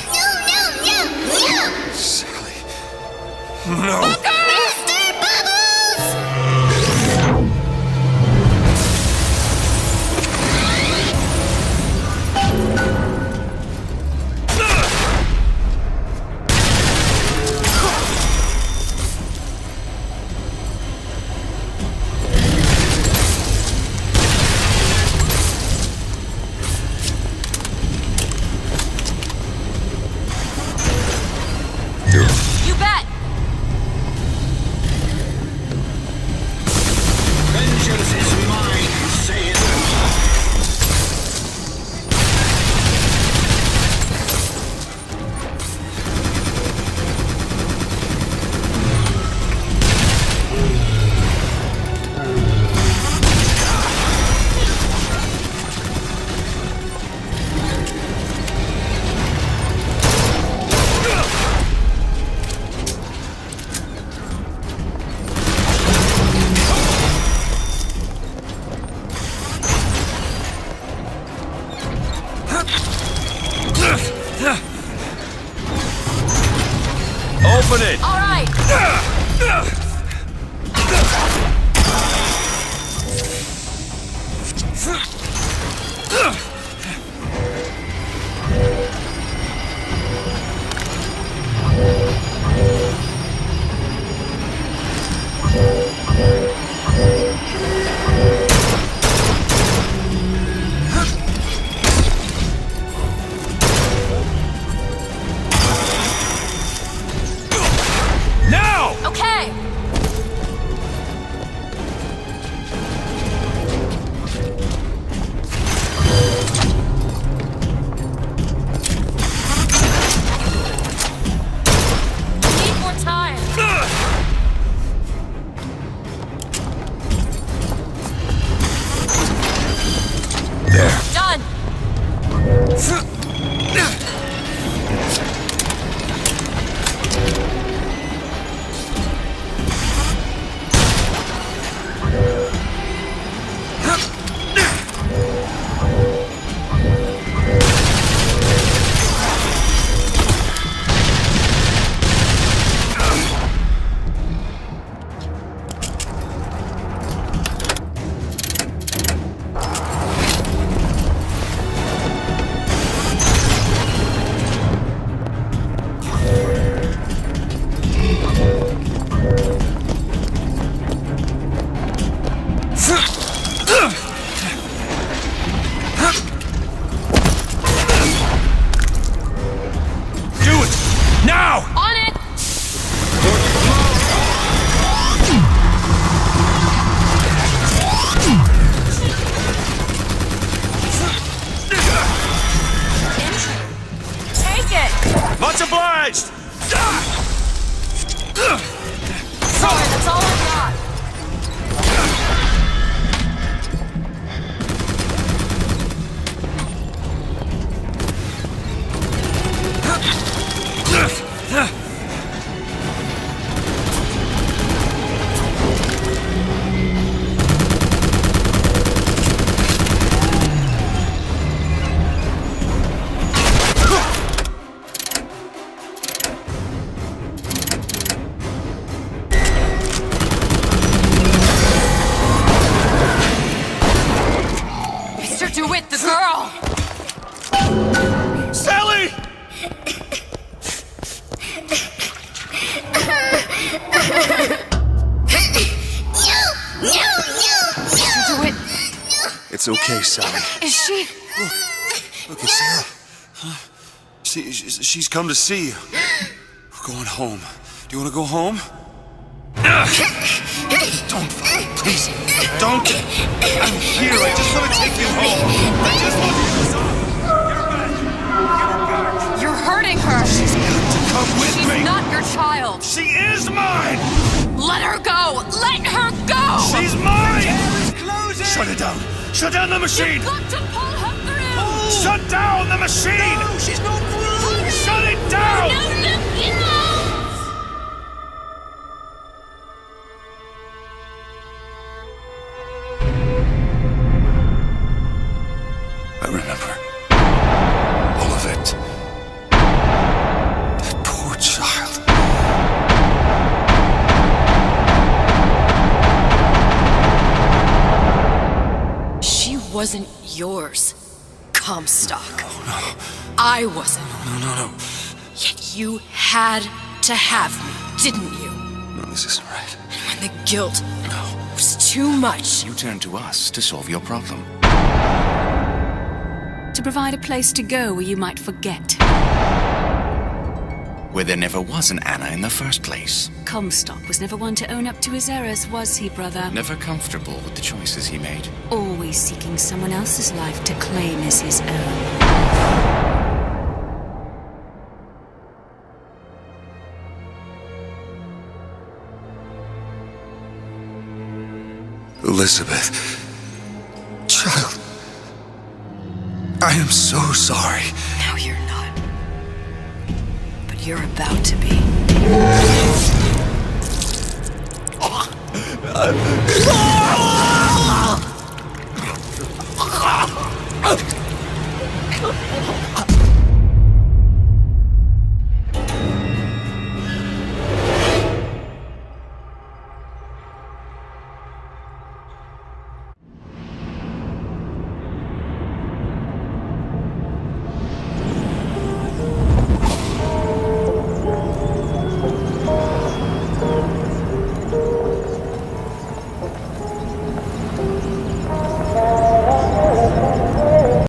A: Sally. No.
B: You bet!
C: Vengeance is mine, saith the Lord.
A: traumatized!
B: Sorry, that's all I got. Mr. DeWitt, the girl!
A: Sally!
B: Mr. DeWitt,
A: It's okay, Sally.
B: is she?
A: Look, it's Sarah. Huh? She's come to see you. We're going home. Do you want to go home? Don't, please, don't. I'm here. I just want to take you home. I just want you to
B: You're hurting her.
A: She's got to come with
B: She's
A: me.
B: not your child.
A: She is mine.
B: Let her go. Let her go.
A: She's mine. Shut it down. Shut down the machine.
B: You've got to pull her through.
A: Shut down the machine.
B: No, she's not through.
A: Shut it down.
B: No, no.
A: I remember all of it. That poor child.
B: She wasn't yours, Comstock. No. I wasn't.
A: No.
B: Yet you had to have me, didn't you?
A: No, this isn't right.
B: And when the guilt was too much,
O: You turned to us to solve your problem.
G: To provide a place to go where you might forget.
O: Where there never was an Anna in the first place.
G: Comstock was never one to own up to his errors, was he, brother?
O: Never comfortable with the choices he made.
G: Always seeking someone else's life to claim as his own.
A: Elizabeth. Child. I am so sorry.
B: no, you're not. But you're about to be.